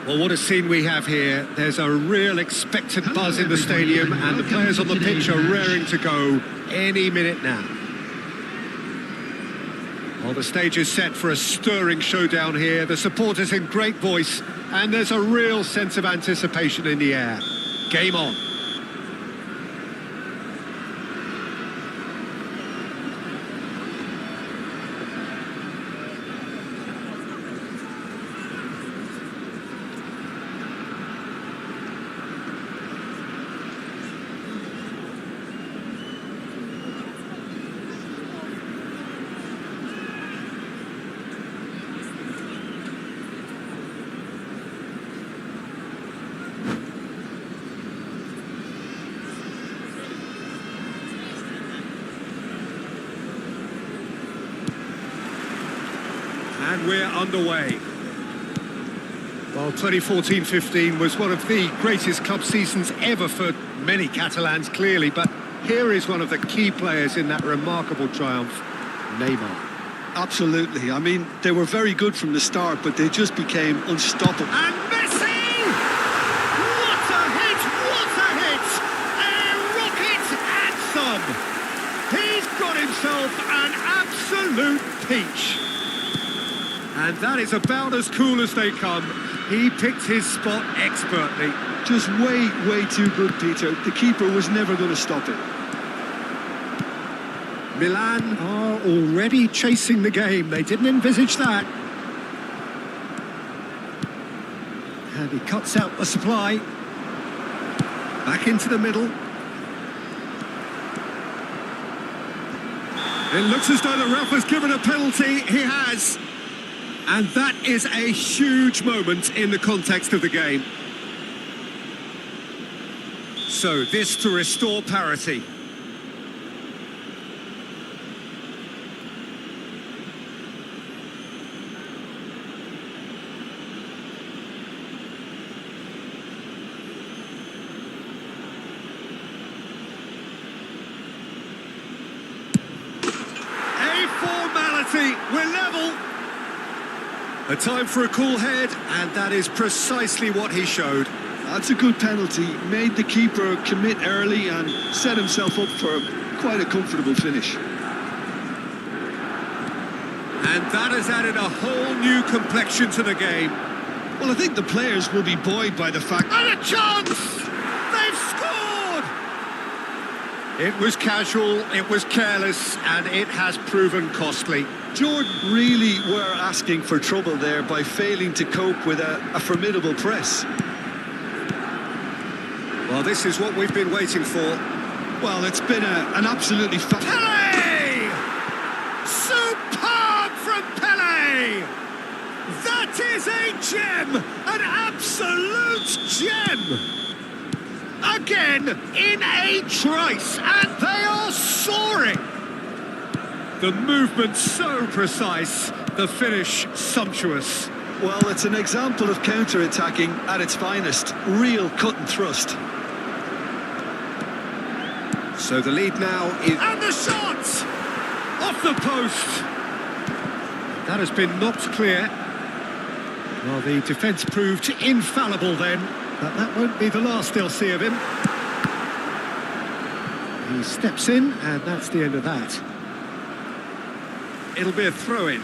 Well, what a scene we have here. There's a real expectant buzz in the stadium, and the players on the pitch are raring to go any minute now. Well, the stage is set for a stirring showdown here. The supporters in great voice, and there's a real sense of anticipation in the air. Game on. And we're underway. Well, 2014-15 was one of the greatest club seasons ever for many Catalans, clearly, but here is one of the key players in that remarkable triumph, Neymar. Absolutely. I mean, they were very good from the start, but they just became unstoppable. And Messi! What a hit! What a hit! A rocket anthem! He's got himself an absolute peach. And that is about as cool as they come. He picked his spot expertly. Just way too good, Peter. The keeper was never going to stop it. Milan are already chasing the game. They didn't envisage that. And he cuts out the supply. Back into the middle. It looks as though the ref has given a penalty. He has. And that is a huge moment in the context of the game. So this to restore parity. A formality. We're level. A time for a cool head, and that is precisely what he showed. That's a good penalty. Made the keeper commit early and set himself up for quite a comfortable finish. And that has added a whole new complexion to the game. Well, I think the players will be buoyed by the fact... And a chance! They've scored! It was casual, it was careless, and it has proven costly. Jordan really were asking for trouble there by failing to cope with a formidable press. Well, this is what we've been waiting for. Well, it's been an absolutely... Pele! Superb from Pele! That is a gem! An absolute gem! Again, in a trice, and they are soaring! The movement so precise, the finish sumptuous. Well, it's an example of counter-attacking at its finest. Real cut and thrust. So the lead now is... And the shot! Off the post! That has been knocked clear. Well, the defence proved infallible then, but that won't be the last they'll see of him. He steps in, and that's the end of that. It'll be a throw-in.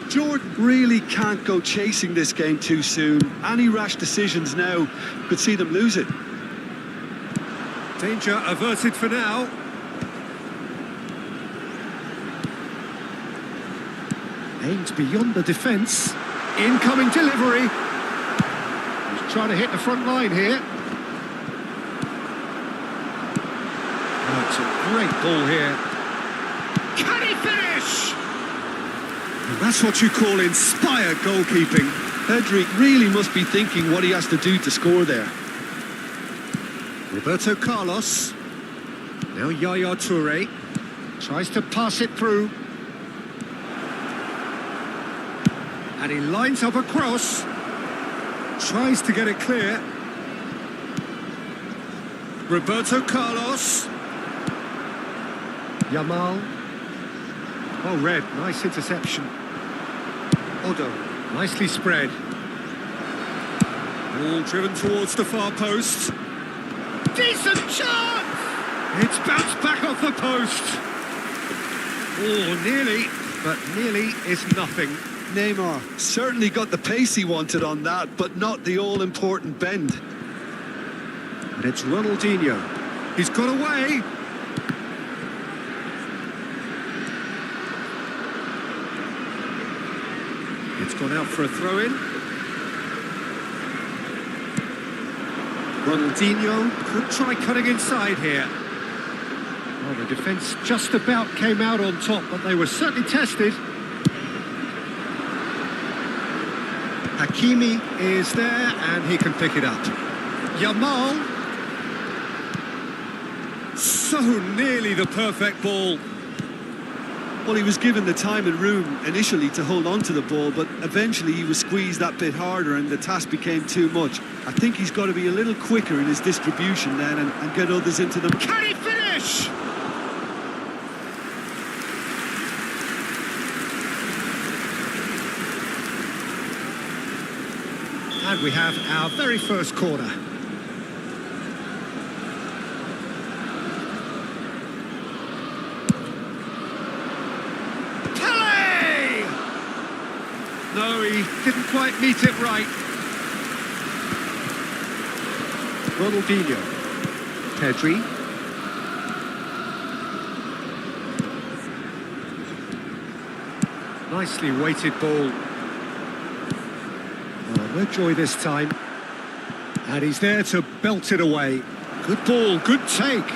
Jordan really can't go chasing this game too soon. Any rash decisions now could see them lose it. Danger averted for now. Aimed beyond the defence. Incoming delivery. He's trying to hit the front line here. Oh, it's a great ball here. Can he finish? And that's what you call inspired goalkeeping. Pedri really must be thinking what he has to do to score there. Roberto Carlos. Now Yaya Toure. Tries to pass it through. And he lines up a cross. Tries to get it clear. Roberto Carlos. Yamal. Well read, nice interception. Odo, nicely spread. Ball driven towards the far post. Decent chance! It's bounced back off the post. Oh, nearly, but nearly is nothing. Neymar certainly got the pace he wanted on that, but not the all-important bend. And it's Ronaldinho. He's got away. It's gone out for a throw-in. Ronaldinho could try cutting inside here. Well, the defence just about came out on top, but they were certainly tested. Hakimi is there, and he can pick it up. Yamal. So nearly the perfect ball. Well, he was given the time and room initially to hold on to the ball, but eventually he was squeezed that bit harder and the task became too much. I think he's got to be a little quicker in his distribution then and get others into them. Can he finish? And we have our very first corner. No, he didn't quite meet it right. Ronaldinho. Pedri. Nicely weighted ball. Oh, no joy this time. And he's there to belt it away. Good ball, good take.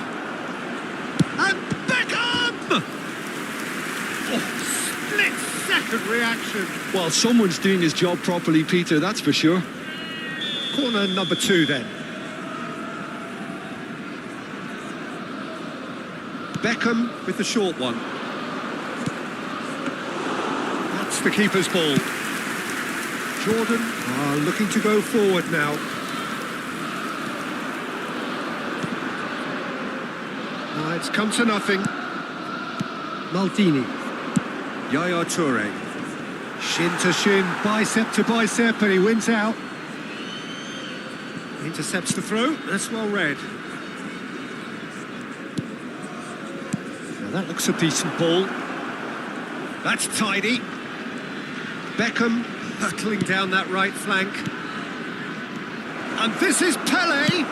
And Beckham! Oh, split-second reaction. Well, someone's doing his job properly, Peter, that's for sure. Corner number 2 then. Beckham with the short one. That's the keeper's ball. Jordan are looking to go forward now. It's come to nothing. Maldini. Yaya Toure. Shin to shin, bicep to bicep, and he wins out. Intercepts the throw, that's well read. Now that looks a decent ball. That's tidy. Beckham hurtling down that right flank. And this is Pele.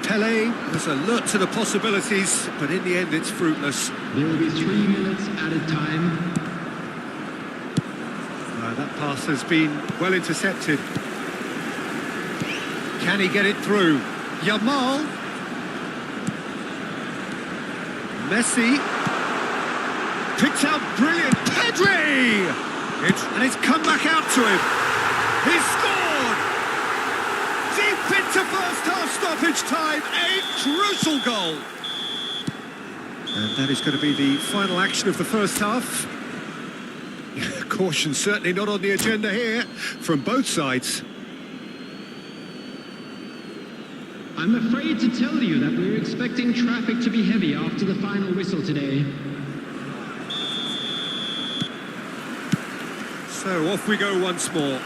Pele was alert to the possibilities, but in the end it's fruitless. There will be 3 minutes added time. That pass has been well intercepted. Can he get it through? Yamal. Messi. Picked out brilliant. Pedri! And it's come back out to him. He's scored! Deep into first half stoppage time. A crucial goal. And that is going to be the final action of the first half. Caution certainly not on the agenda here from both sides. I'm afraid to tell you that we're expecting traffic to be heavy after the final whistle today. So off we go once more.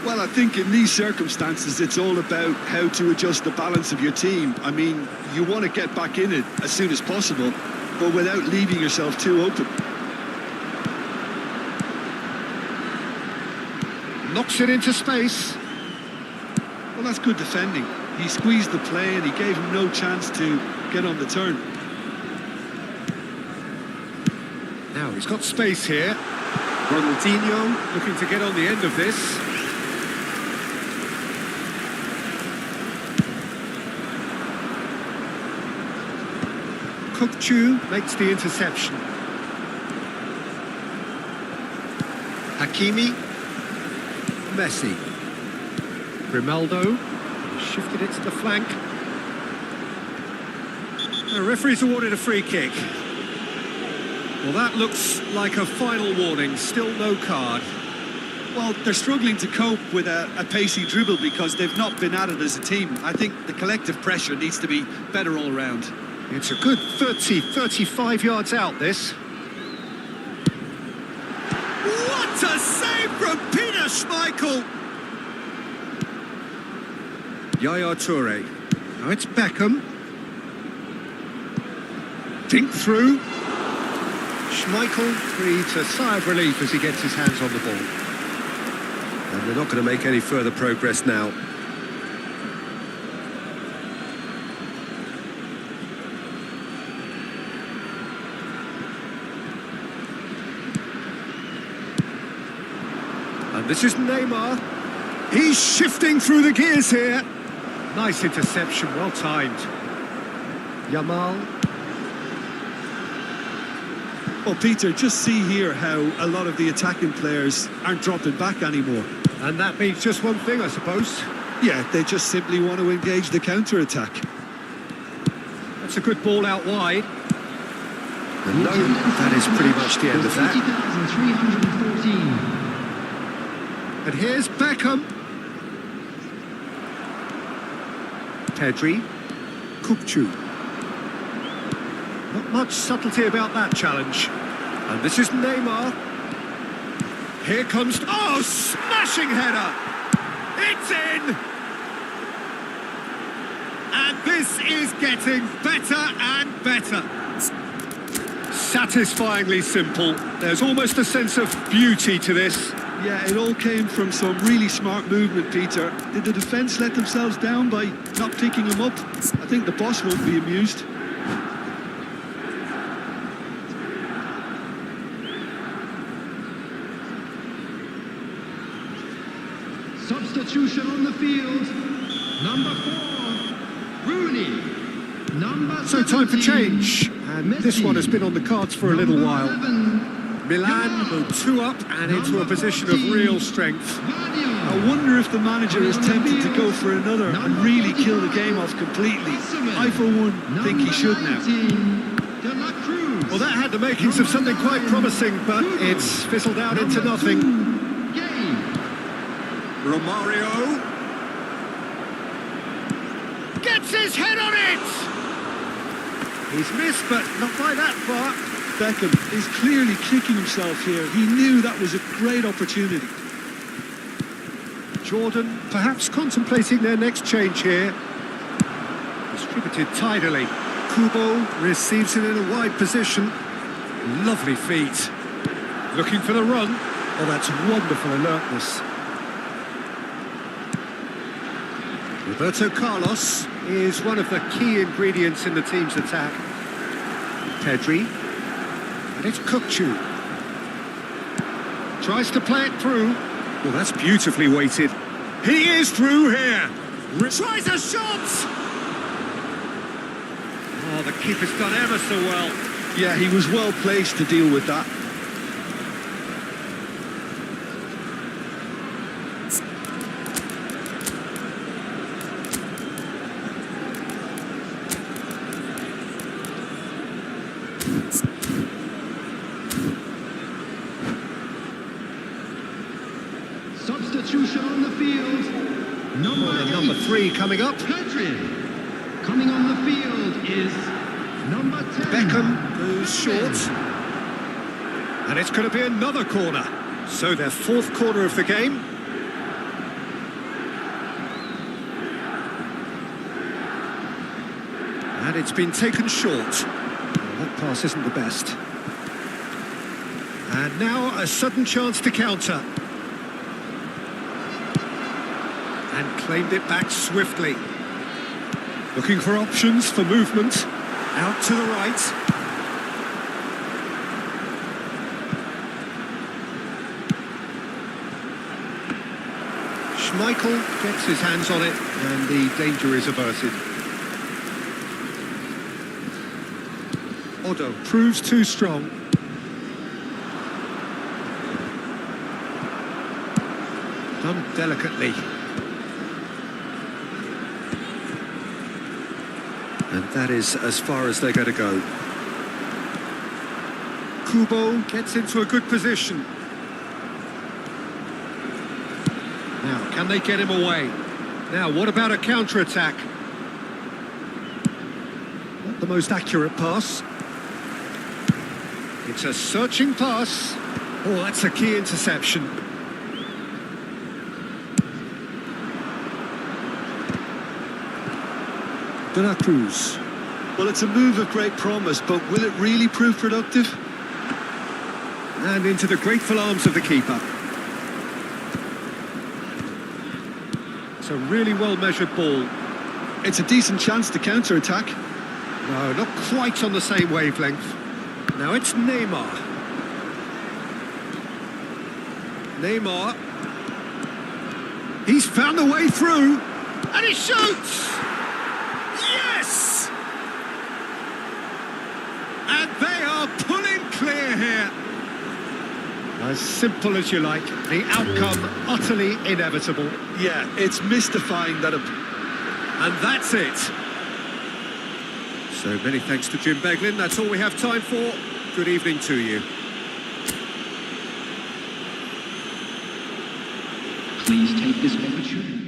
Well, I think in these circumstances, it's all about how to adjust the balance of your team. I mean, you want to get back in it as soon as possible, but without leaving yourself too open. Knocks it into space. Well, that's good defending. He squeezed the play and he gave him no chance to get on the turn. Now he's got space here. Ronaldinho looking to get on the end of this. Kukçu makes the interception. Hakimi. Messi. Grimaldo shifted it to the flank. The referee's awarded a free kick. Well, that looks like a final warning. Still no card. Well, they're struggling to cope with a pacey dribble because they've not been at it as a team. I think the collective pressure needs to be better all round. It's a good 30, 35 yards out, this. What a save from Peter Schmeichel! Yaya Toure. Now it's Beckham. Dink through. Schmeichel breathes a sigh of relief as he gets his hands on the ball. And they're not going to make any further progress now. And this is Neymar. He's shifting through the gears here. Nice interception, well timed. Yamal. Well, Peter, just see here how a lot of the attacking players aren't dropping back anymore. And that means just one thing, I suppose. Yeah, they just simply want to engage the counter-attack. That's a good ball out wide. And no, that is pretty much the end of that. 40,314. And here's Beckham. Pedri. Kupchu. Not much subtlety about that challenge. And this is Neymar. Here comes... Oh, smashing header! It's in! And this is getting better and better. Satisfyingly simple. There's almost a sense of beauty to this. Yeah, it all came from some really smart movement, Peter. Did the defence let themselves down by not picking him up? I think the boss won't be amused. Substitution on the field. Number 4, Rooney. Number So time for 17, change. And this Messi. one has been on the cards for a little Number while. 11, Milan go 2 up and into a position of real strength. I wonder if the manager is tempted to go for another and really kill the game off completely. I, for one, think he should now. Well, that had the makings of something quite promising, but it's fizzled out into nothing. Romario gets his head on it! He's missed, but not by that far. Beckham is clearly kicking himself here. He knew that was a great opportunity. Jordan perhaps contemplating their next change here. Distributed tidily. Kubo receives it in a wide position. Lovely feet. Looking for the run. Oh, that's wonderful alertness. Roberto Carlos is one of the key ingredients in the team's attack. Pedri. And it's Kupchu. Tries to play it through. Well, that's beautifully weighted. He is through here. Tries a shot! Oh, the keeper's done ever so well. Yeah, he was well placed to deal with that. Substitution on the field. Number 3 coming up. Pedri. Coming on the field is number 10. Beckham goes short. And it's going to be another corner. So their 4th corner of the game. And it's been taken short. Well, that pass isn't the best. And now a sudden chance to counter. And claimed it back swiftly. Looking for options for movement. Out to the right. Schmeichel gets his hands on it and the danger is averted. Otto proves too strong. Done delicately. And that is as far as they're going to go. Kubo gets into a good position. Now, can they get him away? Now, what about a counter-attack? The the most accurate pass. It's a searching pass. Oh, that's a key interception. De La Cruz. Well, it's a move of great promise, but will it really prove productive? And into the grateful arms of the keeper. It's a really well-measured ball. It's a decent chance to counter-attack. No, not quite on the same wavelength. Now it's Neymar. Neymar. He's found a way through. And he shoots! Yes! And they are pulling clear here. As simple as you like. The outcome utterly inevitable. Yeah, it's mystifying that And that's it. So many thanks to Jim Beglin. That's all we have time for. Good evening to you. Please take this opportunity.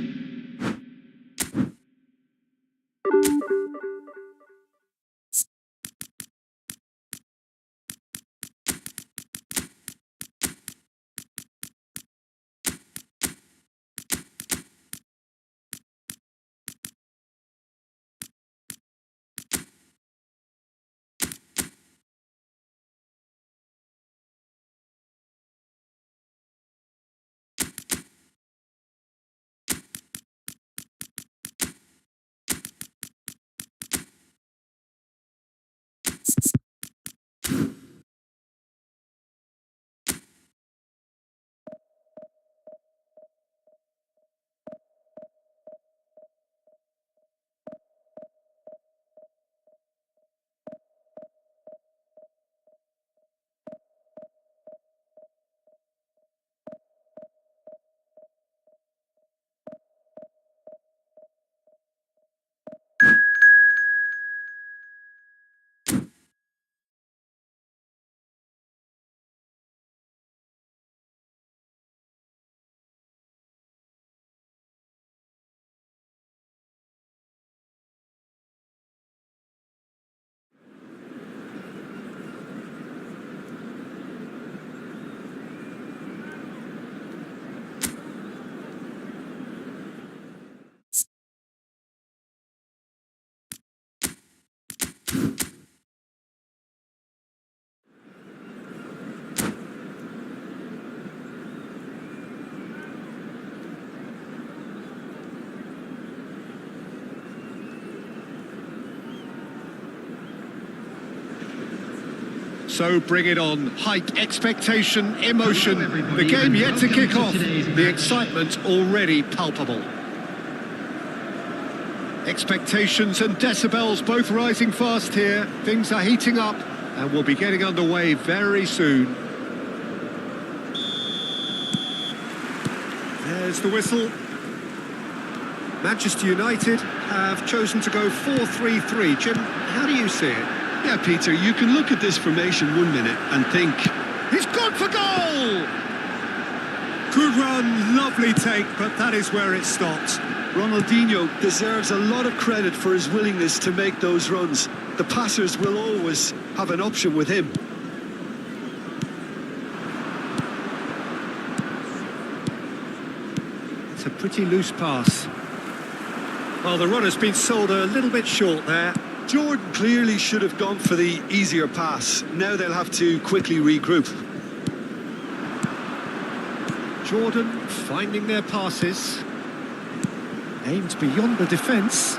So bring it on. Height, expectation, emotion. The game yet to kick off. The excitement already palpable. Expectations and decibels both rising fast here. Things are heating up and we'll be getting underway very soon. There's the whistle. Manchester United have chosen to go 4-3-3. Jim, how do you see it? Yeah, Peter, you can look at this formation 1 minute and think... He's gone for goal! Good run, lovely take, but that is where it stopped. Ronaldinho deserves a lot of credit for his willingness to make those runs. The passers will always have an option with him. It's a pretty loose pass. Well, the runner's been sold a little bit short there. Jordan clearly should have gone for the easier pass. Now they'll have to quickly regroup. Jordan finding their passes. Aimed beyond the defence.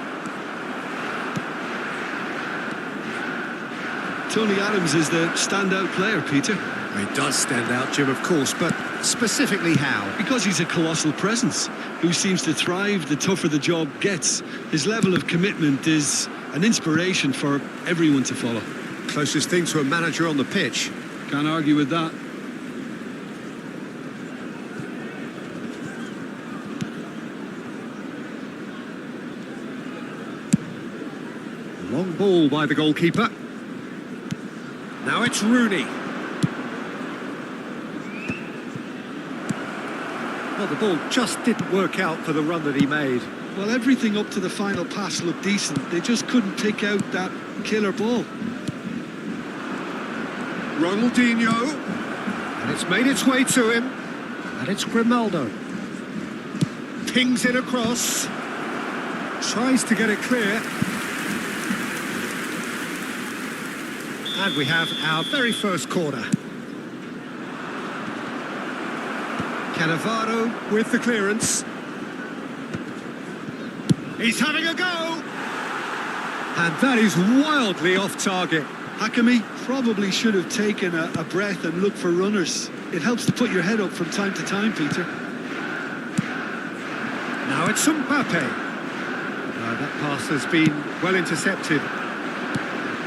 Tony Adams is the standout player, Peter. He does stand out, Jim, of course, but specifically how? Because he's a colossal presence who seems to thrive the tougher the job gets. His level of commitment is an inspiration for everyone to follow. Closest thing to a manager on the pitch. Can't argue with that. Long ball by the goalkeeper. Now it's Rooney. Well, the ball just didn't work out for the run that he made. Well, everything up to the final pass looked decent. They just couldn't pick out that Killer ball. Ronaldinho. And it's made its way to him. And it's Grimaldo. Pings it across. Tries to get it clear. And we have our very first corner. Cannavaro with the clearance. He's having a go. And that is wildly off target. Hakimi probably should have taken a breath and looked for runners. It helps to put your head up from time to time, Peter. Now it's Mbappe. That pass has been well intercepted.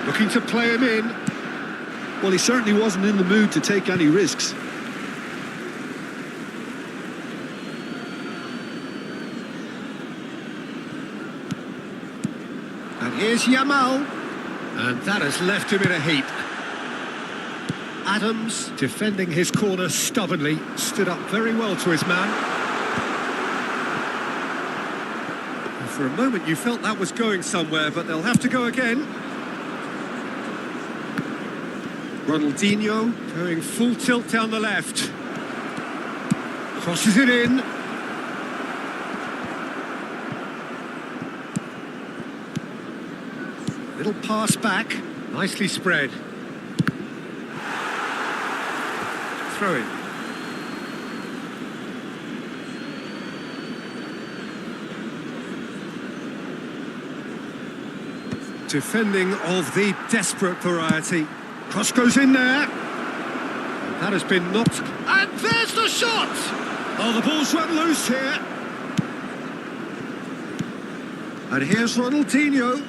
Looking to play him in. Well, he certainly wasn't in the mood to take any risks. And here's Yamal. And that has left him in a heap. Adams, defending his corner stubbornly, stood up very well to his man. And for a moment you felt that was going somewhere, but they'll have to go again. Ronaldinho going full tilt down the left. Crosses it in. Little pass back, nicely spread. Throw in. Defending of the desperate variety. Cross goes in there. That has been knocked. And there's the shot! Oh, the ball's run loose here. And here's Ronaldinho.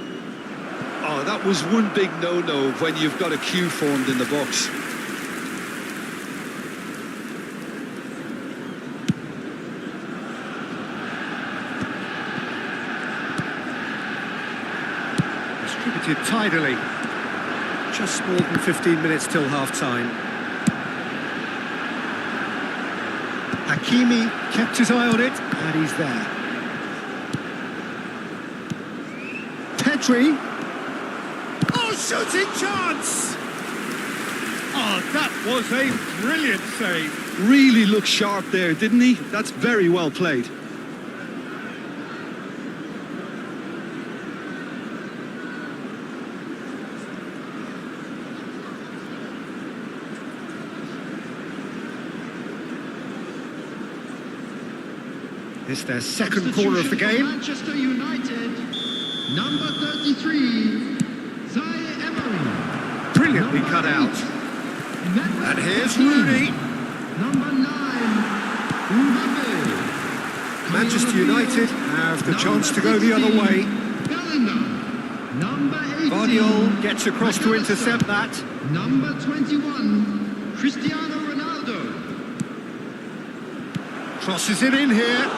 Oh, that was one big no-no when you've got a queue formed in the box. Distributed tidily. Just more than 15 minutes till half-time. Hakimi kept his eye on it, and he's there. Pedri. Oh, shooting chance! Oh, that was a brilliant save. Really looked sharp there, didn't he? That's very well played. It's their second corner of the game. Manchester United, number 33, Zaire Emery. Brilliantly cut out. And here's Rooney. Number 9, Mbappe. Manchester United have the chance to go the other way. Bellingham. Number 18. Guardiola gets across to intercept that. Number 21, Cristiano Ronaldo. Crosses it in here.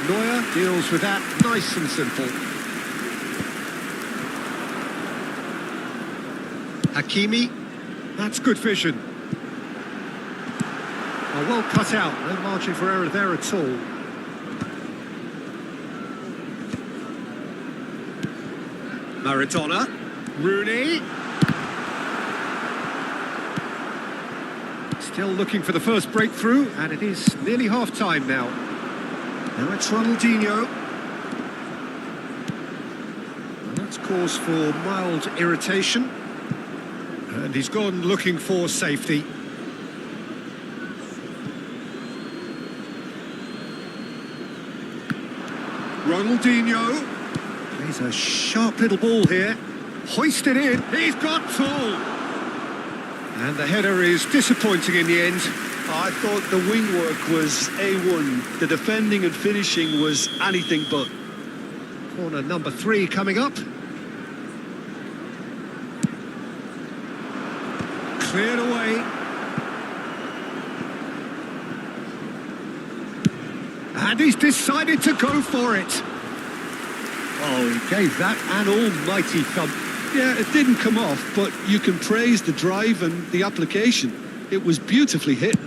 Neuer deals with that nice and simple. Hakimi, that's good vision. Oh, well cut out, no margin for error there at all. Maradona, Rooney. Still looking for the first breakthrough, and it is nearly half-time now. Now it's Ronaldinho. And that's cause for mild irritation. And he's gone looking for safety. Ronaldinho. Plays a sharp little ball here. Hoisted in. He's got tall. And the header is disappointing in the end. I thought the wing work was A1. The defending and finishing was anything but. Corner number 3 coming up. Cleared away. And he's decided to go for it. Oh, he gave that an almighty thump. Yeah, it didn't come off, but you can praise the drive and the application. It was beautifully hit.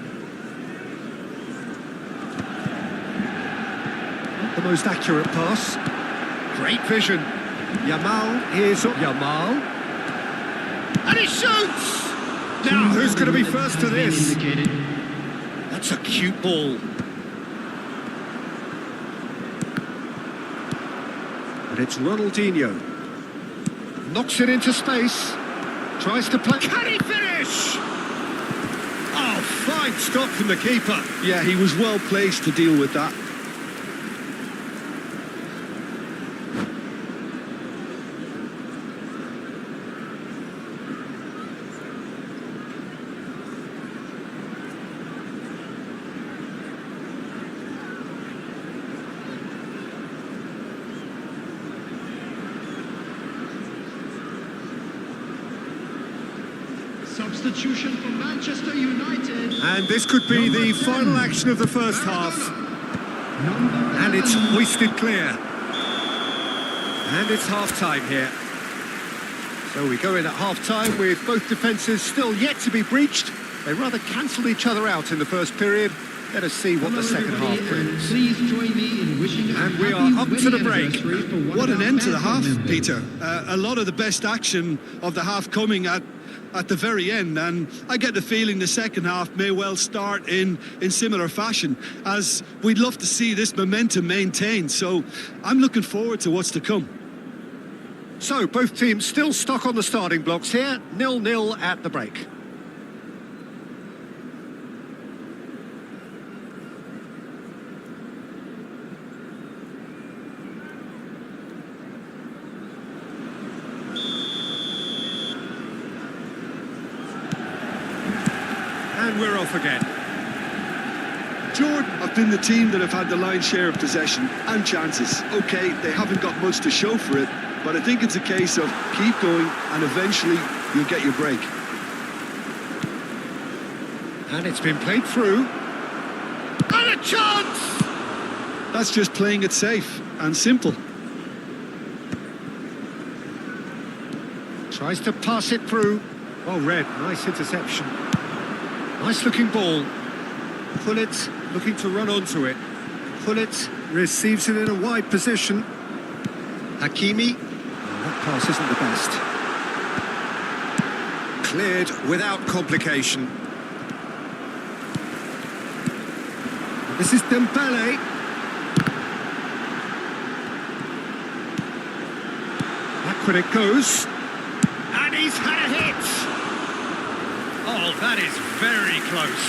Not the most accurate pass. Great vision. Yamal, here's Yamal. And he shoots! Now, who's going to be first to this? Indicated. That's a cute ball. And it's Ronaldinho. Knocks it into space. Tries to play. Can he finish? Oh, fine stop from the keeper. Yeah, he was well placed to deal with that. Substitution for Manchester United. And this could be the final action of the first half. And it's hoisted clear. And it's half-time here. So we go in at half-time with both defences still yet to be breached. They rather cancelled each other out in the first period. Let us see what the second half brings. Please join me in wishing And we are up to the break. What an end to the half, Peter. A lot of the best action of the half coming at the very end, and I get the feeling the second half may well start in similar fashion, as we'd love to see this momentum maintained. So I'm looking forward to what's to come. So both teams still stuck on the starting blocks here, 0-0 at the break. And we're off again. Jordan have been the team that have had the lion's share of possession and chances. OK, they haven't got much to show for it, but I think it's a case of keep going and eventually you'll get your break. And it's been played through. And a chance! That's just playing it safe and simple. Tries to pass it through. Well read, nice interception. Nice looking ball. Pullet looking to run onto it. Pullet receives it in a wide position. Hakimi. Oh, that pass isn't the best. Cleared without complication. This is Dembele. Back when it goes. And he's had a hit! Oh, that is very close.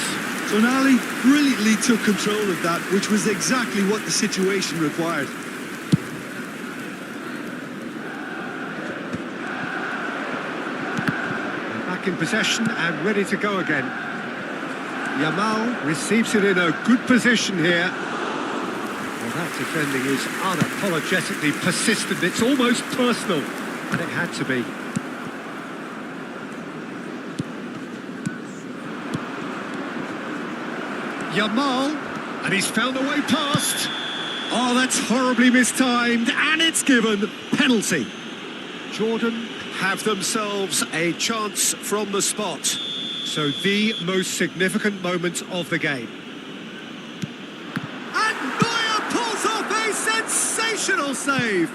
Tonali brilliantly took control of that, which was exactly what the situation required. Back in possession and ready to go again. Yamal receives it in a good position here. Well, that defending is unapologetically persistent. It's almost personal, and it had to be. Yamal, and he's found a way past. Oh, that's horribly mistimed, and it's given. Penalty. Jordan have themselves a chance from the spot. So the most significant moment of the game. And Neuer pulls off a sensational save.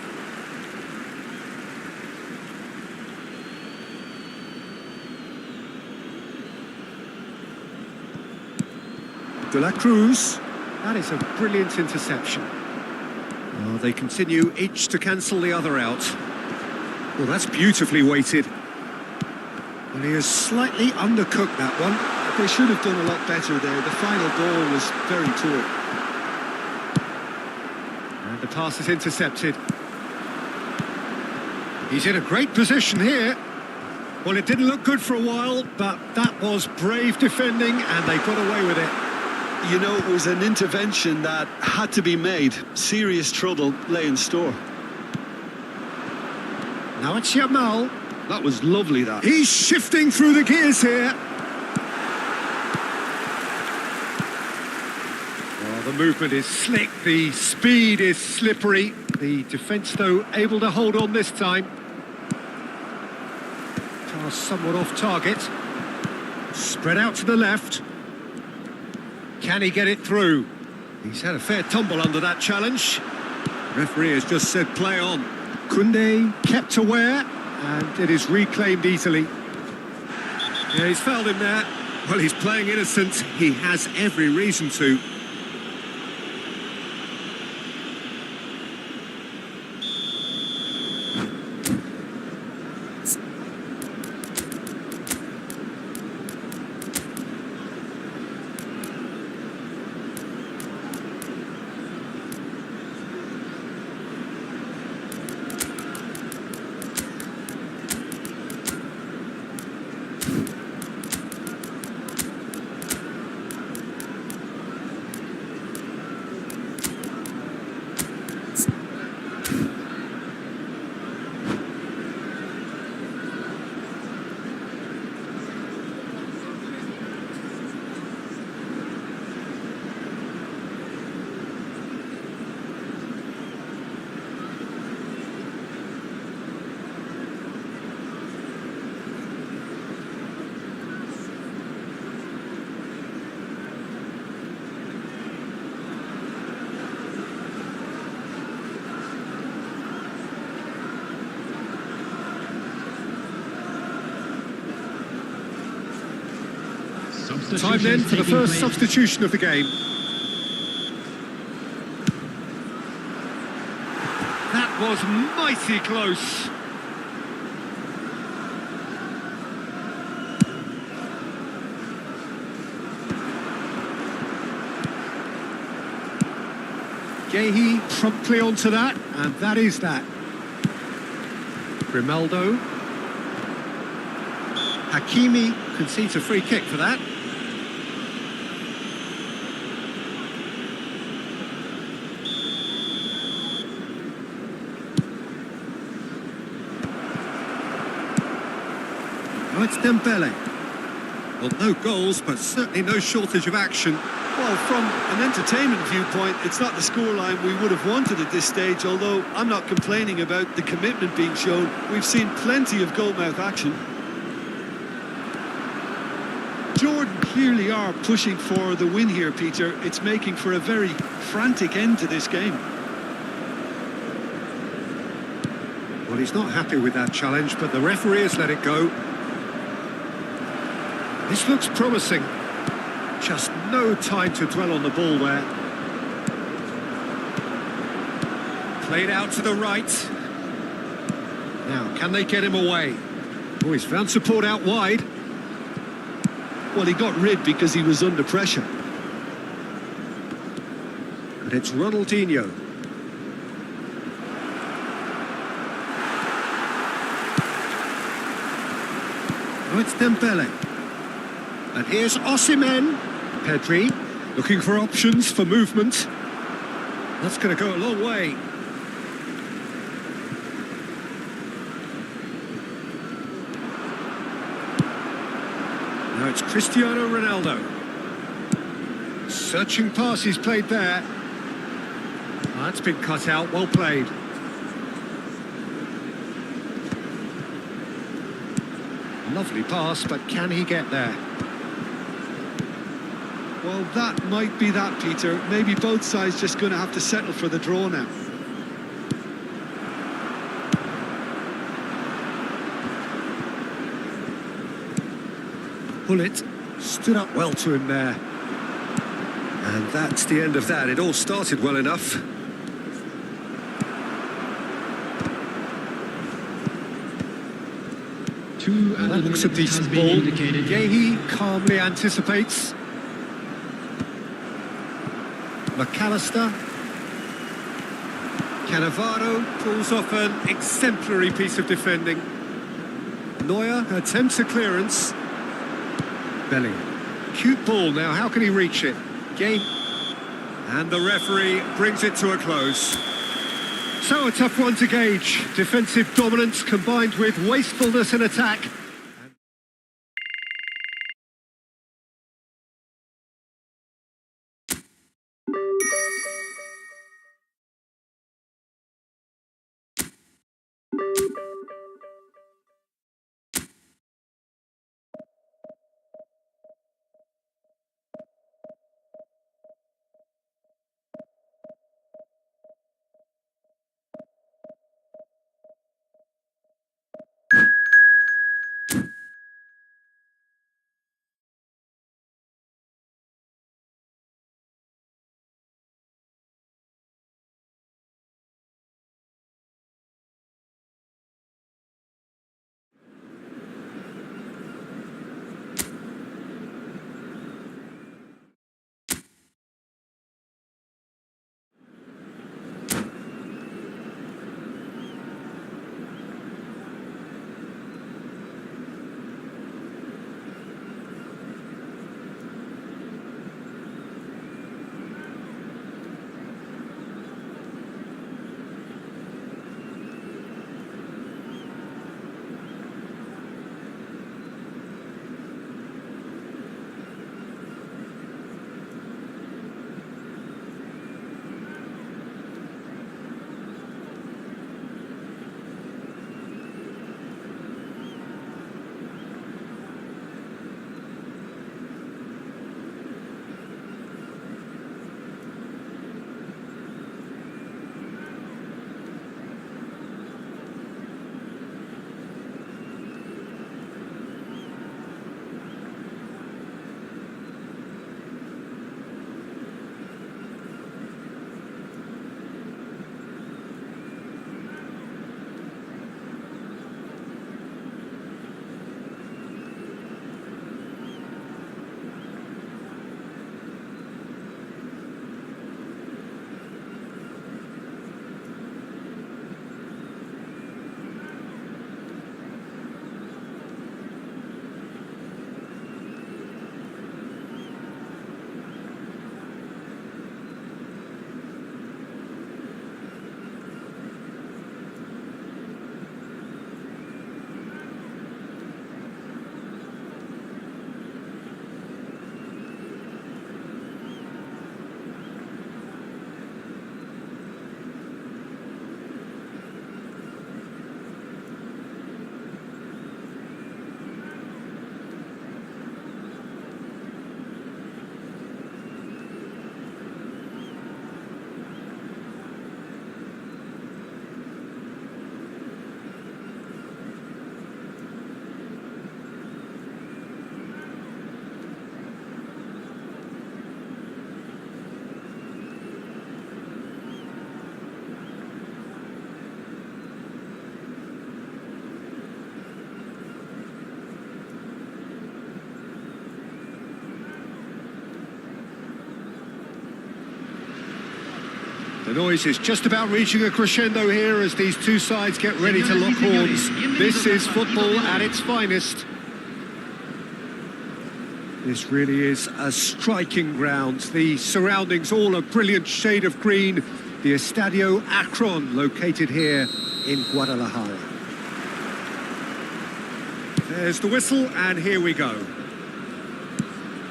De la Cruz. That is a brilliant interception. Oh, they continue each to cancel the other out. Well, that's beautifully weighted. Well, he has slightly undercooked that one. They should have done a lot better there. The final ball was very poor. And the pass is intercepted. He's in a great position here. Well, it didn't look good for a while, but that was brave defending, and they got away with it. You know, it was an intervention that had to be made. Serious trouble lay in store. Now it's Yamal. That was lovely, that. He's shifting through the gears here. Well, the movement is slick, the speed is slippery. The defence, though, able to hold on this time. Pass somewhat off target. Spread out to the left. Can he get it through? He's had a fair tumble under that challenge. Referee has just said play on. Kunde kept aware, and it is reclaimed easily. Yeah, he's fouled him there. Well, he's playing innocent. He has every reason to. Time then for the first substitution of the game. That was mighty close. Gehi promptly onto that, and that is that. Grimaldo. Hakimi concedes a free kick for that. Oh, it's Dembele. Well, no goals, but certainly no shortage of action. Well, from an entertainment viewpoint, it's not the scoreline we would have wanted at this stage, although I'm not complaining about the commitment being shown. We've seen plenty of goalmouth action. Jordan clearly are pushing for the win here, Peter. It's making for a very frantic end to this game. Well, he's not happy with that challenge, but the referee has let it go. This looks promising. Just no time to dwell on the ball there. Played out to the right. Now, can they get him away? Oh, he's found support out wide. Well, he got rid because he was under pressure. And it's Ronaldinho. Oh, it's Dembele. And here's Osimhen. Pedri looking for options for movement. That's going to go a long way. Now it's Cristiano Ronaldo. Searching pass he's played there. That's been cut out, well played. Lovely pass, but can he get there? Well, that might be that, Peter. Maybe both sides just going to have to settle for the draw now. Bullet stood up well to him there. And that's the end of that. It all started well enough. And that looks a decent ball. Gehi calmly anticipates. McAllister. Cannavaro pulls off an exemplary piece of defending. Neuer attempts a clearance. Bellingham. Cute ball now, how can he reach it? Game. And the referee brings it to a close. So a tough one to gauge. Defensive dominance combined with wastefulness in attack. The noise is just about reaching a crescendo here as these two sides get ready to lock horns. This is football at its finest. This really is a striking ground. The surroundings all a brilliant shade of green. The Estadio Akron, located here in Guadalajara. There's the whistle, and here we go.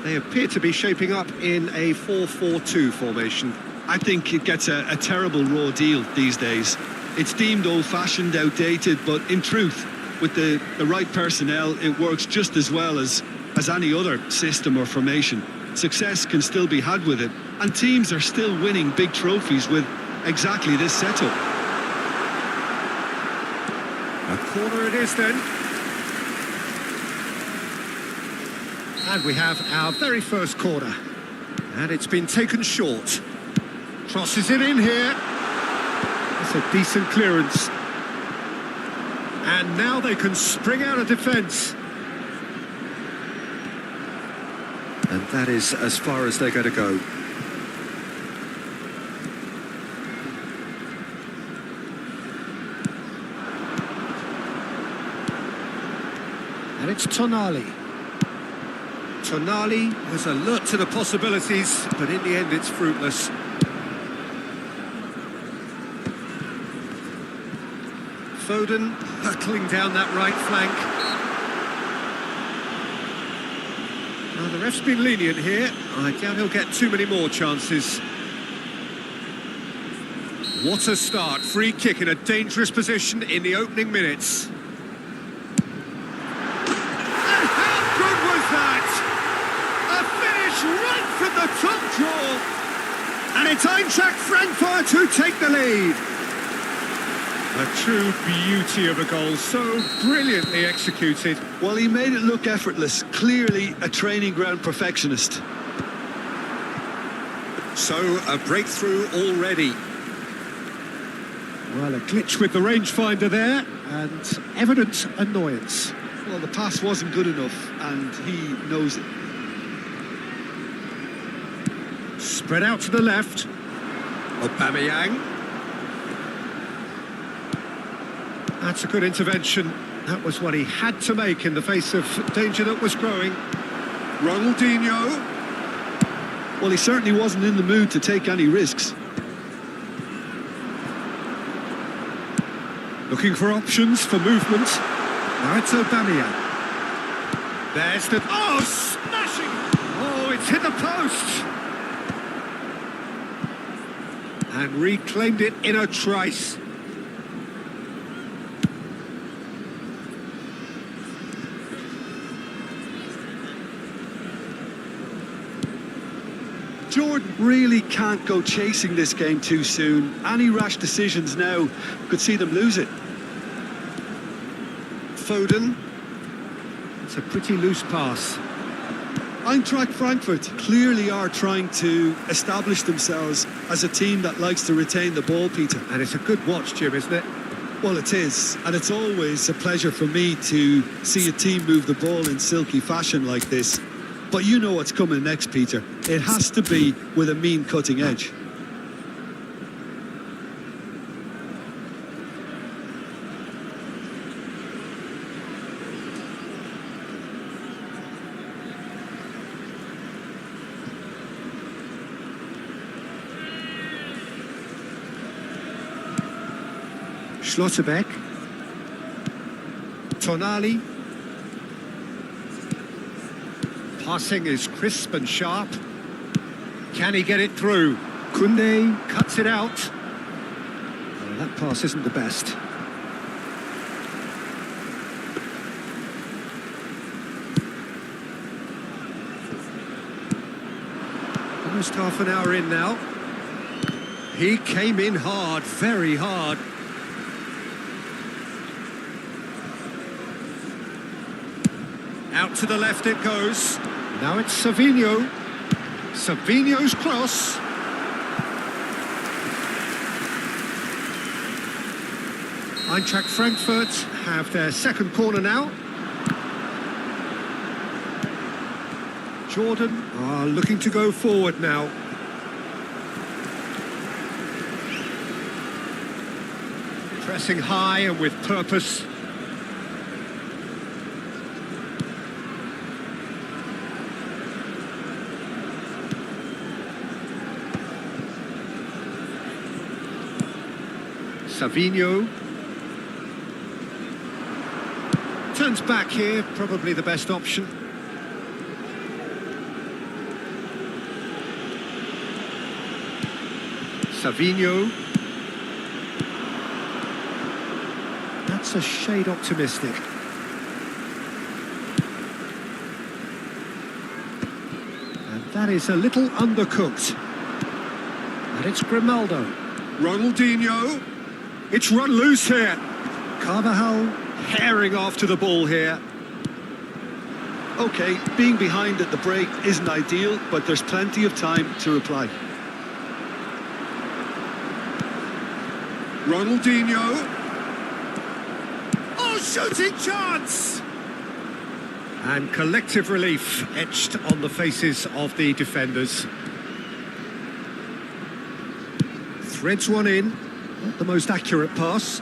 They appear to be shaping up in a 4-4-2 formation. I think it gets a terrible raw deal these days. It's deemed old-fashioned, outdated, but in truth, with the right personnel, it works just as well as any other system or formation. Success can still be had with it, and teams are still winning big trophies with exactly this setup. A corner it is then. And we have our very first corner. And it's been taken short. Crosses it in here. That's a decent clearance. And now they can spring out of defence. And that is as far as they're going to go. And it's Tonali. Tonali was alert to the possibilities, but in the end it's fruitless. Foden hurtling down that right flank. Now the ref's been lenient here. I doubt he'll get too many more chances. What a start. Free kick in a dangerous position in the opening minutes. And how good was that? A finish right from the top draw. And it's Eintracht Frankfurt who take the lead. A true beauty of a goal, so brilliantly executed. Well, he made it look effortless. Clearly a training ground perfectionist. So, a breakthrough already. Well, a glitch with the rangefinder there, and evident annoyance. Well, the pass wasn't good enough, and he knows it. Spread out to the left. Aubameyang. That's a good intervention. That was what he had to make in the face of danger that was growing. Ronaldinho. Well, he certainly wasn't in the mood to take any risks. Looking for options for movement. Now it's Aubameyang. There's the... Oh, smashing! Oh, it's hit the post! And reclaimed it in a trice. Jordan really can't go chasing this game too soon. Any rash decisions now could see them lose it. Foden. It's a pretty loose pass. Eintracht Frankfurt clearly are trying to establish themselves as a team that likes to retain the ball, Peter. And it's a good watch, Jim, isn't it? Well, it is. And it's always a pleasure for me to see a team move the ball in silky fashion like this. But you know what's coming next, Peter. It has to be with a mean cutting edge. Schlotterbeck. Tonali. Passing is crisp and sharp. Can he get it through? Koundé cuts it out. Well, that pass isn't the best. Almost half an hour in now. He came in hard, very hard. Out to the left it goes. Now it's Savinho. Savinho's cross. Eintracht Frankfurt have their second corner now. Jordan are looking to go forward now. Pressing high and with purpose. Savinho. Turns back here, probably the best option. Savinho. That's a shade optimistic. And that is a little undercooked. And it's Grimaldo. Ronaldinho. It's run loose here. Carvajal herring after the ball here. OK, being behind at the break isn't ideal, but there's plenty of time to reply. Ronaldinho. Oh, shooting chance! And collective relief etched on the faces of the defenders. Threads one in. Not the most accurate pass.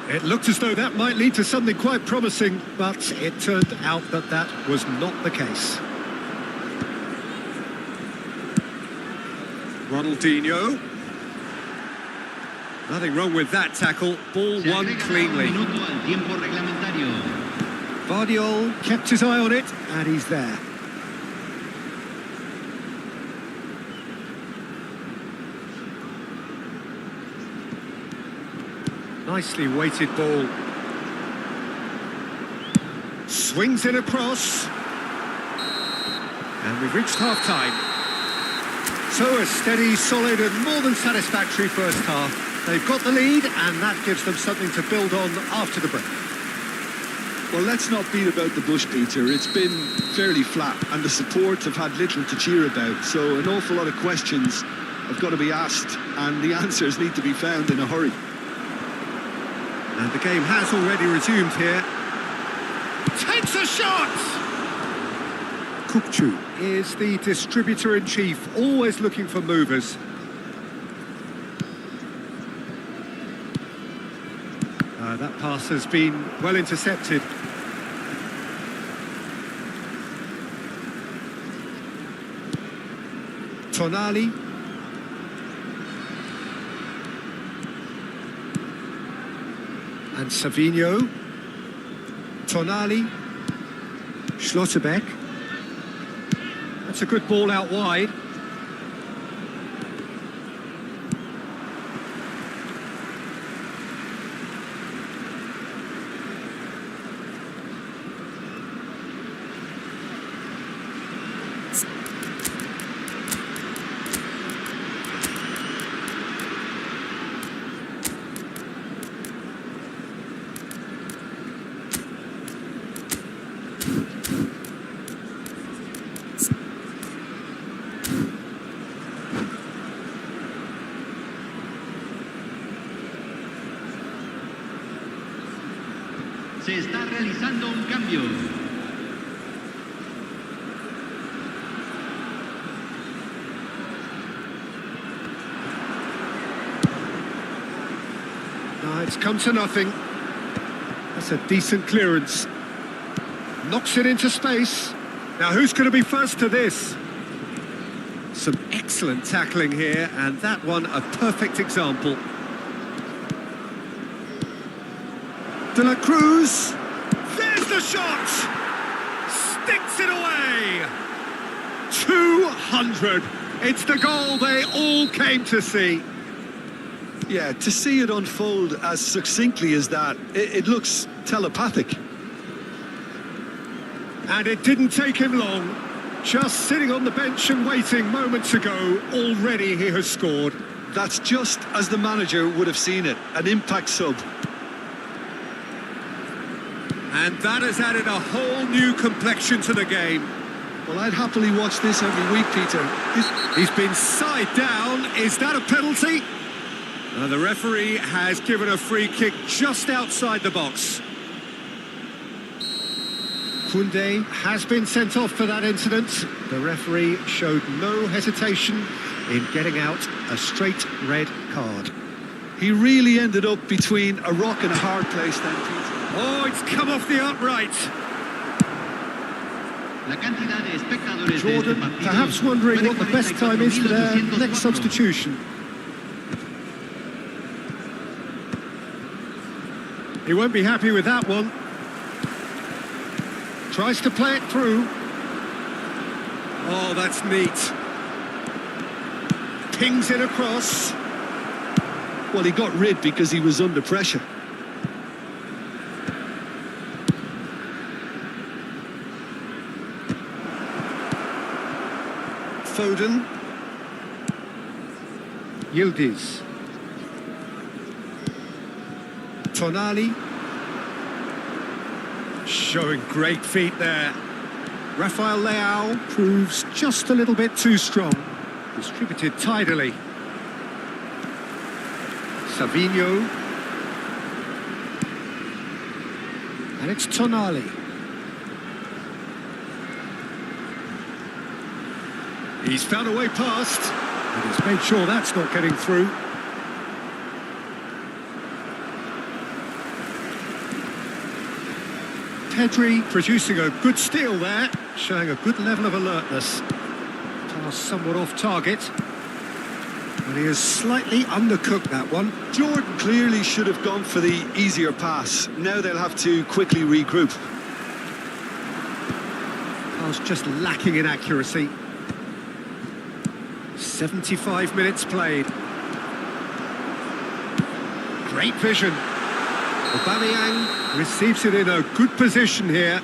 It looked as though that might lead to something quite promising, but it turned out that that was not the case. Ronaldinho. Nothing wrong with that tackle. Ball won cleanly. Vardiol kept his eye on it, and he's there. Nicely weighted ball. Swings in across. And we've reached half-time. So a steady, solid and more than satisfactory first half. They've got the lead and that gives them something to build on after the break. Well, let's not beat about the bush, Peter. It's been fairly flat and the support have had little to cheer about. So an awful lot of questions have got to be asked and the answers need to be found in a hurry. And the game has already resumed here. Takes a shot! Kukcu is the distributor-in-chief, always looking for movers. That pass has been well intercepted. Tonali. And Savinho. Tonali. Schlotterbeck. That's a good ball out wide. Se está realizando un cambio. It's come to nothing. That's a decent clearance. Knocks it into space. Now who's going to be first to this? Some excellent tackling here, and that one a perfect example. De la Cruz. There's the shot! Sticks it away! 200. It's the goal they all came to see. Yeah, to see it unfold as succinctly as that, it looks telepathic. And it didn't take him long. Just sitting on the bench and waiting moments ago, already he has scored. That's just as the manager would have seen it, an impact sub. And that has added a whole new complexion to the game. Well, I'd happily watch this every week, Peter. He's been side down. Is that a penalty? The referee has given a free kick just outside the box. Koundé has been sent off for that incident. The referee showed no hesitation in getting out a straight red card. He really ended up between a rock and a hard place then, Peter. Oh, it's come off the upright. Jordan, perhaps wondering what the best time is for their next substitution. He won't be happy with that one. Tries to play it through. Oh, that's neat. Pings it across. Well, he got rid because he was under pressure. Foden. Yildiz. Tonali. Showing great feet there. Rafael Leao proves just a little bit too strong. Distributed tidily. Savinho. And it's Tonali. He's found a way past. And he's made sure that's not getting through. Pedri producing a good steal there, showing a good level of alertness. Pass somewhat off target. And he has slightly undercooked that one. Jordan clearly should have gone for the easier pass. Now they'll have to quickly regroup. Pass just lacking in accuracy. 75 minutes played. Great vision. Aubameyang receives it in a good position here.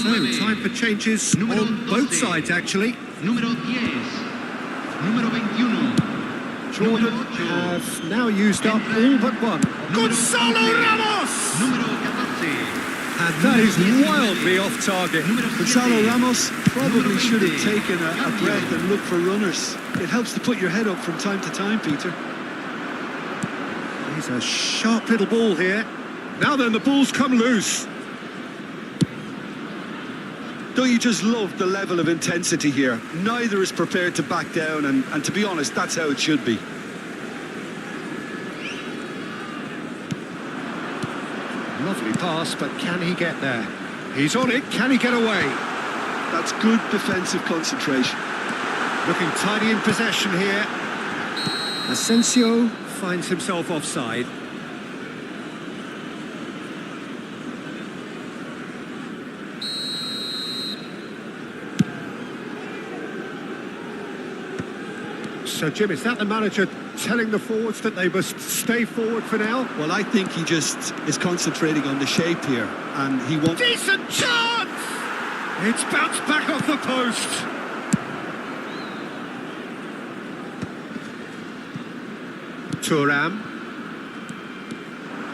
So, time for changes on both sides, actually. Número 10. Número 21. Jordan have now used up all but one. Gonzalo Ramos! Número 14. And that is wildly off target. Gonzalo Ramos probably should have taken a breath and looked for runners. It helps to put your head up from time to time, Peter. He's a sharp little ball here. Now then, the ball's come loose. Don't you just love the level of intensity here? Neither is prepared to back down, and to be honest, that's how it should be. Lovely pass, but can he get there? He's on it, can he get away? That's good defensive concentration. Looking tidy in possession here. Asensio finds himself offside. So, Jim, is that the manager telling the forwards that they must stay forward for now? Well, I think he just is concentrating on the shape here, and he won't... Decent chance! It's bounced back off the post. Thuram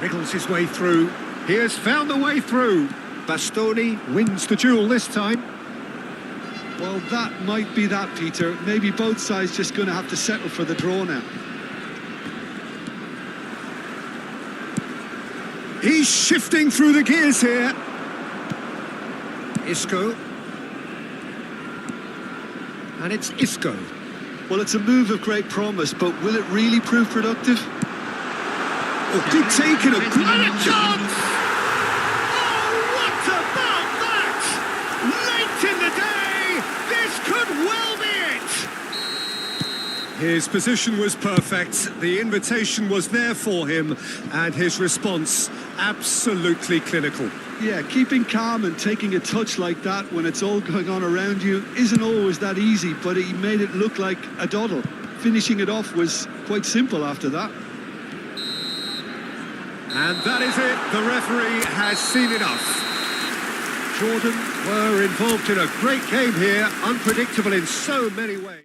wriggles his way through. He has found the way through. Bastoni wins the duel this time. Well, that might be that, Peter. Maybe both sides just going to have to settle for the draw now. He's shifting through the gears here. Isco. And it's Isco. Well, it's a move of great promise, but will it really prove productive? Oh, good take and a great chance! Oh, what about that? His position was perfect, the invitation was there for him, and his response absolutely clinical. Yeah, keeping calm and taking a touch like that when it's all going on around you isn't always that easy, but he made it look like a doddle. Finishing it off was quite simple after that. And that is it, the referee has seen enough. Jordan were involved in a great game here, unpredictable in so many ways.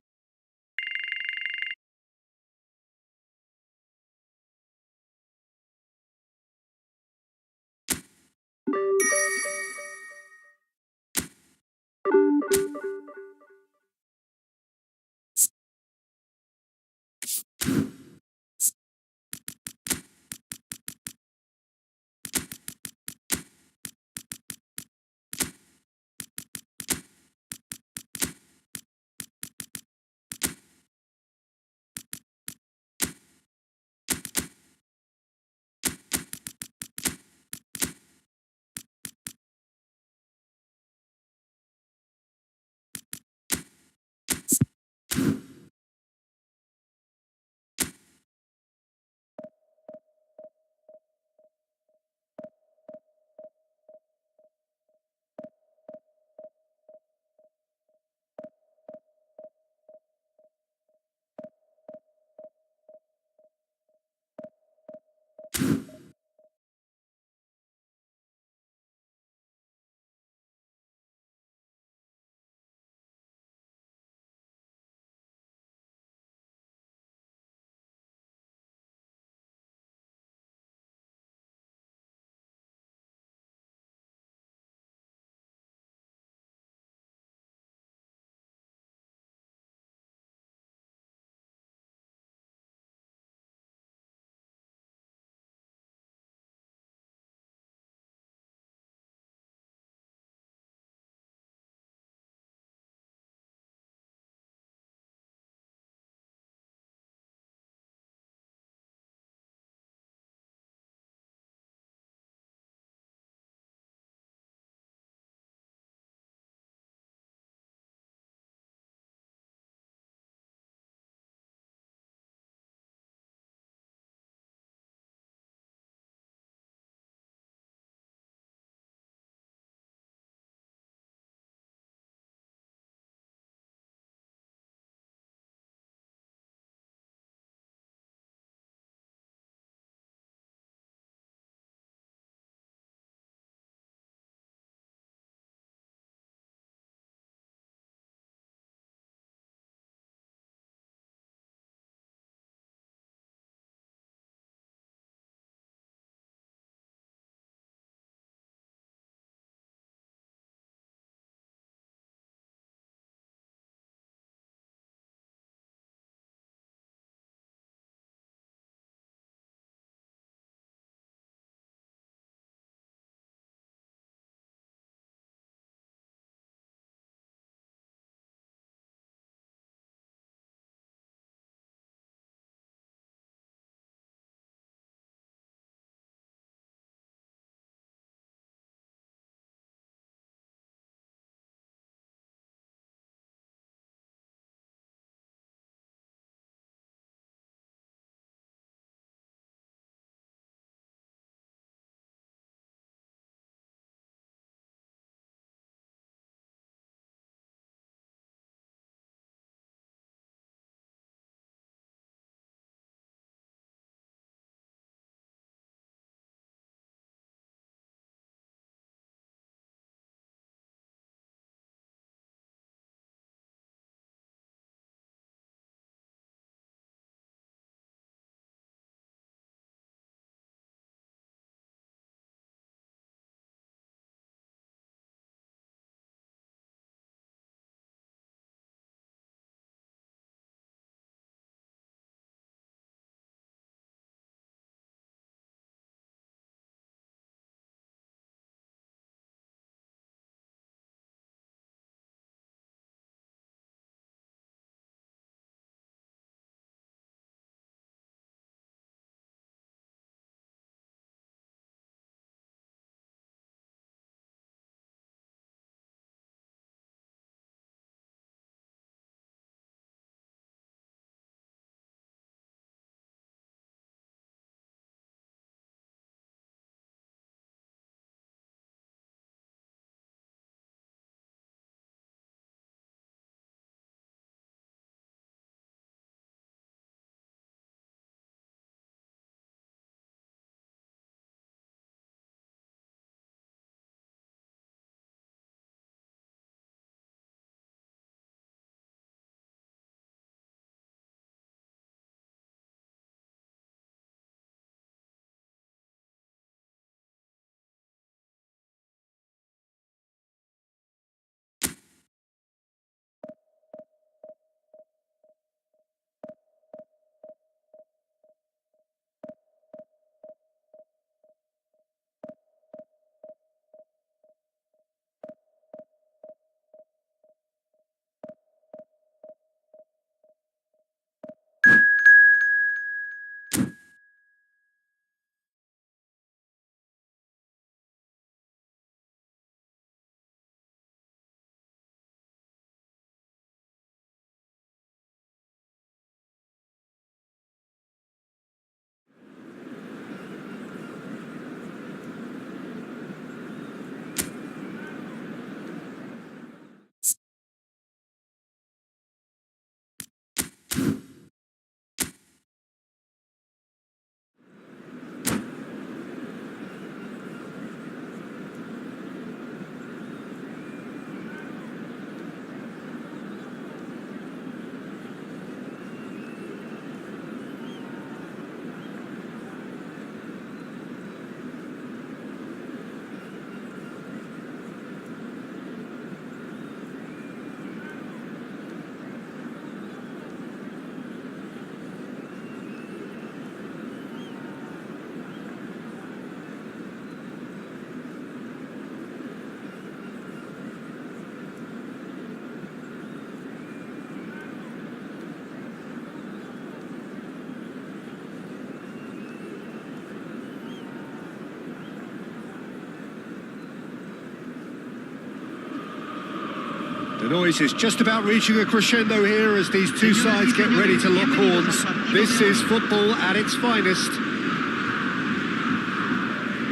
The noise is just about reaching a crescendo here as these two sides get ready to lock horns. This is football at its finest.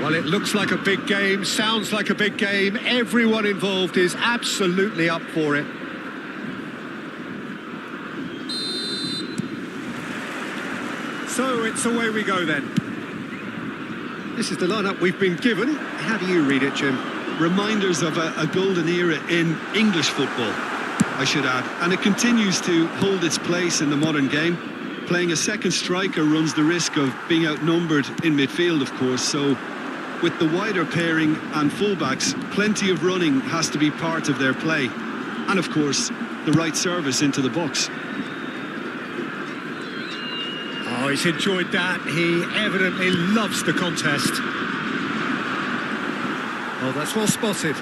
Well, it looks like a big game, sounds like a big game. Everyone involved is absolutely up for it. So it's away we go then. This is the lineup we've been given. How do you read it, Jim? Reminders of a golden era in English football, I should add. And it continues to hold its place in the modern game. Playing a second striker runs the risk of being outnumbered in midfield, of course. So with the wider pairing and fullbacks, plenty of running has to be part of their play. And of course, the right service into the box. Oh, he's enjoyed that. He evidently loves the contest. Oh, that's well spotted.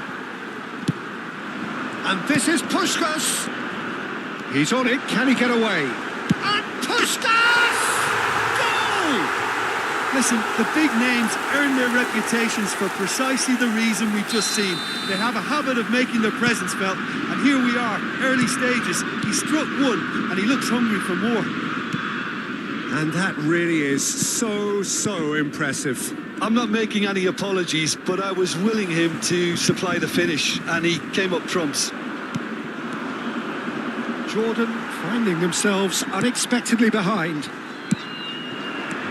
And this is Puskás. He's on it. Can he get away? And Puskás! Goal! Listen, the big names earn their reputations for precisely the reason we've just seen. They have a habit of making their presence felt. And here we are, early stages. He struck one and he looks hungry for more. And that really is so impressive. I'm not making any apologies, but I was willing him to supply the finish, and he came up trumps. Jordan finding themselves unexpectedly behind.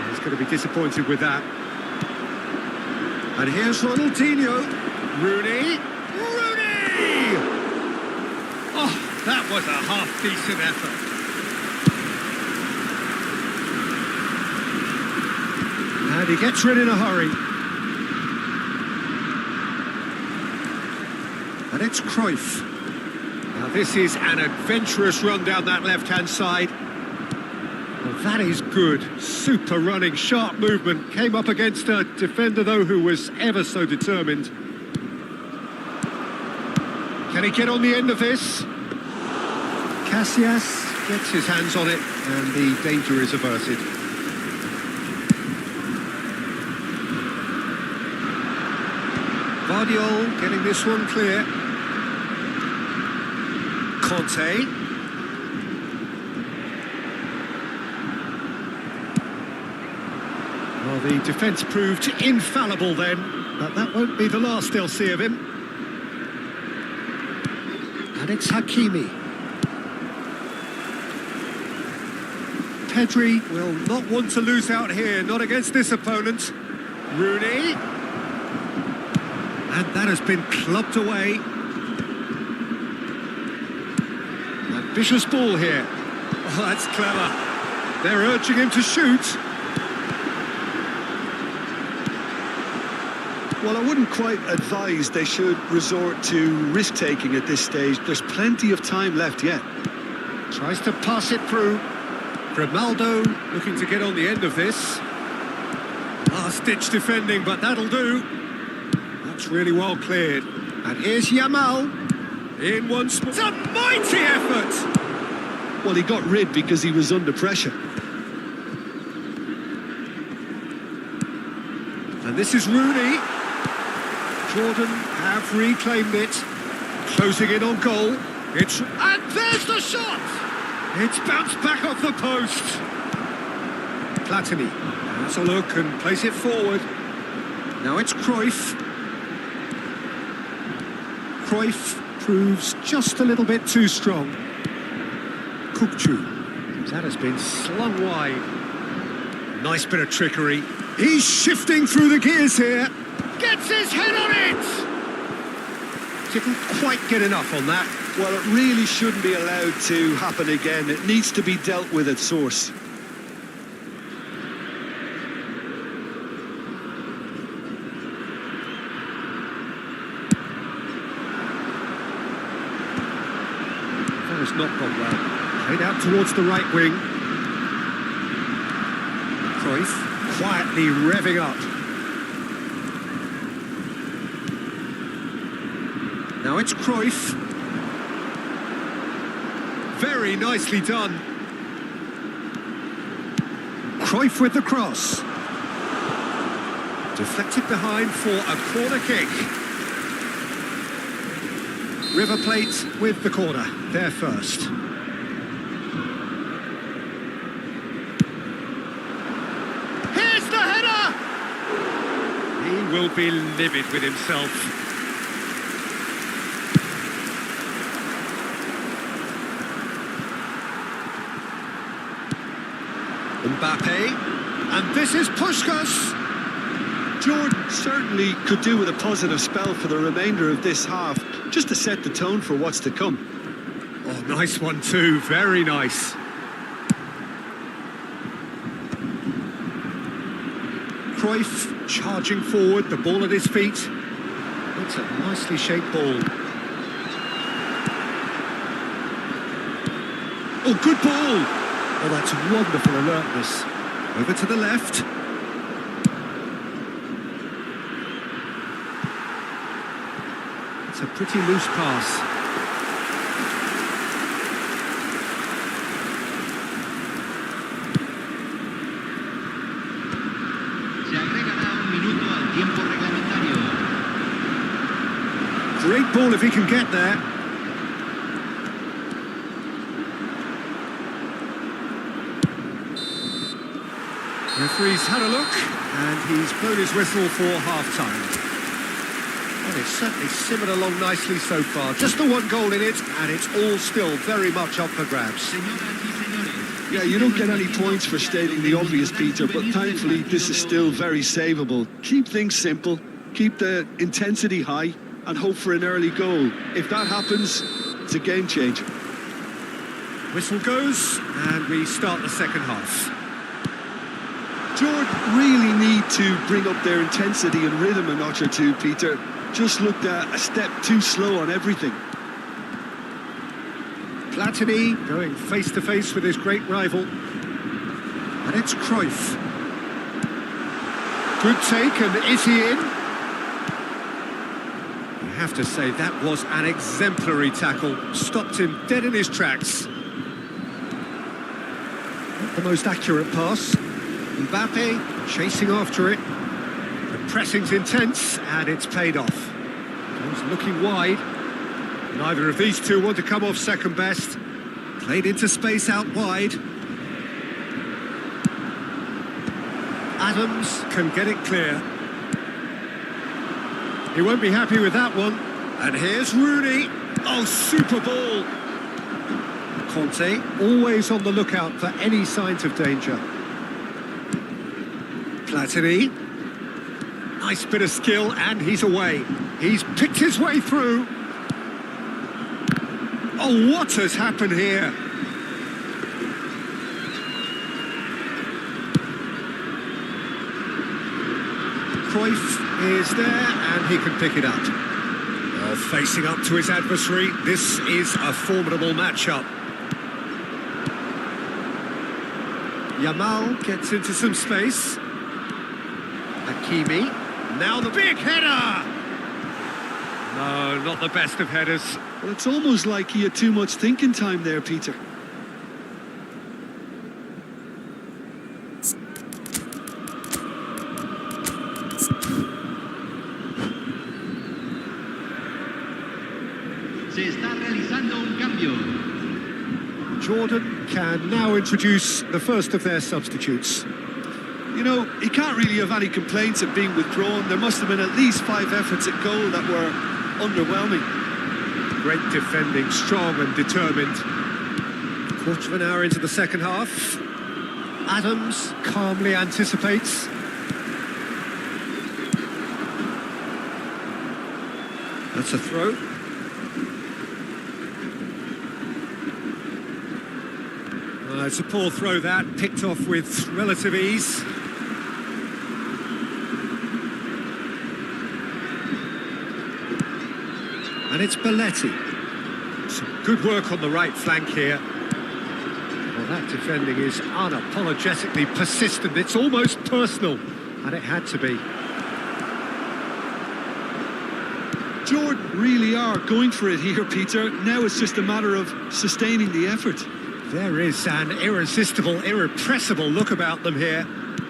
He's going to be disappointed with that. And here's Ronaldinho. Rooney. Oh, that was a half-decent effort. And he gets rid in a hurry. And it's Cruyff. Now this is an adventurous run down that left-hand side. Well, that is good. Super running, sharp movement. Came up against a defender, though, who was ever so determined. Can he get on the end of this? Casillas gets his hands on it, and the danger is averted. Guardiola getting this one clear. Conte. Well, the defence proved infallible then, but that won't be the last they'll see of him. And it's Hakimi. Pedri will not want to lose out here, not against this opponent. Rooney. And that has been clubbed away. Ambitious ball here. Oh, that's clever. They're urging him to shoot. Well, I wouldn't quite advise they should resort to risk-taking at this stage. There's plenty of time left yet. Tries to pass it through. Grimaldo looking to get on the end of this. Last-ditch defending, but that'll do. That's really well cleared. And here's Yamal. In one spot. It's a mighty effort! Well, he got rid because he was under pressure. And this is Rooney. Jordan have reclaimed it. Closing in on goal. And there's the shot! It's bounced back off the post. Platini has a look and plays it forward. Now it's Cruyff. Cruyff proves just a little bit too strong. Kukçu. That has been slung wide. Nice bit of trickery. He's shifting through the gears here. Gets his head on it! Didn't quite get enough on that. Well, it really shouldn't be allowed to happen again. It needs to be dealt with at source. That has not gone well. Played out towards the right wing. Cruyff quietly revving up. Now it's Cruyff. Very nicely done. Cruyff with the cross. Deflected behind for a corner kick. River Plate with the corner, there first. Here's the header! He will be livid with himself. Mbappe, and this is Puskás. Jordan certainly could do with a positive spell for the remainder of this half, just to set the tone for what's to come. Oh, nice one too, very nice. Cruyff charging forward, the ball at his feet. It's a nicely shaped ball. Oh, good ball! Oh, that's wonderful alertness. Over to the left. It's a pretty loose pass. Se agregará un minuto al tiempo reglamentario. Great ball if he can get there. Referee's had a look, and he's blown his whistle for half-time. Well, it's certainly simmered along nicely so far. Just the one goal in it, and it's all still very much up for grabs. Yeah, you don't get any points for stating the obvious, Peter, but thankfully this is still very savable. Keep things simple, keep the intensity high, and hope for an early goal. If that happens, it's a game changer. Whistle goes, and we start the second half. Jordan really need to bring up their intensity and rhythm a notch or two, Peter. Just looked a step too slow on everything. Platini going face-to-face with his great rival. And it's Cruyff. Good take, and is he in? I have to say, that was an exemplary tackle. Stopped him dead in his tracks. Not the most accurate pass. Mbappe chasing after it. The pressing's intense, and it's paid off. He's looking wide. Neither of these two want to come off second best. Played into space out wide. Adams can get it clear. He won't be happy with that one. And here's Rooney. Oh, super ball. Conte always on the lookout for any signs of danger. Platini. Nice bit of skill, and he's away. He's picked his way through. Oh, what has happened here? Cruyff is there, and he can pick it up. Well, facing up to his adversary, this is a formidable matchup. Yamal gets into some space. Hakimi, now the big header! No, not the best of headers. Well, it's almost like he had too much thinking time there, Peter. Se está realizando un cambio. Jordan can now introduce the first of their substitutes. You know, he can't really have any complaints at being withdrawn. There must have been at least 5 efforts at goal that were underwhelming. Great defending, strong and determined. Quarter of an hour into the second half. Adams calmly anticipates. That's a throw. It's a poor throw that, picked off with relative ease. And it's Belletti. Some good work on the right flank here. Well, that defending is unapologetically persistent. It's almost personal, and it had to be. Jordan really are going for it here, Peter. Now it's just a matter of sustaining the effort. There is an irresistible, irrepressible look about them here.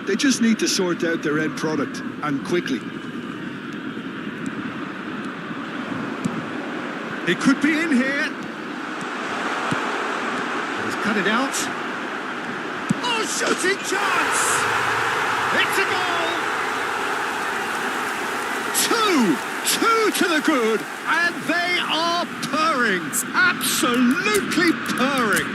They just need to sort out their end product, and quickly. He could be in here. He's cut it out. Oh, shooting chance! It's a goal! Two to the good, and they are purring, absolutely purring.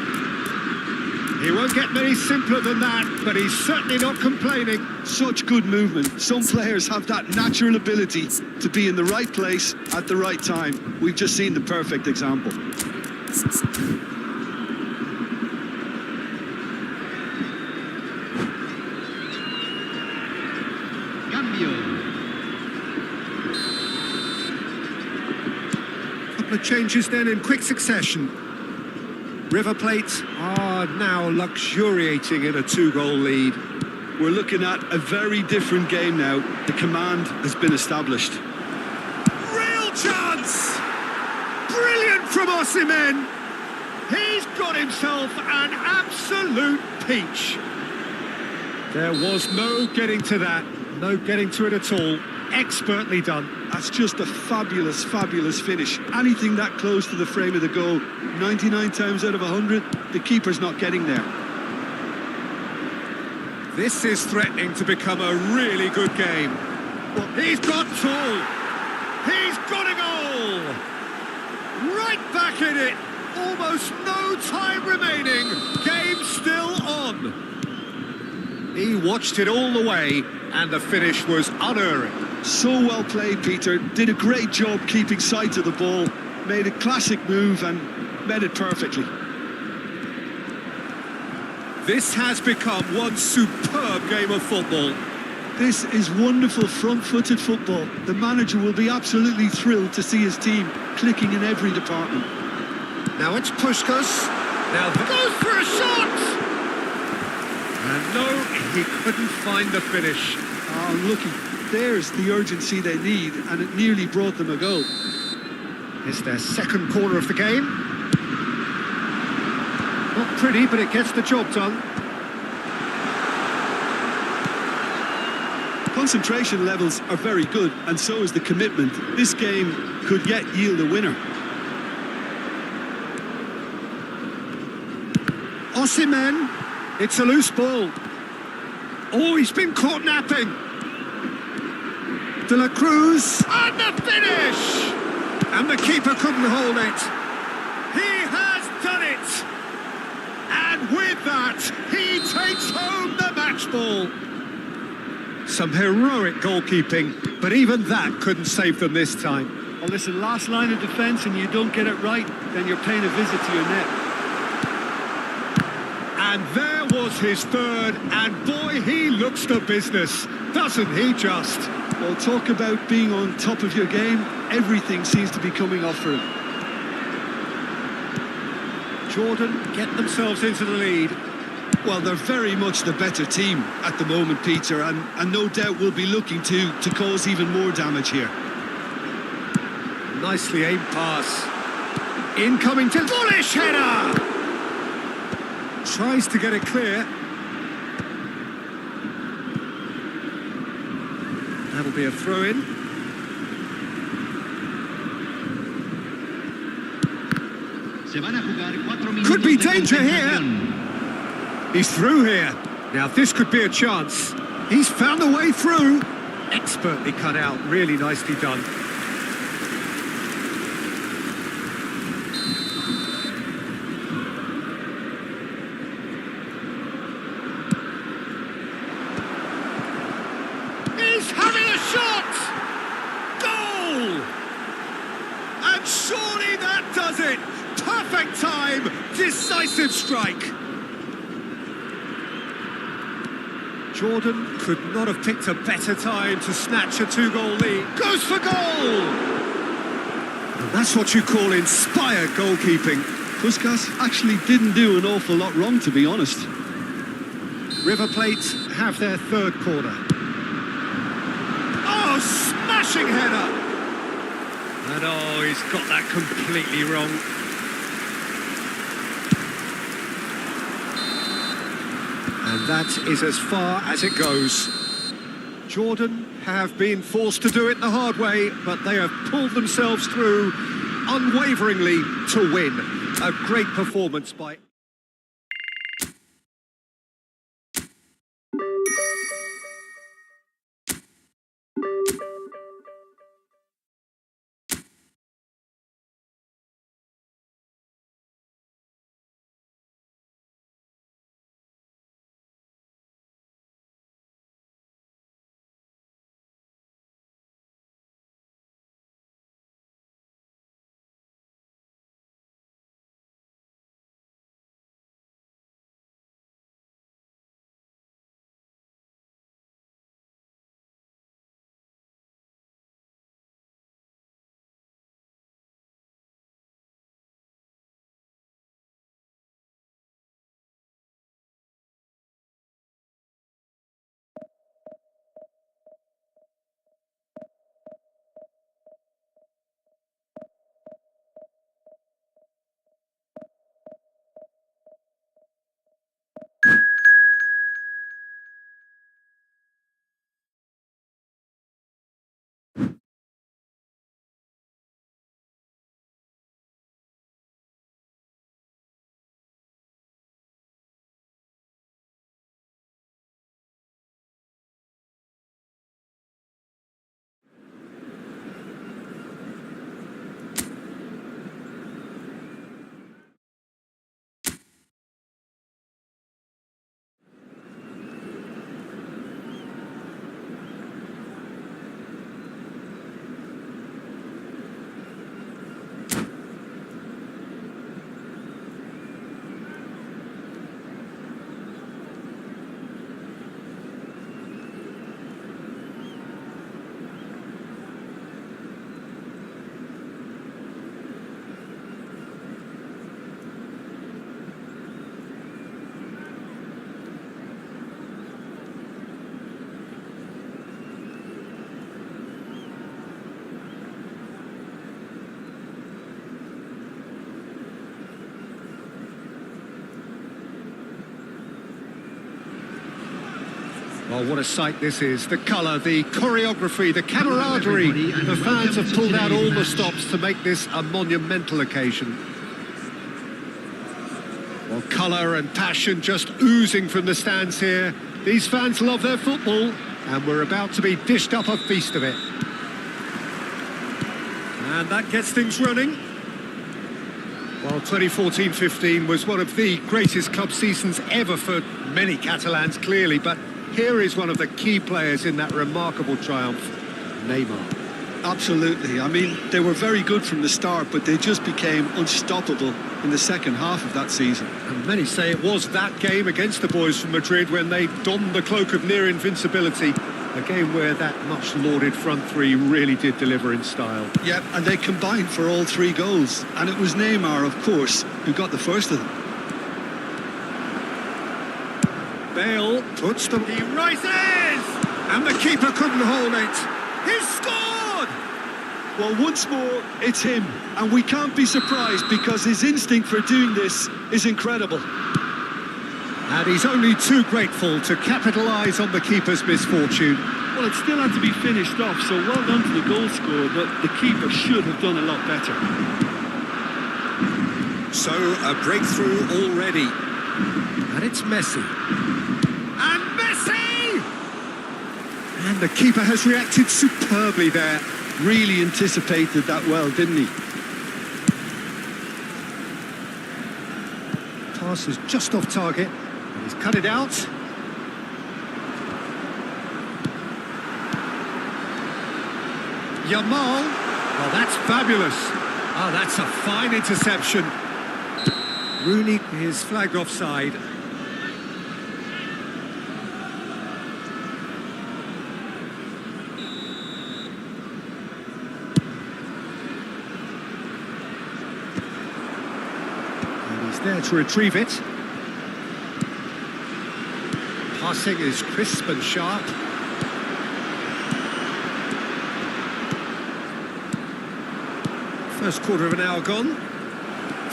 He won't get many simpler than that, but he's certainly not complaining. Such good movement. Some players have that natural ability to be in the right place at the right time. We've just seen the perfect example. Couple of changes then in quick succession. River Plate are now luxuriating in a 2-goal lead. We're looking at a very different game now. The command has been established. Real chance! Brilliant from Osimhen! He's got himself an absolute peach. There was no getting to that, no getting to it at all. Expertly done. That's just a fabulous, fabulous finish. Anything that close to the frame of the goal, 99 times out of 100, the keeper's not getting there. This is threatening to become a really good game. Well, he's got tall. He's got a goal. Right back in it. Almost no time remaining. Game still on. He watched it all the way, and the finish was unerring. So well played, Peter. Did a great job keeping sight of the ball. Made a classic move and met it perfectly. This has become one superb game of football. This is wonderful front-footed football. The manager will be absolutely thrilled to see his team clicking in every department. Now it's Puskas. Now goes for a shot! And no, he couldn't find the finish. Oh, looky. There's the urgency they need, and it nearly brought them a goal. It's their second corner of the game. Not pretty, but it gets the job done. Concentration levels are very good, and so is the commitment. This game could yet yield a winner. Osimhen, it's a loose ball. Oh, he's been caught napping. De La Cruz, and the finish! And the keeper couldn't hold it. He has done it! And with that, he takes home the match ball. Some heroic goalkeeping, but even that couldn't save them this time. Well, listen, last line of defence and you don't get it right, then you're paying a visit to your net. And there was his third, and boy, he looks the business, doesn't he just? Well, talk about being on top of your game. Everything seems to be coming off for him. Jordan get themselves into the lead. Well, they're very much the better team at the moment, Peter, and no doubt will be looking to cause even more damage here. Nicely aimed pass. Incoming to bullish header! Tries to get it clear. That'll be a throw-in. Could be danger here. He's through here. Now this could be a chance. He's found a way through. Expertly cut out. Really nicely done. He's having a shot! Goal! And surely that does it! Perfect time! Decisive strike! Jordan could not have picked a better time to snatch a 2-goal lead. Goes for goal! And that's what you call inspired goalkeeping. Puskas actually didn't do an awful lot wrong, to be honest. River Plate have their third corner. Oh, smashing header! And oh, he's got that completely wrong. And that is as far as it goes. Jordan have been forced to do it the hard way, but they have pulled themselves through unwaveringly to win. A great performance by... Oh, what a sight this is. The colour, the choreography, the camaraderie. The fans have pulled out all the stops to make this a monumental occasion. Well, colour and passion just oozing from the stands here. These fans love their football, and we're about to be dished up a feast of it. And that gets things running. Well, 2014-15 was one of the greatest club seasons ever for many Catalans, clearly, but here is one of the key players in that remarkable triumph, Neymar. Absolutely. I mean, they were very good from the start, but they just became unstoppable in the second half of that season. And many say it was that game against the boys from Madrid when they donned the cloak of near invincibility, a game where that much-lauded front three really did deliver in style. Yep, and they combined for all three goals. And it was Neymar, of course, who got the first of them. Bale puts them... He rises! And the keeper couldn't hold it. He's scored! Well, once more, it's him. And we can't be surprised because his instinct for doing this is incredible. And he's only too grateful to capitalise on the keeper's misfortune. Well, it still had to be finished off, so well done to the goal scorer, but the keeper should have done a lot better. So, a breakthrough already. And it's Messi. And Messi! And the keeper has reacted superbly there. Really anticipated that well, didn't he? Pass is just off target. He's cut it out. Yamal. Oh, that's fabulous. Oh, that's a fine interception. Rooney is flagged offside. And he's there to retrieve it. Passing is crisp and sharp. First quarter of an hour gone.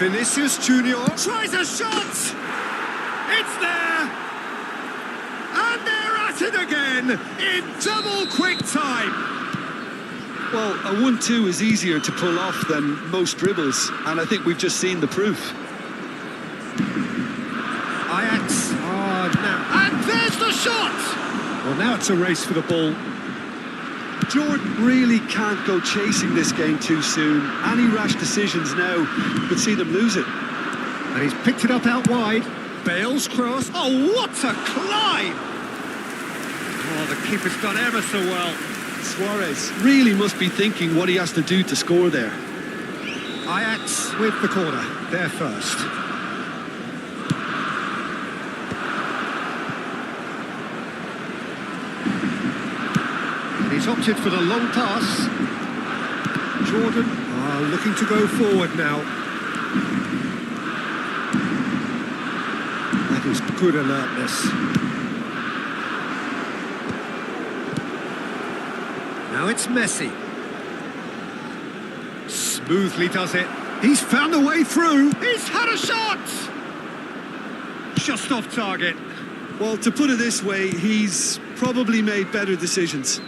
Vinicius Junior tries a shot! It's there! And they're at it again in double quick time! Well, a 1-2 is easier to pull off than most dribbles, and I think we've just seen the proof. Ajax. Oh, now. And there's the shot! Well, now it's a race for the ball. Jordan really can't go chasing this game too soon. Any rash decisions now could see them lose it. And he's picked it up out wide. Bale's cross. Oh, what a climb! Oh, the keeper's done ever so well. Suarez really must be thinking what he has to do to score there. Ajax with the corner. They're first. And he's opted for the long pass. Jordan looking to go forward now. That is good alertness. Now it's Messi. Smoothly does it. He's found a way through. He's had a shot! Just off target. Well, to put it this way, he's probably made better decisions.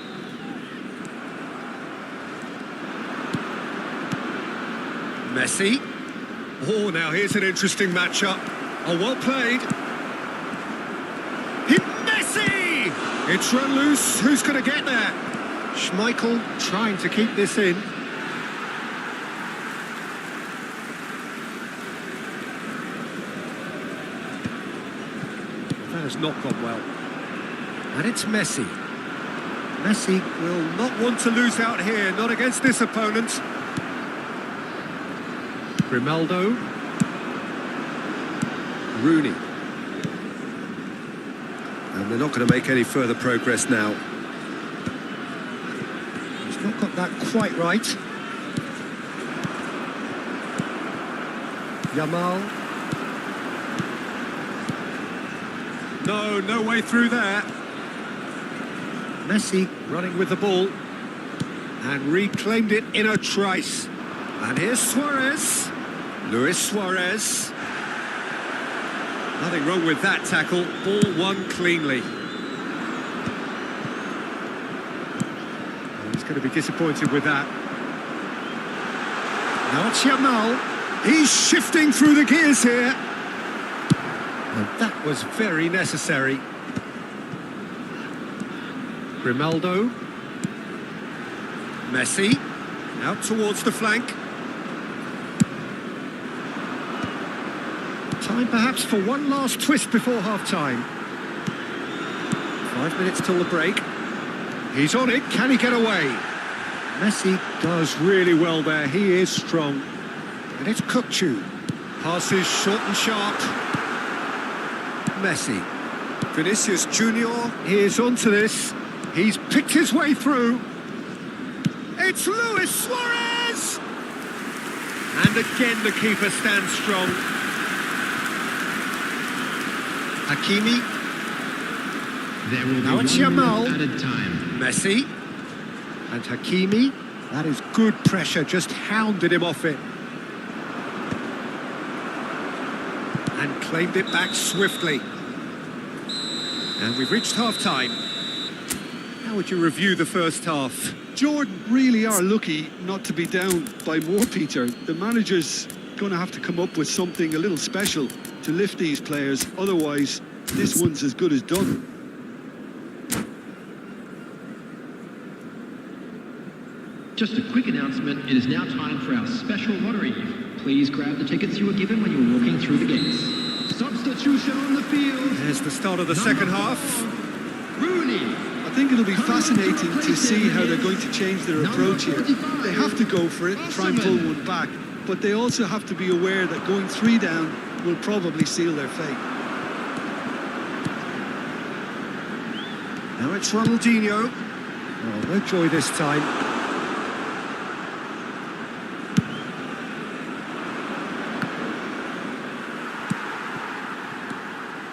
Messi. Oh, now here's an interesting matchup. Oh, well played. Messi! It's run loose. Who's going to get there? Schmeichel trying to keep this in. That has not gone well. And it's Messi. Messi will not want to lose out here, not against this opponent. Grimaldo. Rooney. And they're not going to make any further progress now. He's not got that quite right. Yamal. No way through there. Messi running with the ball. And reclaimed it in a trice. And here's Suarez. Luis Suarez. Nothing wrong with that tackle. Ball won cleanly. And he's going to be disappointed with that. Now it's Yamal. He's shifting through the gears here. And that was very necessary. Grimaldo. Messi. Out towards the flank. Time perhaps for one last twist before half-time. 5 minutes till the break. He's on it. Can he get away? Messi does really well there. He is strong. And it's Kukçu. Passes short and sharp. Messi. Vinicius Junior. He is onto this. He's picked his way through. It's Luis Suarez! And again the keeper stands strong. Hakimi. There will Now be it's 1 Yamal. minute added time. Messi. And Hakimi. That is good pressure, just hounded him off it. And claimed it back swiftly. And we've reached half-time. How would you review the first half? Jordan really are lucky not to be down by more, Peter. The manager's going to have to come up with something a little special to lift these players. Otherwise, this one's as good as done. Just a quick announcement, it is now time for our special lottery. Please grab the tickets you were given when you were walking through the gates. Substitution on the field. There's the start of the second half. Rooney. I think it'll be fascinating to see how they're going to change their approach here. They have to go for it and try and pull one back, but they also have to be aware that going 3 down will probably seal their fate. Now it's Ronaldinho. Oh, no joy this time.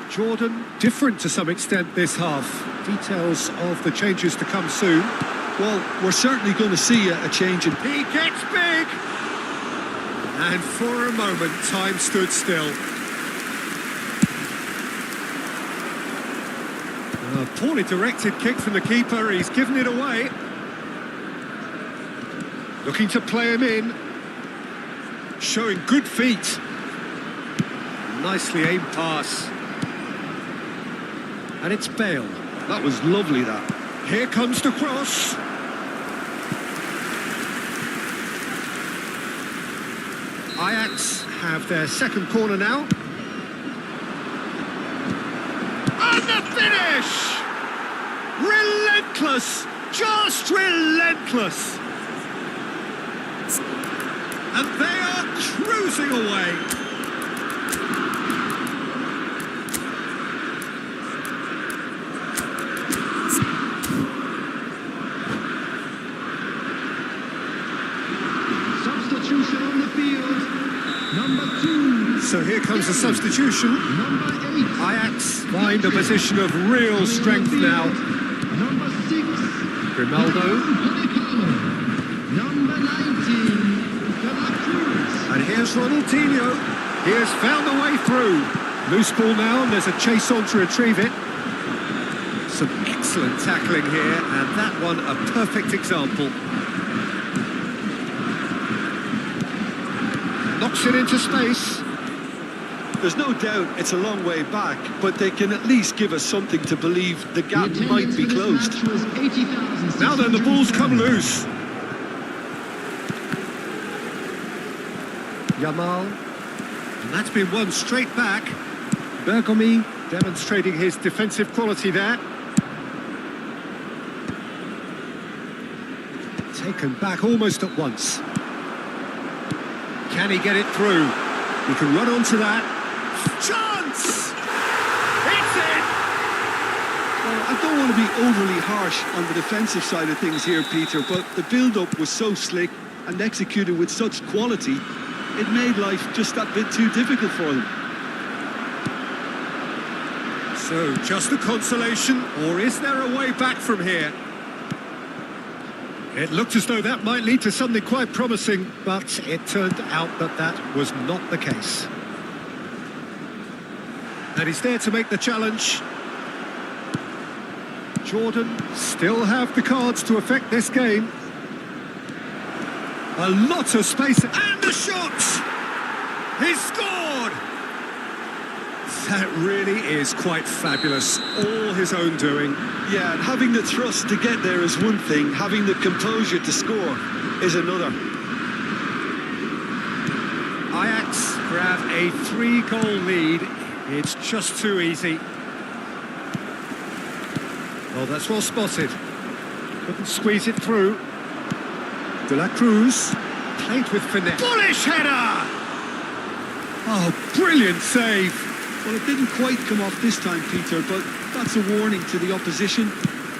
Jordan, different to some extent this half. Details of the changes to come soon. Well, we're certainly going to see a change in... He gets big! And for a moment, time stood still. A poorly directed kick from the keeper. He's given it away. Looking to play him in. Showing good feet. Nicely aimed pass. And it's Bale. That was lovely, that. Here comes the cross. Ajax have their second corner now. And the finish! Relentless! Just relentless! And they are cruising away. Substitution on the field. Number 2. So here comes the substitution. Number 8. Ajax find a position of real strength now. Number 6. Grimaldo. Number 19. And here's Ronaldinho. He has found a way through. Loose ball now, and there's a chase on to retrieve it. Some excellent tackling here, and that one a perfect example. Knocks it into space. There's no doubt it's a long way back, but they can at least give us something to believe the gap might be closed. Now then, the ball's come loose. Yamal. And that's been won straight back. Bergomi demonstrating his defensive quality there. Taken back almost at once. Can he get it through? He can run onto that. Chance! It's in! Well, I don't want to be overly harsh on the defensive side of things here, Peter, but the build-up was so slick and executed with such quality, it made life just that bit too difficult for them. So, just a consolation, or is there a way back from here? It looked as though that might lead to something quite promising, but it turned out that that was not the case. And he's there to make the challenge. Jordan still have the cards to affect this game. A lot of space, and the shot! He's scored! That really is quite fabulous, all his own doing. Yeah, and having the thrust to get there is one thing, having the composure to score is another. Ajax grab a 3-goal lead. It's just too easy. Oh, that's well spotted. Couldn't squeeze it through. De la Cruz played with finesse. Bullish header! Oh, brilliant save. Well, it didn't quite come off this time, Peter, but that's a warning to the opposition.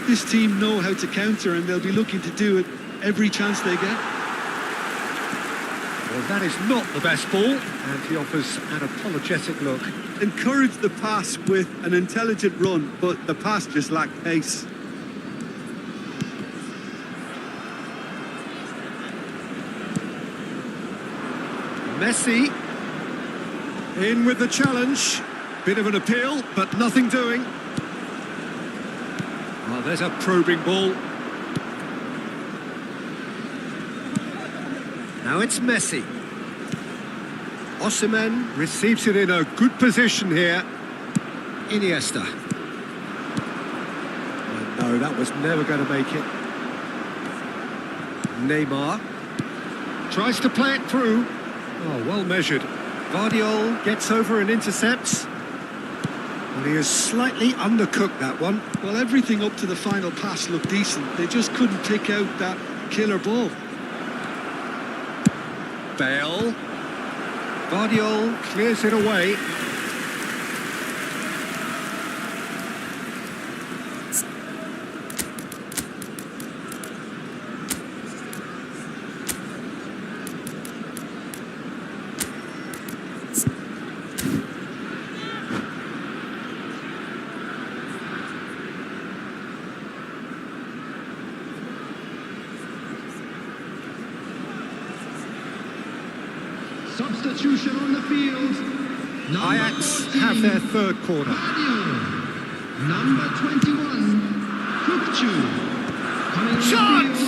This team know how to counter, and they'll be looking to do it every chance they get. Well, that is not the best ball, and he offers an apologetic look. Encouraged the pass with an intelligent run, but the pass just lacked pace. Messi in with the challenge. Bit of an appeal, but nothing doing. Oh, there's a probing ball. Now it's Messi. Osimhen receives it in a good position here. Iniesta. Oh, no, that was never going to make it. Neymar tries to play it through. Oh, well measured. Guardiola gets over and intercepts. And he has slightly undercooked that one. Well, everything up to the final pass looked decent. They just couldn't pick out that killer ball. Bale. Guardiola clears it away. Substitution on the field. Ajax have their third corner. Number 21, Kukcu. Shots!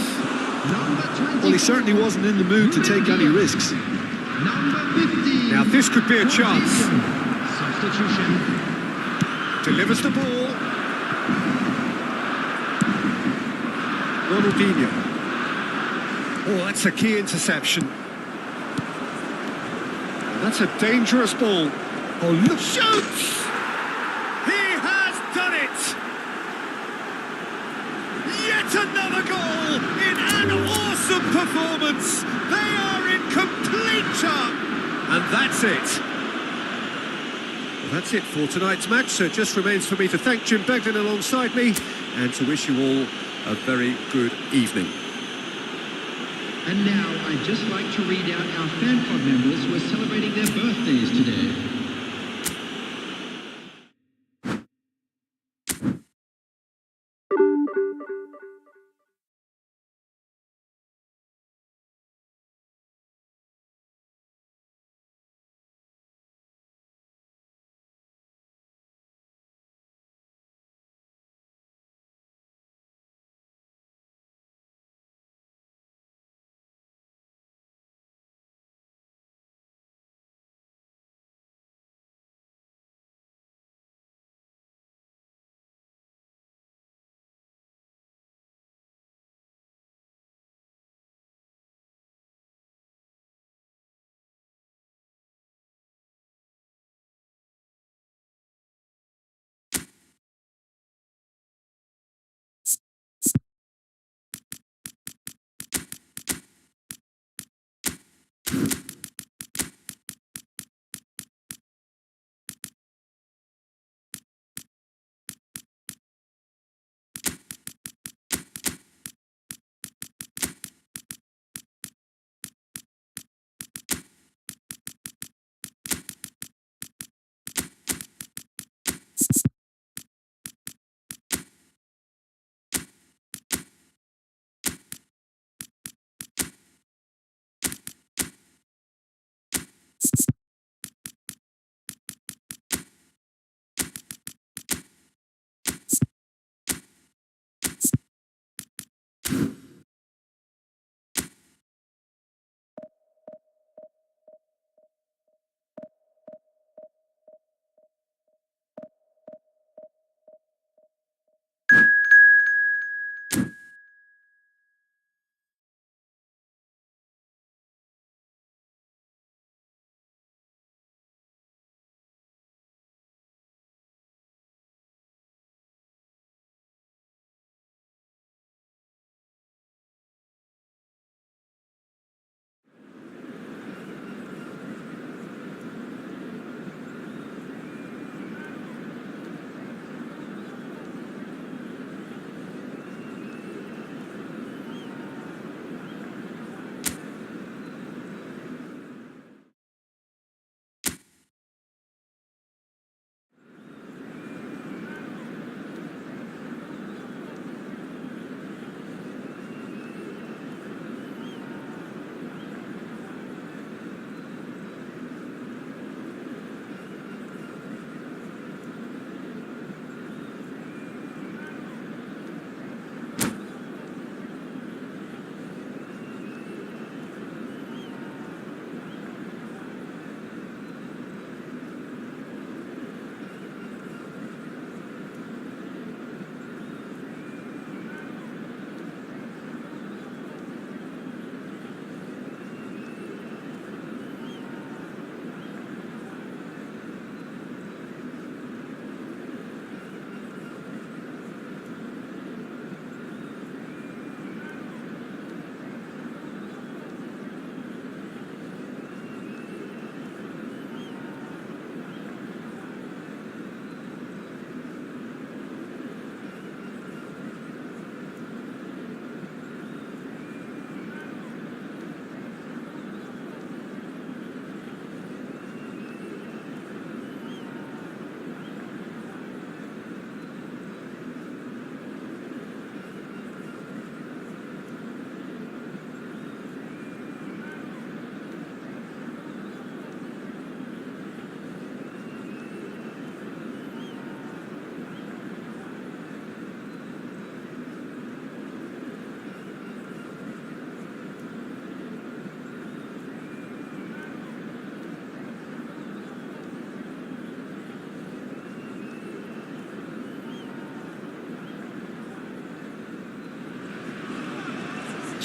Number Well, he certainly wasn't in the mood to take any risks. Number 50. Now this could be a chance. Substitution. Delivers the ball. Ronaldinho. Oh, that's a key interception. That's a dangerous ball. Oh, look. Shoots! He has done it! Yet another goal in an awesome performance. They are in complete charm. And that's it. Well, that's it for tonight's match. So it just remains for me to thank Jim Begden alongside me and to wish you all a very good evening. And now I'd just like to read out our fan club members who are celebrating their birthdays today.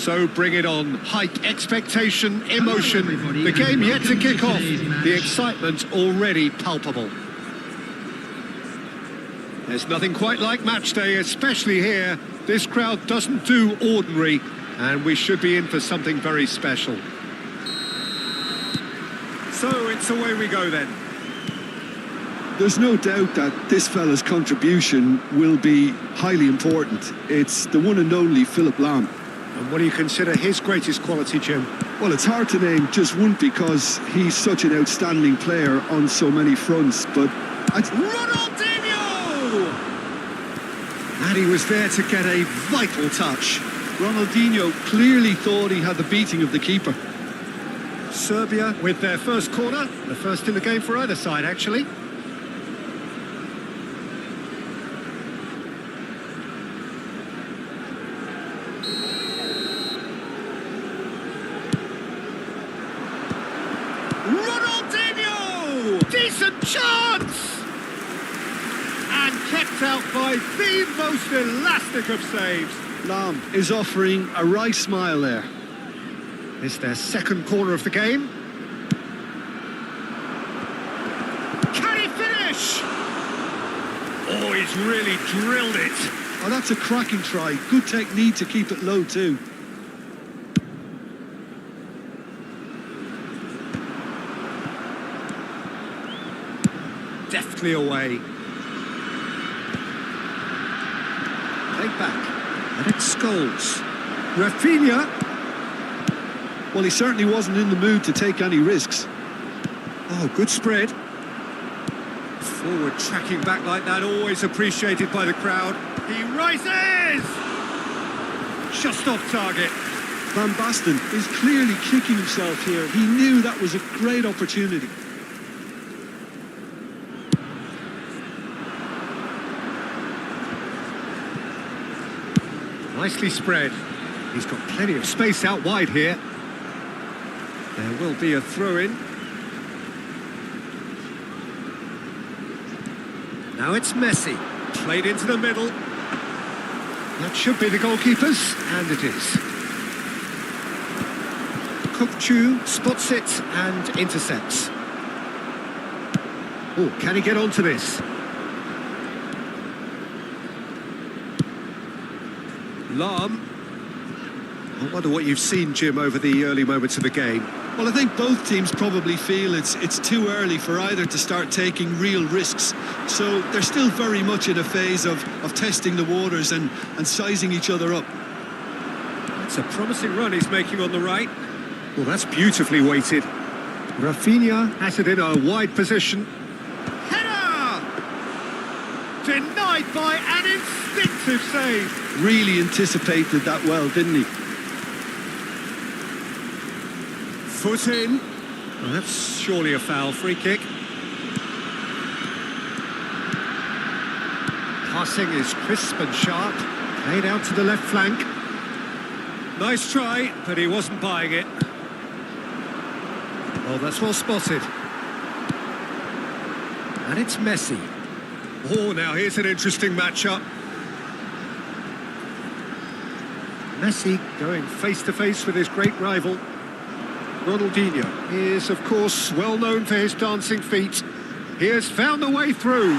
So bring it on. Hype, expectation, emotion. everybody, The game and yet to welcome kick to off. today's match. The excitement already palpable. There's nothing quite like match day, especially here. This crowd doesn't do ordinary, and we should be in for something very special. So it's away we go then. There's no doubt that this fella's contribution will be highly important. It's the one and only Philip Lahm. And what do you consider his greatest quality, Jim? Well, it's hard to name just one because he's such an outstanding player on so many fronts, but Ronaldinho! And he was there to get a vital touch. Ronaldinho clearly thought he had the beating of the keeper. Serbia with their first corner, the first in the game for either side, actually. Ronaldinho! Decent chance! And kept out by the most elastic of saves. Lahm is offering a right smile there. It's their second corner of the game. Can he finish? Oh, he's really drilled it. Oh, that's a cracking try. Good technique to keep it low too. Deftly away. Take back. And it's Scholes. Rafinha. Well, he certainly wasn't in the mood to take any risks. Oh, good spread. Forward tracking back like that, always appreciated by the crowd. He rises! Just off target. Van Basten is clearly kicking himself here. He knew that was a great opportunity. Nicely spread. He's got plenty of space out wide here. There will be a throw-in. Now it's Messi. Played into the middle. That should be the goalkeeper's, and it is. Kukchu spots it and intercepts. Oh, can he get onto this? Lahm. I wonder what you've seen, Jim, over the early moments of the game. Well, I think both teams probably feel it's too early for either to start taking real risks. So they're still very much in a phase of testing the waters and sizing each other up. It's a promising run he's making on the right. Well, that's beautifully weighted. Rafinha has it in a wide position. Header! Denied by an instinctive save. Really anticipated that well, didn't he? Foot in. Well, that's surely a foul. Free kick. Passing is crisp and sharp. Played out to the left flank. Nice try, but he wasn't buying it. Oh, that's well spotted. And it's Messi. Oh, now here's an interesting matchup. Messi going face-to-face with his great rival. Ronaldinho is, of course, well known for his dancing feet. He has found the way through.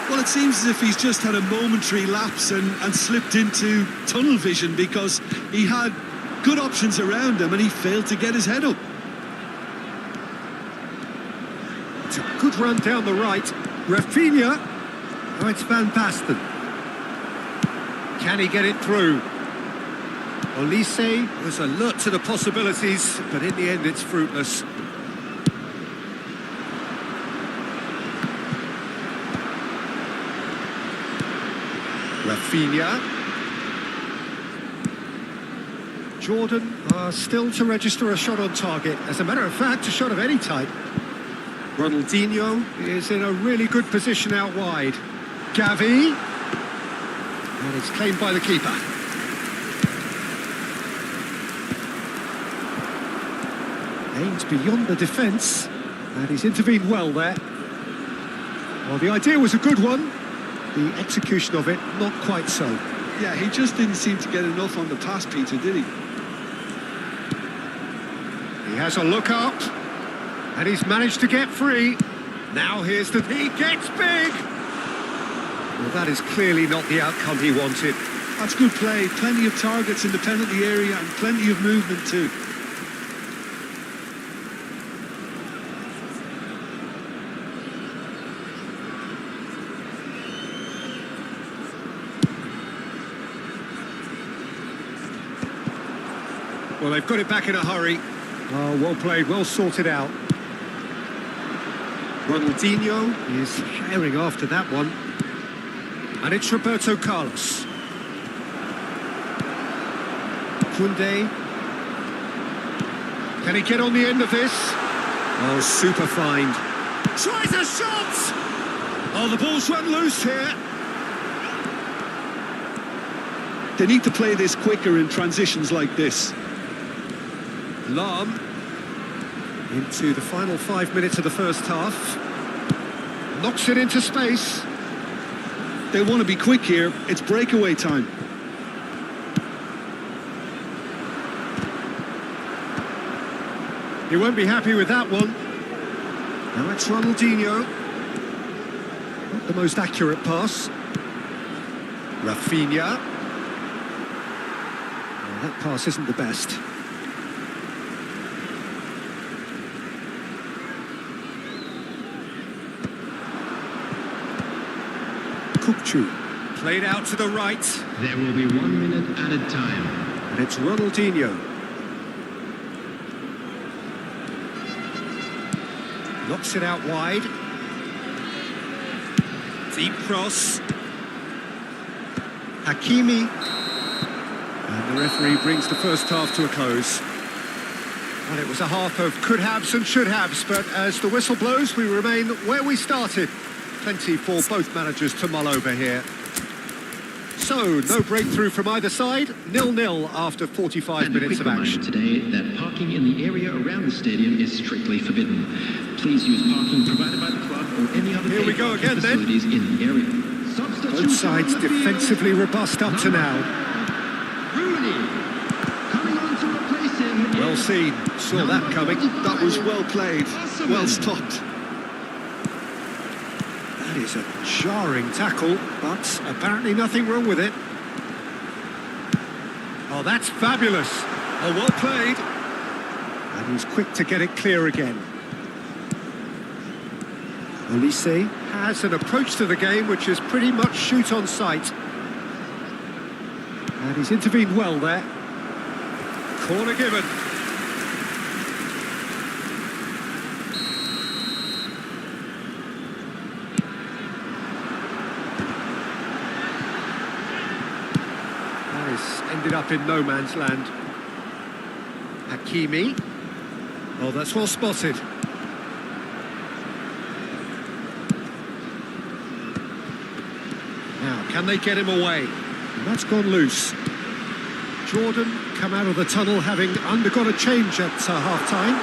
Well, it seems as if he's just had a momentary lapse and slipped into tunnel vision because he had good options around him and he failed to get his head up. It's a good run down the right. Rafinha. Oh, it's Van Basten. Can he get it through? Olise was alert to the possibilities, but in the end it's fruitless. Rafinha. Jordan still to register a shot on target. As a matter of fact, a shot of any type. Ronaldinho is in a really good position out wide. Gavi. And it's claimed by the keeper. Aimed beyond the defence, and he's intervened well there. Well, the idea was a good one. The execution of it, not quite so. Yeah, he just didn't seem to get enough on the pass, Peter, did he? He has a look up, and he's managed to get free. Now here's the... He gets big! Well, that is clearly not the outcome he wanted. That's good play. Plenty of targets in the penalty area and plenty of movement too. Well, they've got it back in a hurry. Oh, well played, well sorted out. Ronaldinho is herring after that one. And it's Roberto Carlos. Kunde. Can he get on the end of this? Oh, super find. Tries a shot! Oh, the ball's run loose here. They need to play this quicker in transitions like this. Lam into the final 5 minutes of the first half. Knocks it into space. They want to be quick here. It's breakaway time. He won't be happy with that one. Now it's Ronaldinho. Not the most accurate pass. Rafinha. Well, that pass isn't the best. Kukcu. Played out to the right. There will be 1 minute added time. And it's Ronaldinho. Knocks it out wide. Deep cross. Hakimi. And the referee brings the first half to a close. And it was a half of could-haves and should-haves, but as the whistle blows, we remain where we started. Plenty for both managers to mull over here. So, no breakthrough from either side. 0-0 after 45 minutes of action. Today that parking in the area around the stadium is strictly forbidden. Please use parking provided by the club or any other Here we go again, facilities in the area. Both sides defensively robust up to now. Rooney coming on to replace him. Well seen. Saw that coming. That was well played. Well stopped. That is a jarring tackle, but apparently nothing wrong with it. Oh, that's fabulous. Oh, well played. And he's quick to get it clear again. Olise has an approach to the game which is pretty much shoot on sight. And he's intervened well there. Corner given. Ended up in no man's land. Hakimi. Oh, that's well spotted. Now, can they get him away? And that's gone loose. Jordan come out of the tunnel having undergone a change at half-time.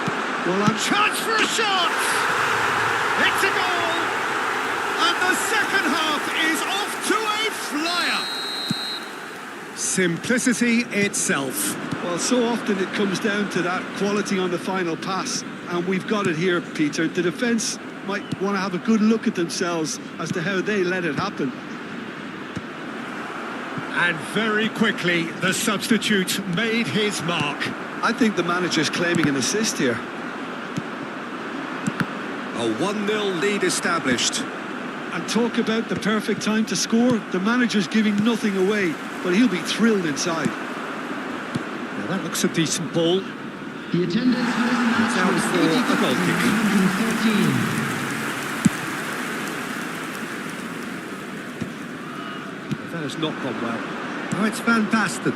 Well, Chance for a shot! It's a goal! And the second half is off to a flyer! simplicity itself. Well, so often it comes down to that quality on the final pass, and we've got it here, Peter. The defence might want to have a good look at themselves as to how they let it happen. And very quickly, the substitute made his mark. I think the manager's claiming an assist here. A 1-0 lead established. And talk about the perfect time to score. The manager's giving nothing away, but he'll be thrilled inside. Now that looks a decent ball. The attendance has Out for a goal kick. 113. That has not gone well. Oh, it's Van Basten.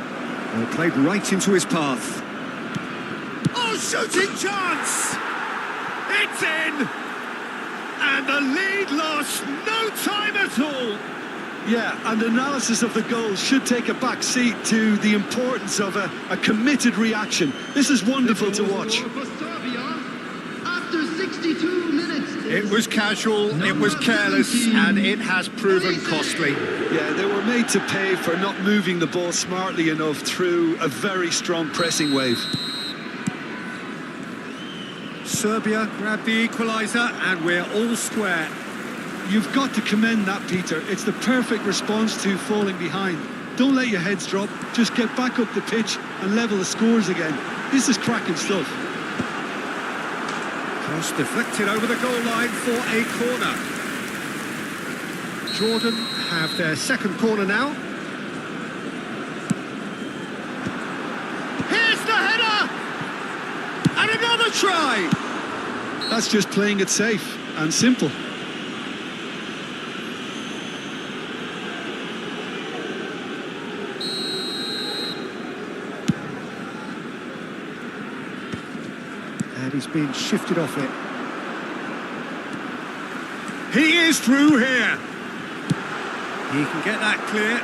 Well, played right into his path. Oh, shooting chance! It's in! And the lead lost no time at all. Yeah, and analysis of the goal should take a back seat to the importance of a committed reaction. This is wonderful to watch. After 62 minutes. It was casual, it was careless, and it has proven costly. Yeah, they were made to pay for not moving the ball smartly enough through a very strong pressing wave. Serbia grabbed the equaliser, and we're all square. You've got to commend that, Peter. It's the perfect response to falling behind. Don't let your heads drop. Just get back up the pitch and level the scores again. This is cracking stuff. Cross deflected over the goal line for a corner. Jordan have their second corner now. Here's the header! And another try! That's just playing it safe and simple. And he's been shifted off it. He is through here. He can get that clear.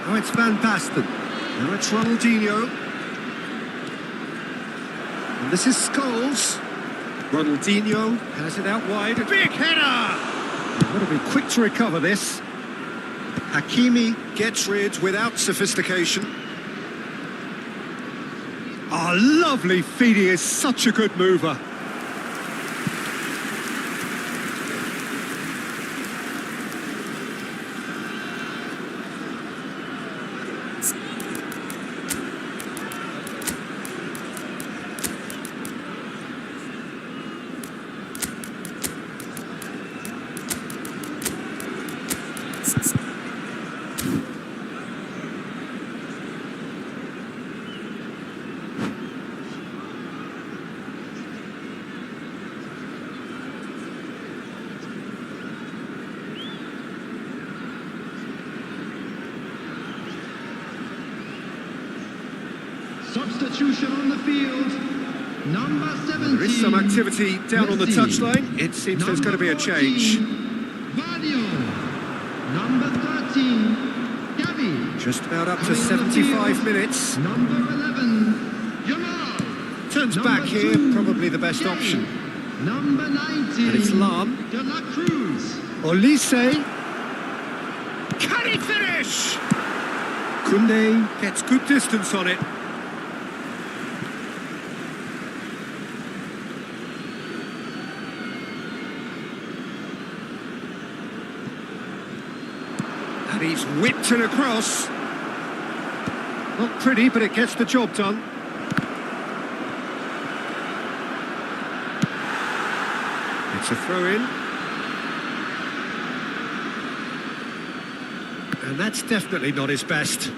Now it's Van Basten. Now it's Ronaldinho. And this is Scholes. Ronaldinho has it out wide. Big header! You've got to be quick to recover this. Hakimi gets rid without sophistication. Oh, lovely feed. He is such a good mover. Substitution on the field. Number 17. There is some activity down on the touchline. It seems there's going to be a change. Vadio. Number 13. Gavi. Just about up to 75 minutes. Number 11. Jamal. Turns Number back here, 2, probably the best Gavi. option. Number 19. And it's Lam. De La Cruz. Olise. Can he finish? Koundé gets good distance on it. And he's whipped it across. Not pretty, but it gets the job done. It's a throw-in. And that's definitely not his best.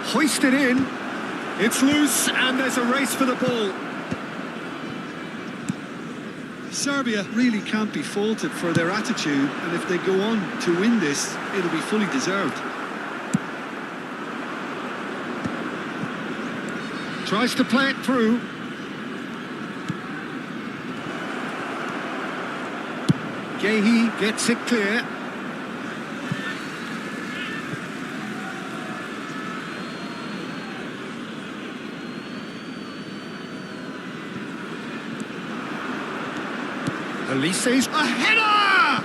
Hoisted in. It's loose, and there's a race for the ball. Serbia really can't be faulted for their attitude, and if they go on to win this, it'll be fully deserved. Tries to play it through. Gehi gets it clear. Elise's A header!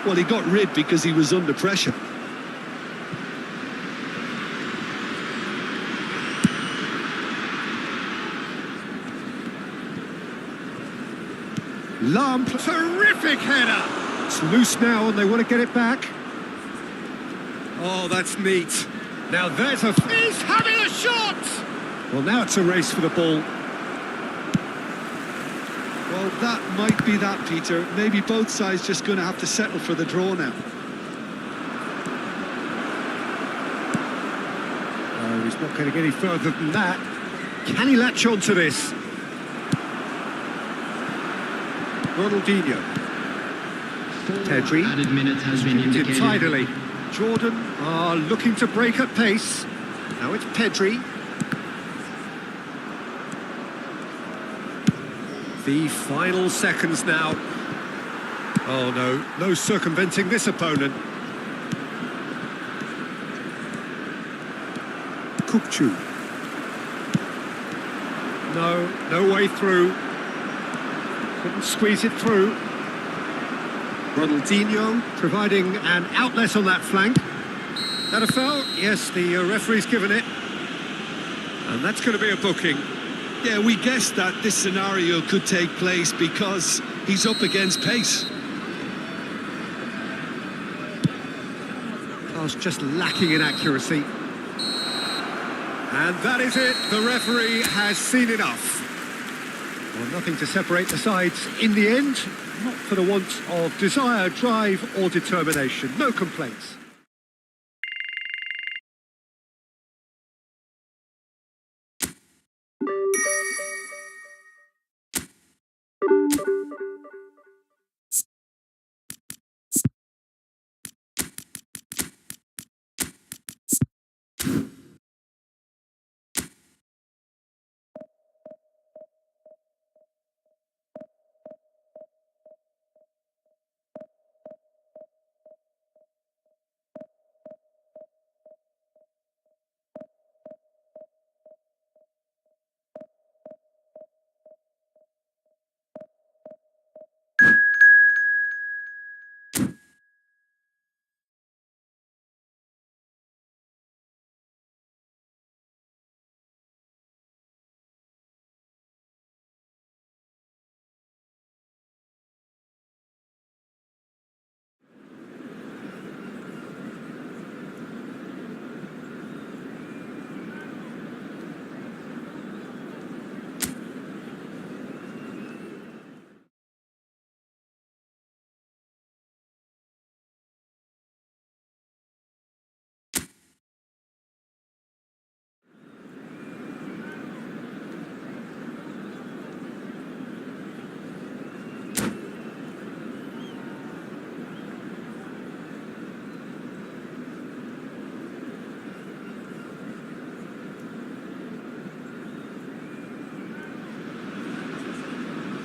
Well, he got rid because he was under pressure. Lamp. Terrific header! It's loose now and they want to get it back. Oh, that's neat. Now there's a... He's having a shot! Well, now it's a race for the ball. Well, that might be that, Peter. Maybe both sides just going to have to settle for the draw now. Oh, he's not going to get any further than that. Can he latch on to this? Ronaldinho. Pedri. Added minute has been Did indicated. tidily. Jordan are looking to break at pace. Now it's Pedri. The final seconds now. Oh no, no circumventing this opponent. Kukcu. No way through. Couldn't squeeze it through. Ronaldinho providing an outlet on that flank. That a foul? Yes, the referee's given it. And that's going to be a booking. Yeah, we guessed that this scenario could take place because he's up against pace. Pass just lacking in accuracy. And that is it. The referee has seen enough. Well, nothing to separate the sides in the end. Not for the want of desire, drive or determination. No complaints.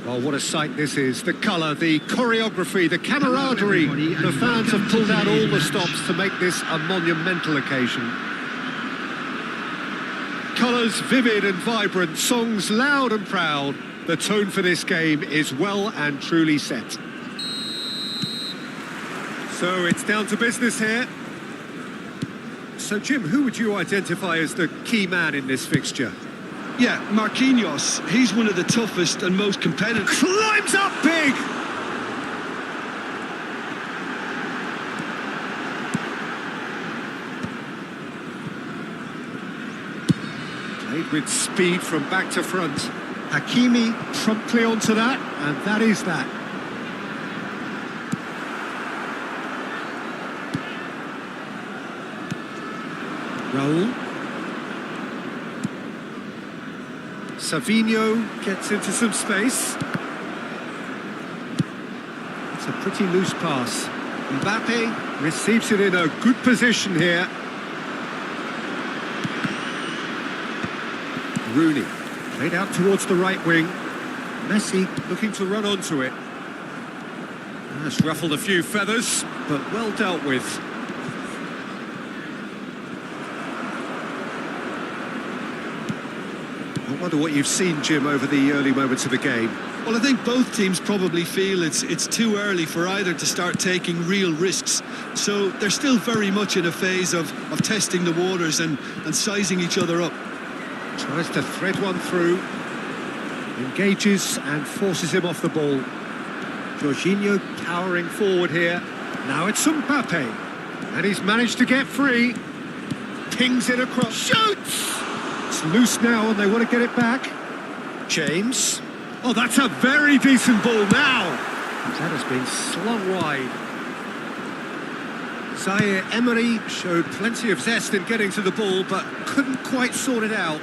Oh, what a sight this is. The colour, the choreography, the camaraderie. The fans have pulled out all the stops to make this a monumental occasion. Colours vivid and vibrant, songs loud and proud. The tone for this game is well and truly set. So it's down to business here. So Jim, who would you identify as the key man in this fixture? Yeah, Marquinhos, he's one of the toughest and most competitive. Climbs up big! Played with speed from back to front. Hakimi promptly onto that, and that is that. Raul. Savinho gets into some space. It's a pretty loose pass. Mbappe receives it in a good position here. Rooney played out towards the right wing. Messi looking to run onto it. That's ruffled a few feathers, but well dealt with. I wonder what you've seen, Jim, over the early moments of the game. Well, I think both teams probably feel it's too early for either to start taking real risks. So they're still very much in a phase of testing the waters and sizing each other up. Tries to thread one through. Engages and forces him off the ball. Jorginho towering forward here. Now it's Mbappe. And he's managed to get free. Pings it across. Shoots! It's loose now and they want to get it back. James. Oh, that's a very decent ball now. That has been slung wide. Zaire Emery showed plenty of zest in getting to the ball, but couldn't quite sort it out.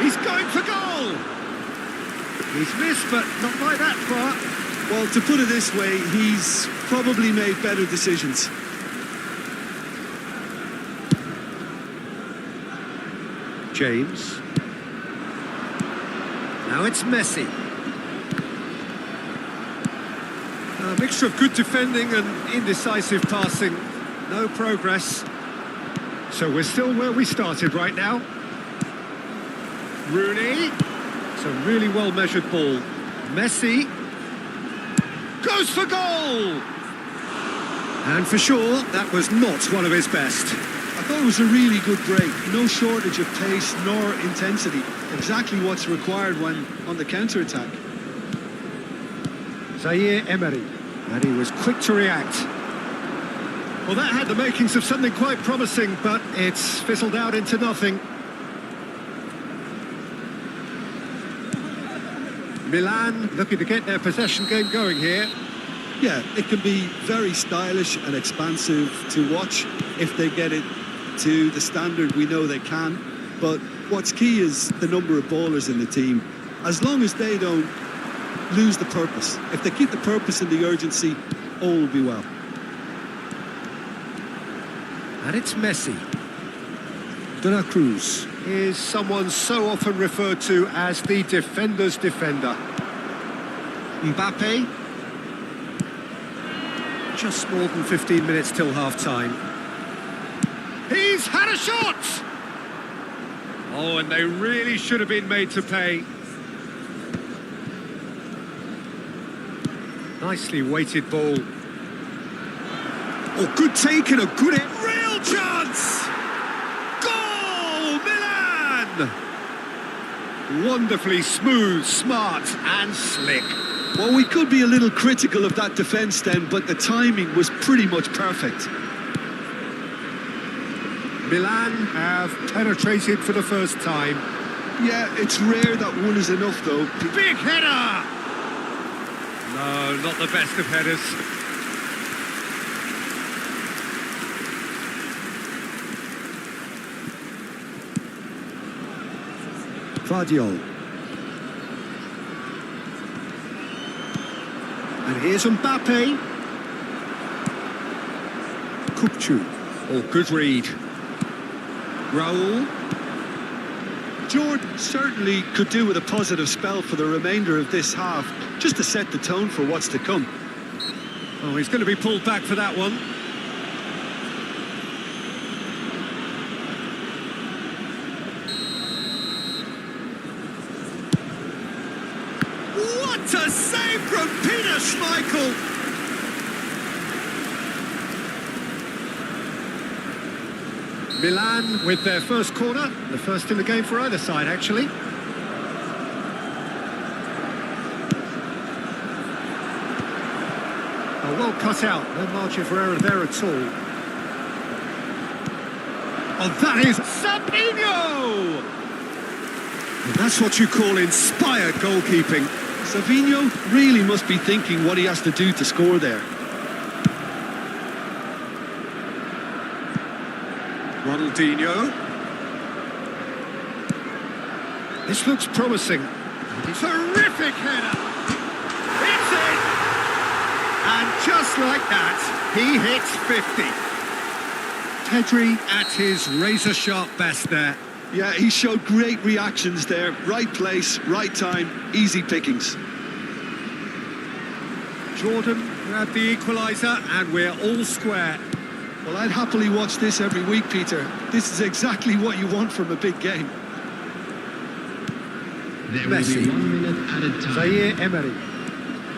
He's going for goal. He's missed, but not by that far. Well, to put it this way, he's probably made better decisions. James. Now it's Messi. A mixture of good defending and indecisive passing. No progress. So we're still where we started right now. Rooney. It's a really well-measured ball. Messi. Goes for goal! And for sure, that was not one of his best. I thought it was a really good break. No shortage of pace nor intensity. Exactly what's required when on the counter-attack. Zaire Emery. And he was quick to react. Well, that had the makings of something quite promising, but it's fizzled out into nothing. Milan looking to get their possession game going here. Yeah, it can be very stylish and expansive to watch if they get it to the standard we know they can. But what's key is the number of ballers in the team. As long as they don't lose the purpose. If they keep the purpose and the urgency, all will be well. And it's Messi. De La Cruz is someone so often referred to as the defender's defender. Mbappe. Just more than 15 minutes till half-time. He's had a shot! Oh, and they really should have been made to pay. Nicely weighted ball. Oh, good take and a good hit. Real chance! Goal, Milan! Wonderfully smooth, smart and slick. Well, we could be a little critical of that defence then, but the timing was pretty much perfect. Milan have penetrated for the first time. Yeah, it's rare that one is enough though. Big header! No, not the best of headers. Vardiol. And here's Mbappe. Kupchu. Oh, good read. Raul. Jordan certainly could do with a positive spell for the remainder of this half, just to set the tone for what's to come. Oh, he's going to be pulled back for that one. What a save from Peter Schmeichel! Milan with their first corner, the first in the game for either side, actually. Oh, well cut out, no margin for error there at all. Oh, that is Savinho! And that's what you call inspired goalkeeping. Savinho really must be thinking what he has to do to score there. Ronaldinho. This looks promising. Terrific header. It's in. And just like that, he hits 50. Pedri at his razor-sharp best there. Yeah, he showed great reactions there. Right place, right time, easy pickings. Jordan grabbed the equaliser and we're all square. Well, I'd happily watch this every week, Peter. This is exactly what you want from a big game. There will Messi. be 1 minute added time. Zaire Emery.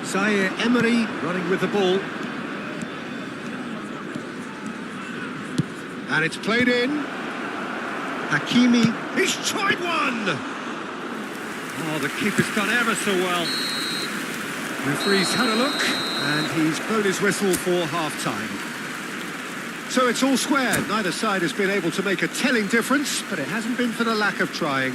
Zaire Emery running with the ball. And it's played in. Hakimi. He's tried one! Oh, the keeper's done ever so well. Referee's had a look, and he's blown his whistle for half-time. So it's all square. Neither side has been able to make a telling difference, but it hasn't been for the lack of trying.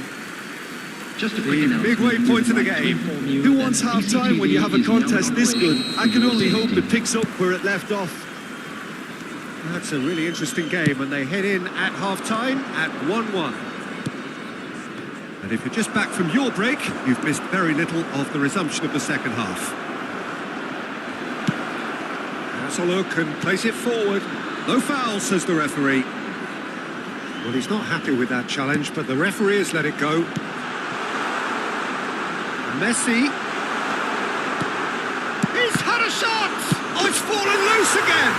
Just a quick The announcement. midway point of the game. Who wants half-time when you have a contest this good? I can only hope it picks up where it left off. That's a really interesting game, and they head in at half-time at 1-1. And if you're just back from your break, you've missed very little of the resumption of the second half. Has a look and plays it forward. No foul, says the referee. Well, he's not happy with that challenge, but the referee has let it go. Messi. He's had a shot! Oh, it's fallen loose again!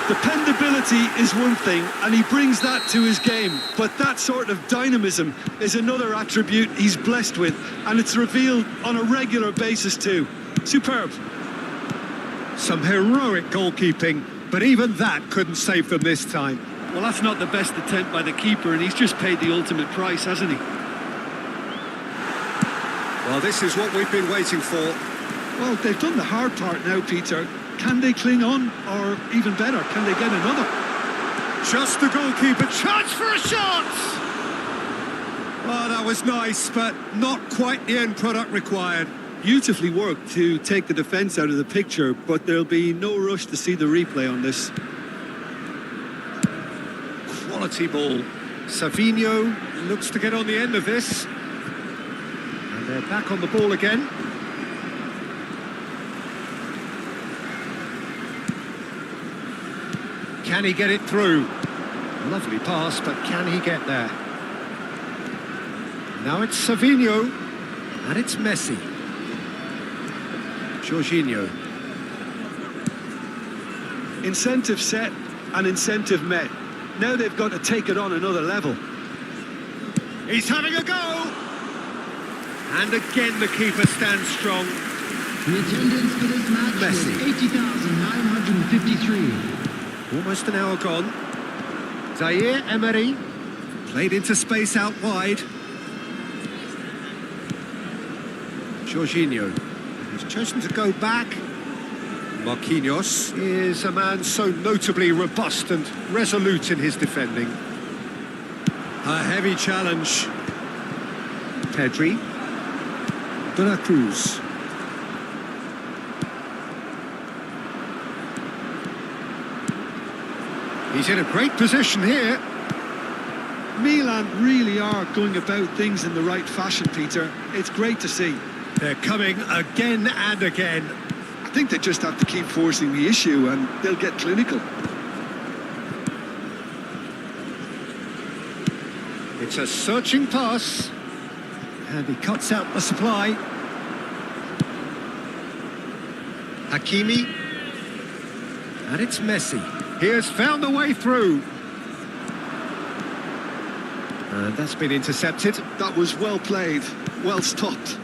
Dependability is one thing, and he brings that to his game, but that sort of dynamism is another attribute he's blessed with, and it's revealed on a regular basis too. Superb. Some heroic goalkeeping, but even that couldn't save them this time. Well, that's not the best attempt by the keeper, and he's just paid the ultimate price, hasn't he? Well, this is what we've been waiting for. Well, they've done the hard part now, Peter. Can they cling on, or even better, can they get another? Just the goalkeeper. Chance for a shot! Oh, that was nice, but not quite the end product required. Beautifully worked to take the defence out of the picture, but there'll be no rush to see the replay on this. Quality ball. Savinho looks to get on the end of this. And they're back on the ball again. Can he get it through? Lovely pass, but can he get there? Now it's Savinho, and it's Messi. Jorginho. Incentive set and incentive met. Now they've got to take it on another level. He's having a go! And again the keeper stands strong. The attendance for this match Messi. was 80,953. Almost an hour gone. Zaire Emery played into space out wide. Jorginho has chosen to go back. Marquinhos is a man so notably robust and resolute in his defending. A heavy challenge. Pedri. De la Cruz. He's in a great position here. Milan really are going about things in the right fashion, Peter. It's great to see. They're coming again and again. I think they just have to keep forcing the issue and they'll get clinical. It's a searching pass. And he cuts out the supply. Hakimi. And it's Messi. He has found a way through. And that's been intercepted. That was well played, well stopped.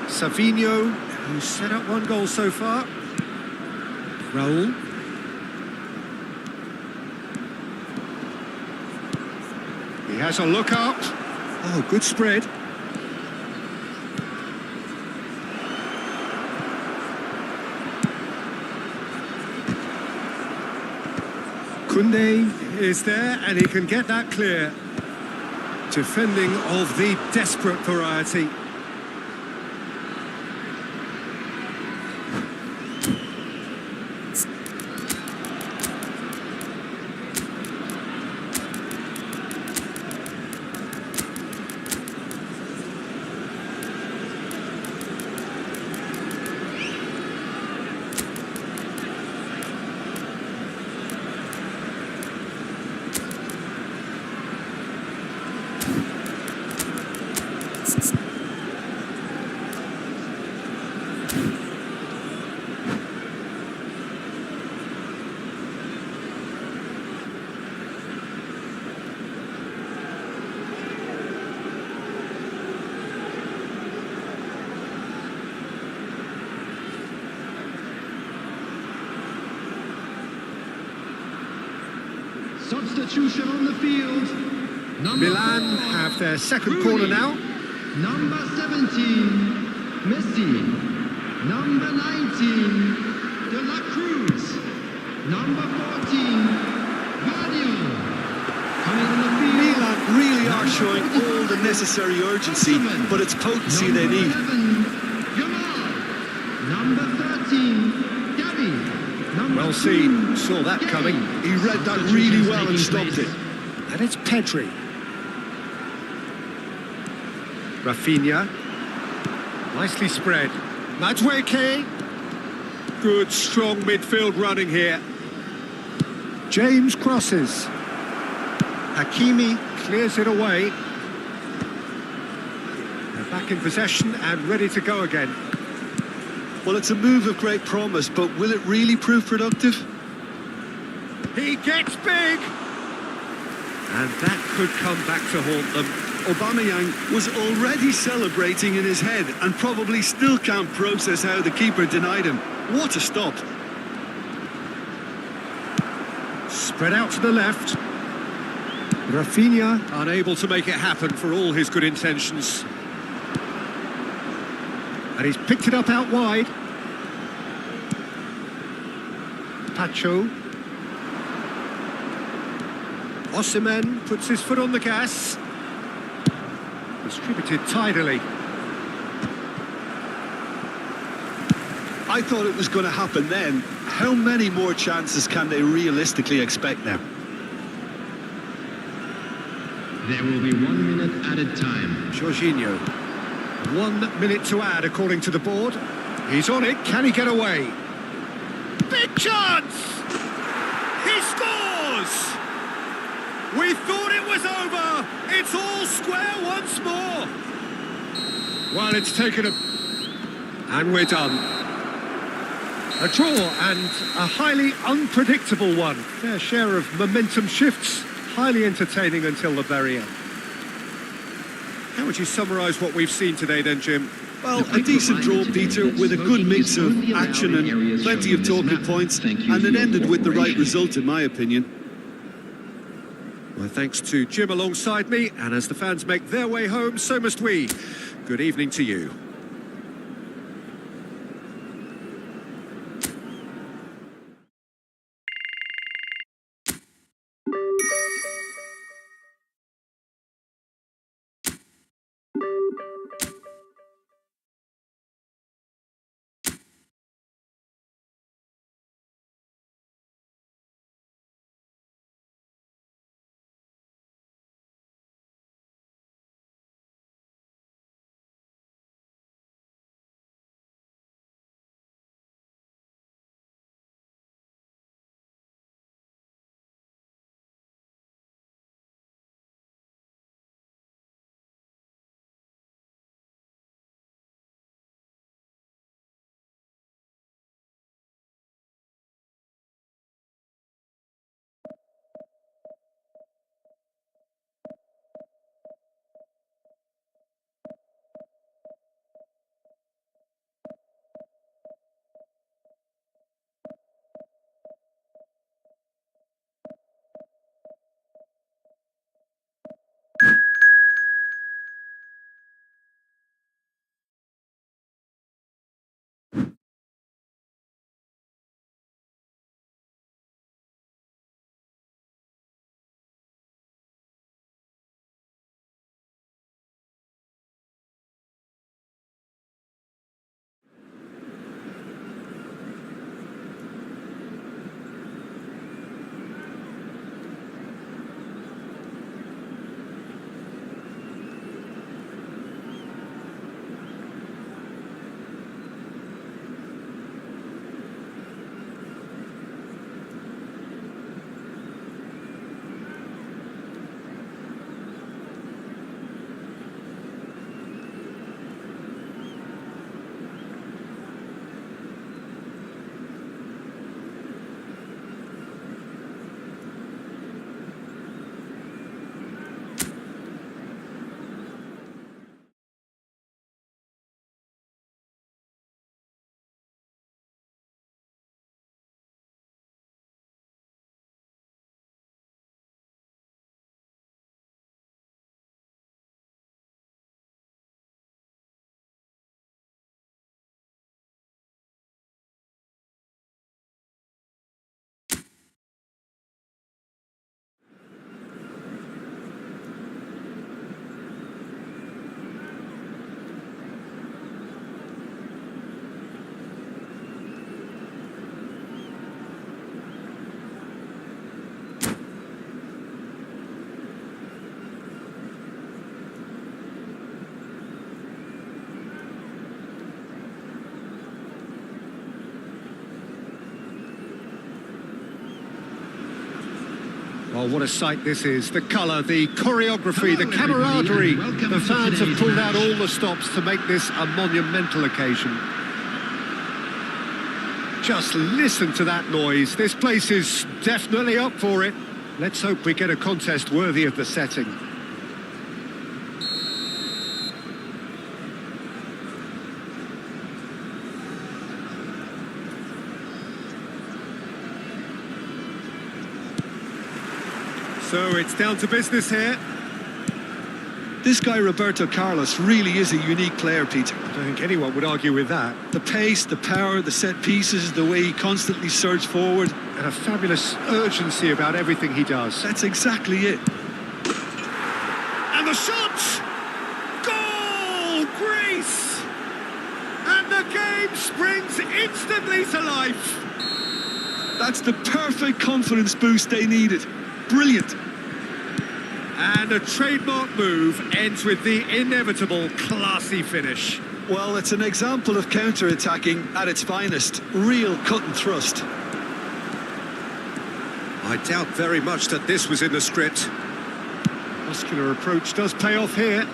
Savinho, who's set up one goal so far. Raul. He has a look out. Oh, good spread. Koundé is there and he can get that clear. Defending of the desperate variety. Substitution on the field. Milan have their second corner now. Number 17, Messi. Number 19, De La Cruz. Number 14, Guardiola. Coming on the field. Milan really are showing all the necessary urgency, but it's potency they need. Number 13, Gavi. Well seen, saw that coming. He read that really well and stopped it. And it's Pedri. Rafinha. Nicely spread. Madueke. Good, strong midfield running here. James crosses. Hakimi clears it away. They're back in possession and ready to go again. Well, it's a move of great promise, but will it really prove productive? He gets big! And that could come back to haunt them. Aubameyang was already celebrating in his head and probably still can't process how the keeper denied him. What a stop. Spread out to the left. Rafinha. Unable to make it happen for all his good intentions. And he's picked it up out wide. Pacho. Osimhen puts his foot on the gas. Distributed tidily. I thought it was going to happen then. How many more chances can they realistically expect now? There will be 1 minute added time. Jorginho. 1 minute to add according to the board. He's on it. Can he get away? Big chance! He scores! We thought it was over. It's all square once more. Well, it's taken a... And we're done. A draw and a highly unpredictable one. Fair share of momentum shifts. Highly entertaining until the very end. How would you summarise what we've seen today then, Jim? Well, a decent draw, Peter, with a good mix of action and plenty of talking points, and it ended with the right result, in my opinion. Well, thanks to Jim alongside me, and as the fans make their way home, so must we. Good evening to you. Oh, what a sight this is. The colour, the choreography, Hello, the camaraderie. everybody, and welcome The to fans have today's pulled out match. all the stops to make this a monumental occasion. Just listen to that noise. This place is definitely up for it. Let's hope we get a contest worthy of the setting. So it's down to business here. This guy, Roberto Carlos, really is a unique player, Peter. I don't think anyone would argue with that. The pace, the power, the set pieces, the way he constantly surged forward. And a fabulous urgency about everything he does. That's exactly it. And the shot! Goal! Greece! And the game springs instantly to life. That's the perfect confidence boost they needed. Brilliant. And a trademark move ends with the inevitable classy finish. Well, it's an example of counter-attacking at its finest. Real cut and thrust. I doubt very much that this was in the script. Muscular approach does pay off here.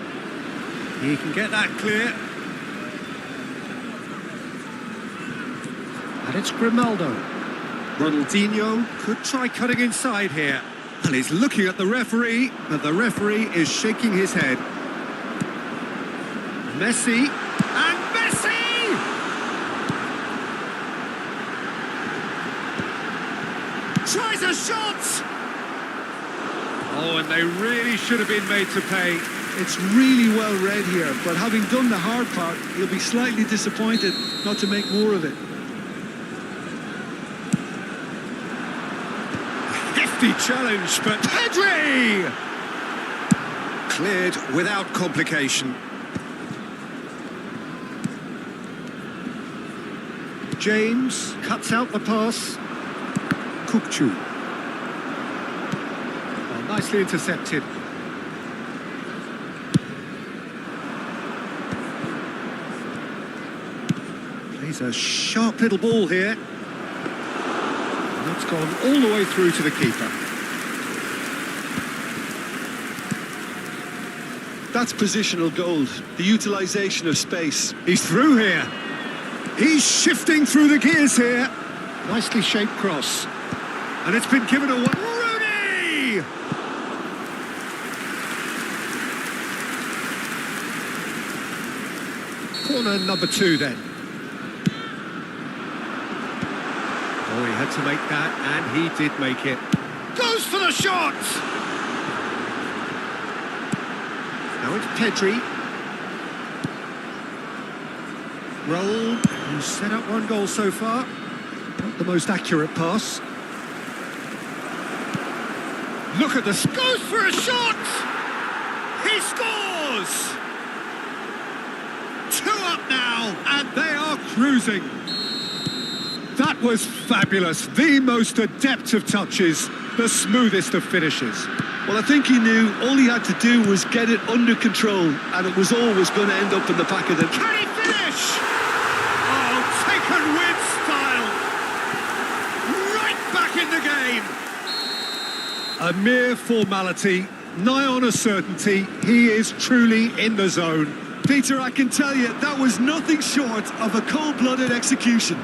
He can get that clear. And it's Grimaldo. Ronaldinho could try cutting inside here. And he's looking at the referee, but the referee is shaking his head. Messi. And Messi! Tries a shot! Oh, and they really should have been made to pay. It's really well read here, but having done the hard part, he'll be slightly disappointed not to make more of it. Hefty challenge, but Pedri! Cleared without complication. James cuts out the pass. Kukcu. Oh, nicely intercepted. Plays a sharp little ball here. And that's gone all the way through to the keeper. That's positional gold, the utilisation of space. He's through here. He's shifting through the gears here. Nicely shaped cross. And it's been given away. Rooney! Corner number 2 then. Oh, he had to make that, and he did make it. Goes for the shot! Now it's Pedri. Roll, who's set up 1 goal so far. Not the most accurate pass. Look at this. Goes for a shot! He scores! 2 up now, and they are cruising. That was fabulous. The most adept of touches, the smoothest of finishes. Well, I think he knew all he had to do was get it under control, and it was always going to end up in the back of the... Can he finish? Oh, taken with style. Right back in the game. A mere formality, nigh on a certainty. He is truly in the zone. Peter, I can tell you, that was nothing short of a cold-blooded execution.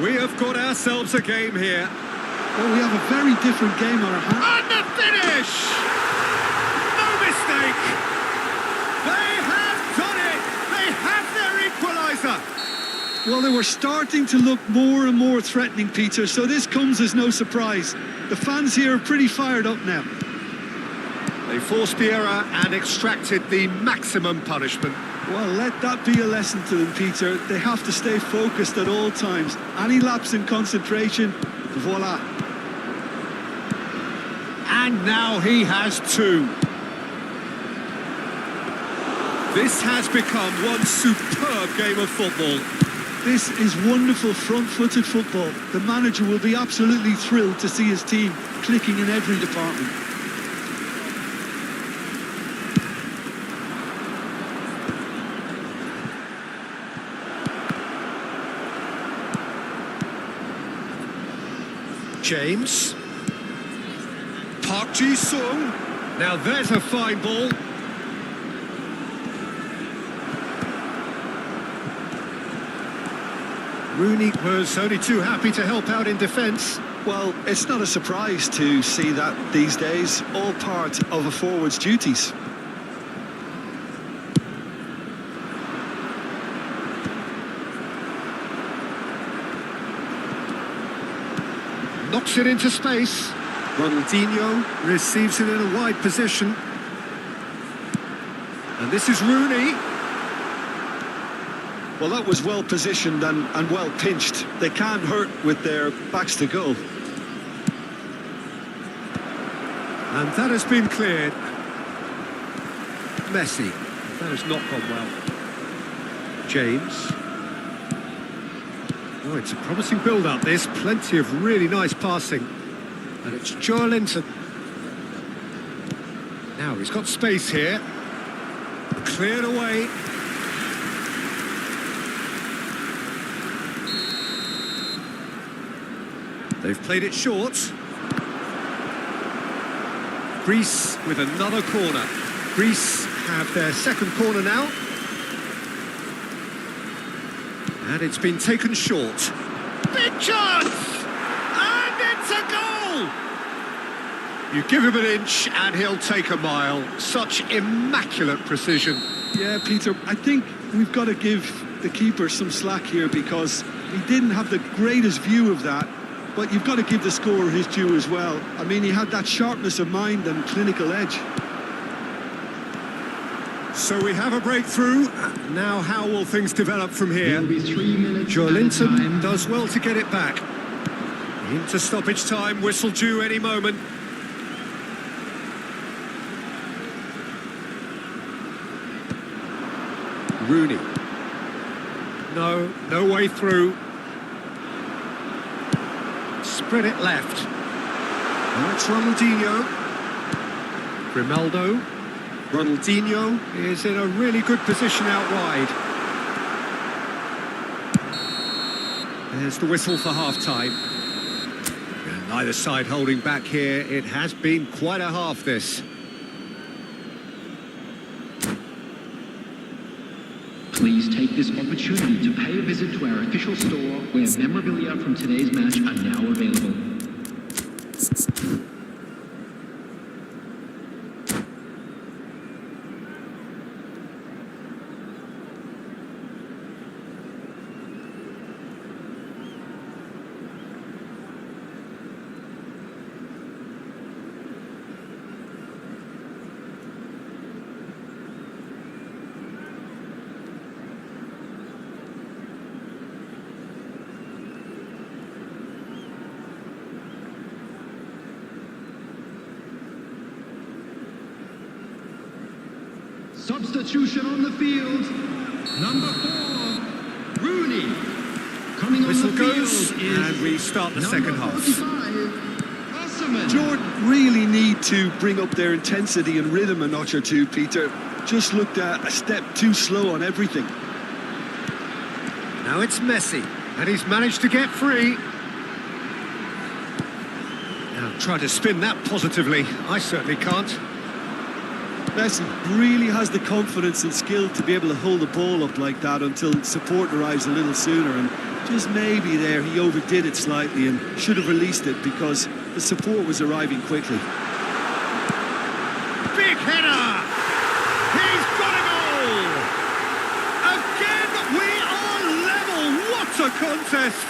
We have got ourselves a game here. Well, we have a very different game on our hands. And the finish! No mistake! They have done it! They have their equaliser! Well, they were starting to look more and more threatening, Peter, so this comes as no surprise. The fans here are pretty fired up now. They forced the error and extracted the maximum punishment. Well, let that be a lesson to them, Peter. They have to stay focused at all times. Any lapse in concentration, voila. And now he has 2. This has become one superb game of football. This is wonderful front-footed football. The manager will be absolutely thrilled to see his team clicking in every department. James. Park Ji-sung. Now there's a fine ball. Rooney was only too happy to help out in defence. Well, it's not a surprise to see that these days, all part of a forward's duties. Knocks it into space. Ronaldinho receives it in a wide position. And this is Rooney. Well, that was well positioned and well pinched. They can't hurt with their backs to goal. And that has been cleared. Messi. That has not gone well. James. Oh, it's a promising build-up, this. Plenty of really nice passing. And it's Joelinton. Now, he's got space here. Cleared away. They've played it short. Greece with another corner. Greece have their second corner now. And it's been taken short. Big chance! And it's a goal! You give him an inch and he'll take a mile. Such immaculate precision. Yeah, Peter, I think we've got to give the keeper some slack here because he didn't have the greatest view of that. But you've got to give the scorer his due as well. I mean, he had that sharpness of mind and clinical edge. So we have a breakthrough. Now how will things develop from here? There'll be 3 minutes Joelinton time. does well to get it back. Into stoppage time, whistle due any moment. Rooney. No way through. Spread it left. And it's Ronaldinho. Grimaldo. Ronaldinho is in a really good position out wide. There's the whistle for half-time. And neither side holding back here. It has been quite a half, this. Please take this opportunity to pay a visit to our official store where memorabilia from today's match are now available. Substitution on the field. Number 4, Rooney. Coming Whistle on the goes, field is and we start the second half. 45, Jordan really need to bring up their intensity and rhythm a notch or two, Peter. Just looked a step too slow on everything. Now it's Messi, and he's managed to get free. Now try to spin that positively. I certainly can't. Messi really has the confidence and skill to be able to hold the ball up like that until support arrives a little sooner, and just maybe there he overdid it slightly and should have released it because the support was arriving quickly. Big header! He's got a goal! Again, we are level! What a contest!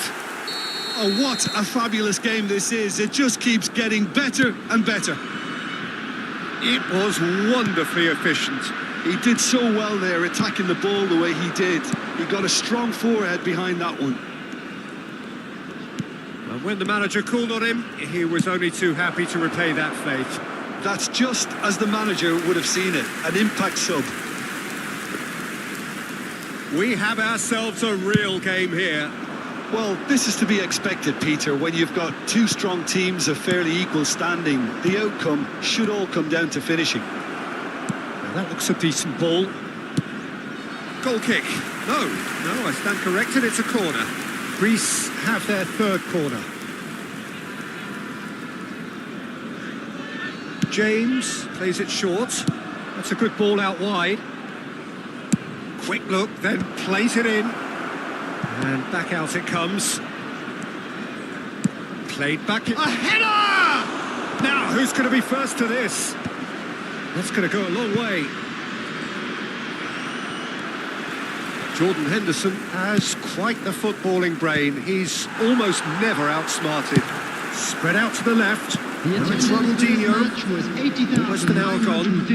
Oh, what a fabulous game this is. It just keeps getting better and better. It was wonderfully efficient. He did so well there, attacking the ball the way he did. He got a strong forehead behind that one. And when the manager called on him, he was only too happy to repay that faith. That's just as the manager would have seen it, an impact sub. We have ourselves a real game here. Well, this is to be expected, Peter, when you've got two strong teams of fairly equal standing. The outcome should all come down to finishing. Now that looks a decent ball. Goal kick. No, I stand corrected, it's a corner. Greece have their third corner. James plays it short. That's a good ball out wide. Quick look, then plays it in. And back out it comes. Played back in. A header! Now, who's going to be first to this? That's going to go a long way. Jordan Henderson has quite the footballing brain. He's almost never outsmarted. Spread out to the left. Now it's Ronaldinho. Almost an hour gone.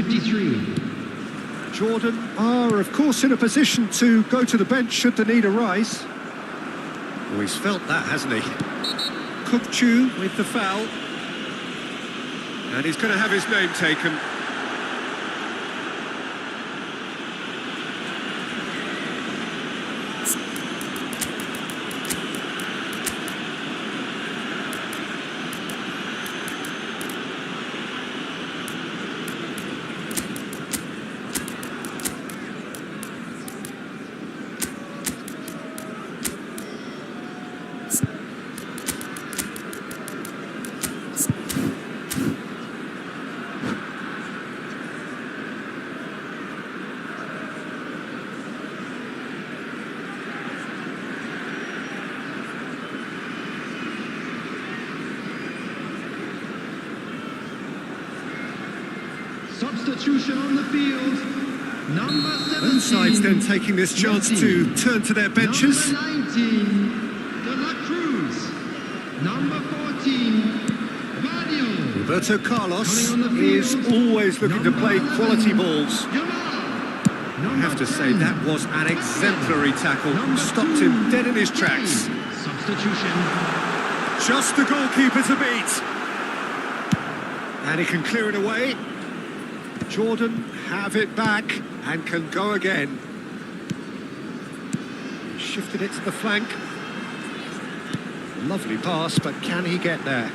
Jordan are, of course, in a position to go to the bench should the need arise. Oh, he's felt that, hasn't he? Cook-Chu with the foul. And he's going to have his name taken. Substitution on the field. Number 17. Both sides then taking this chance to turn to their benches. Number 19, De La Cruz. Number 14, Vadio. Roberto Carlos is always looking to play quality balls. I have to say that was an exemplary tackle. Stopped him dead in his tracks. Substitution. Just the goalkeeper to beat. And he can clear it away. Jordan have it back and can go again. Shifted it to the flank. Lovely pass, but can he get there?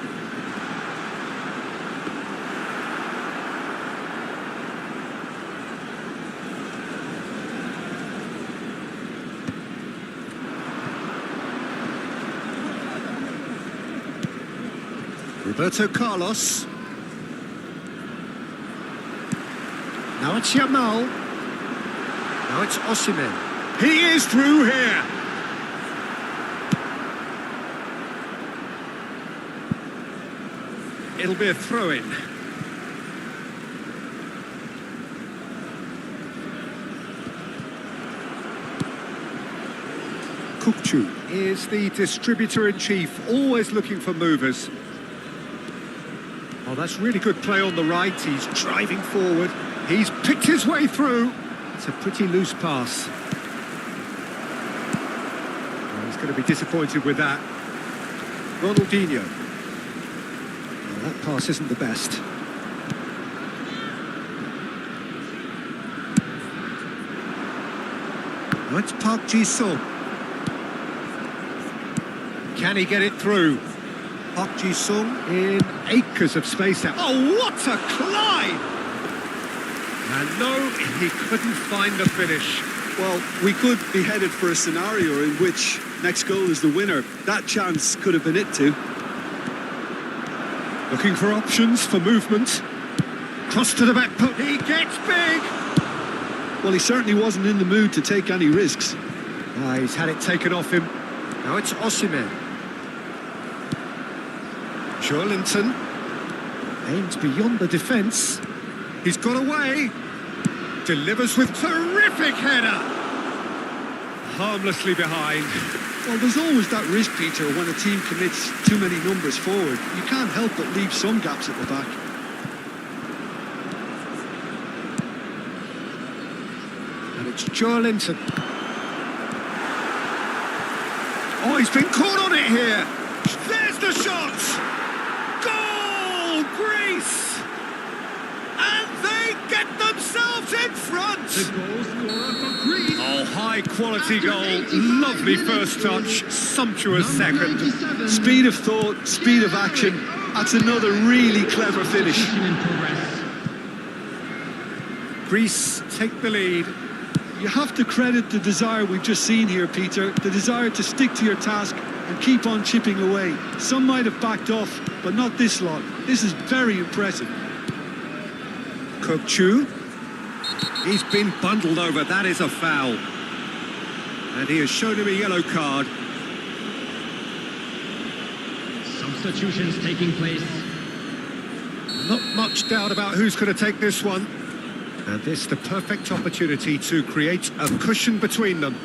Roberto Carlos. Now it's Yamal. Now it's Osimhen. He is through here. It'll be a throw-in. Cook-Chu is the distributor-in-chief, always looking for movers. Oh, that's really good play on the right. He's driving forward. He's picked his way through. It's a pretty loose pass. Oh, he's going to be disappointed with that. Ronaldinho. Oh, that pass isn't the best. Oh, it's Park Ji-sung. Can he get it through? Park Ji-sung in acres of space out. Oh, what a climb! And no, he couldn't find the finish. Well, we could be headed for a scenario in which next goal is the winner. That chance could have been it too. Looking for options for movement. Cross to the back post. He gets big! Well, he certainly wasn't in the mood to take any risks. He's had it taken off him. Now it's Osimhen. Joelinton aims beyond the defence. He's got away. Delivers with terrific header. Harmlessly behind. Well, there's always that risk, Peter, when a team commits too many numbers forward. You can't help but leave some gaps at the back. And it's Joelinton. Oh, he's been caught on it here. There's the shot. Goal, Greece. And they get themselves in front. The goal scorer for Greece. Oh, high quality goal. Lovely first touch. Sumptuous second. Speed of thought, speed of action. That's another really clever finish. In progress. Greece take the lead. You have to credit the desire we've just seen here, Peter. The desire to stick to your task and keep on chipping away. Some might have backed off, but not this lot. This is very impressive. Chu. He's been bundled over, that is a foul. And he has shown him a yellow card. Substitutions taking place. Not much doubt about who's going to take this one. And this the perfect opportunity to create a cushion between them.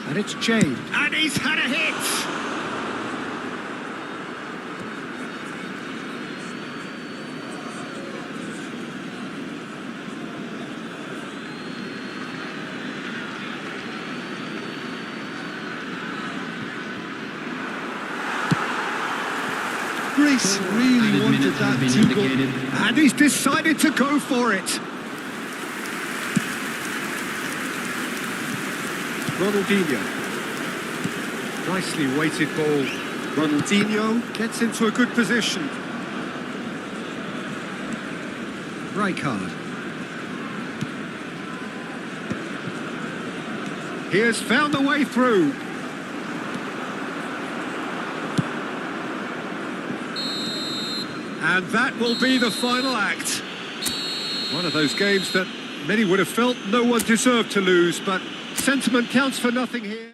And it's Jade. And he's had a hit. Greece really wanted that 2 goal. And he's decided to go for it. Ronaldinho. Nicely weighted ball. Ronaldinho gets into a good position. Rijkaard. He has found a way through. And that will be the final act. One of those games that many would have felt no one deserved to lose, but sentiment counts for nothing here.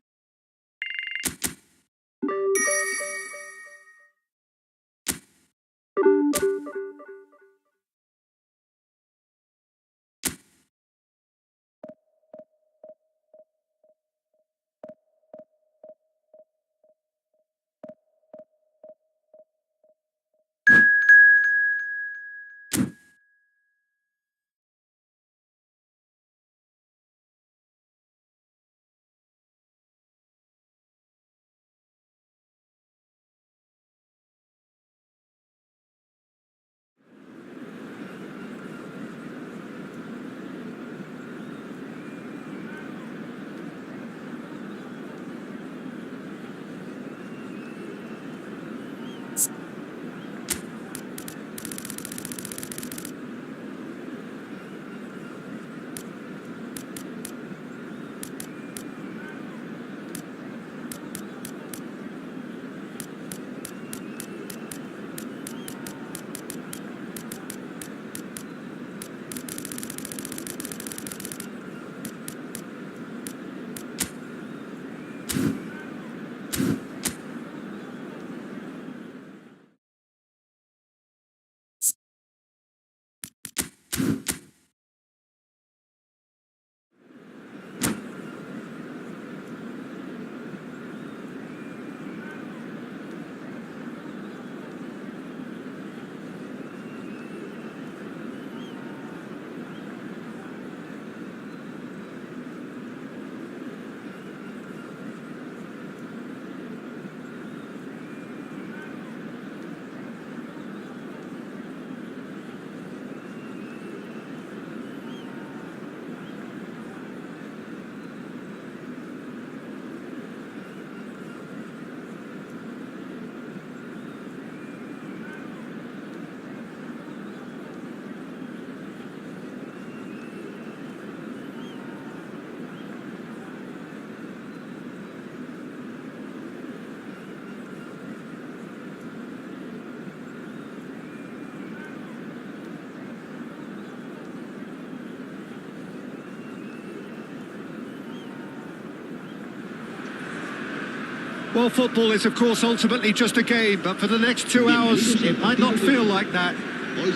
Well, football is, of course, ultimately just a game, but for the next 2 hours, it might not feel like that.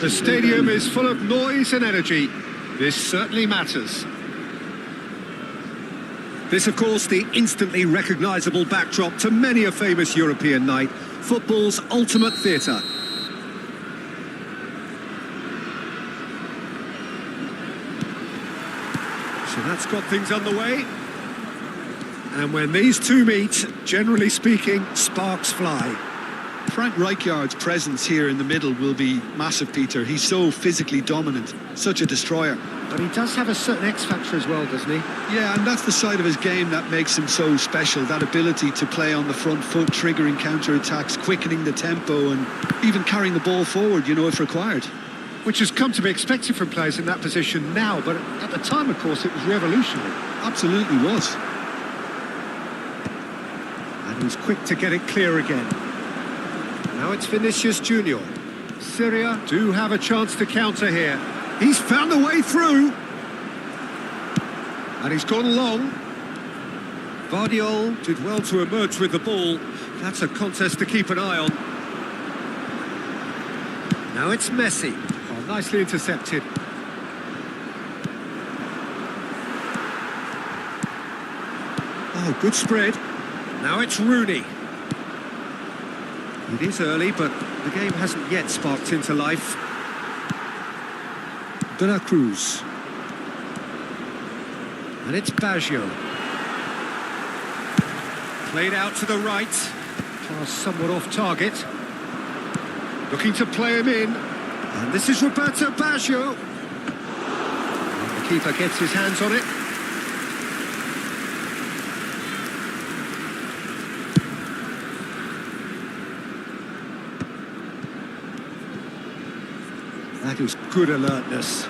The stadium is full of noise and energy. This certainly matters. This, of course, the instantly recognisable backdrop to many a famous European night. Football's ultimate theatre. So that's got things underway. And when these two meet, generally speaking, sparks fly. Frank Rijkaard's presence here in the middle will be massive, Peter. He's so physically dominant, such a destroyer. But he does have a certain X-factor as well, doesn't he? Yeah, and that's the side of his game that makes him so special, that ability to play on the front foot, triggering counter-attacks, quickening the tempo, and even carrying the ball forward, you know, if required. Which has come to be expected from players in that position now, but at the time, of course, it was revolutionary. Absolutely was. And he's quick to get it clear again. Now it's Vinicius Junior. Syria do have a chance to counter here. He's found a way through. And he's gone long. Vardiol did well to emerge with the ball. That's a contest to keep an eye on. Now it's Messi. Oh, nicely intercepted. Oh, good spread. Now it's Rooney. It is early, but the game hasn't yet sparked into life. De La Cruz. And it's Baggio. Played out to the right. Pass somewhat off target. Looking to play him in. And this is Roberto Baggio. And the keeper gets his hands on it. That is good alertness.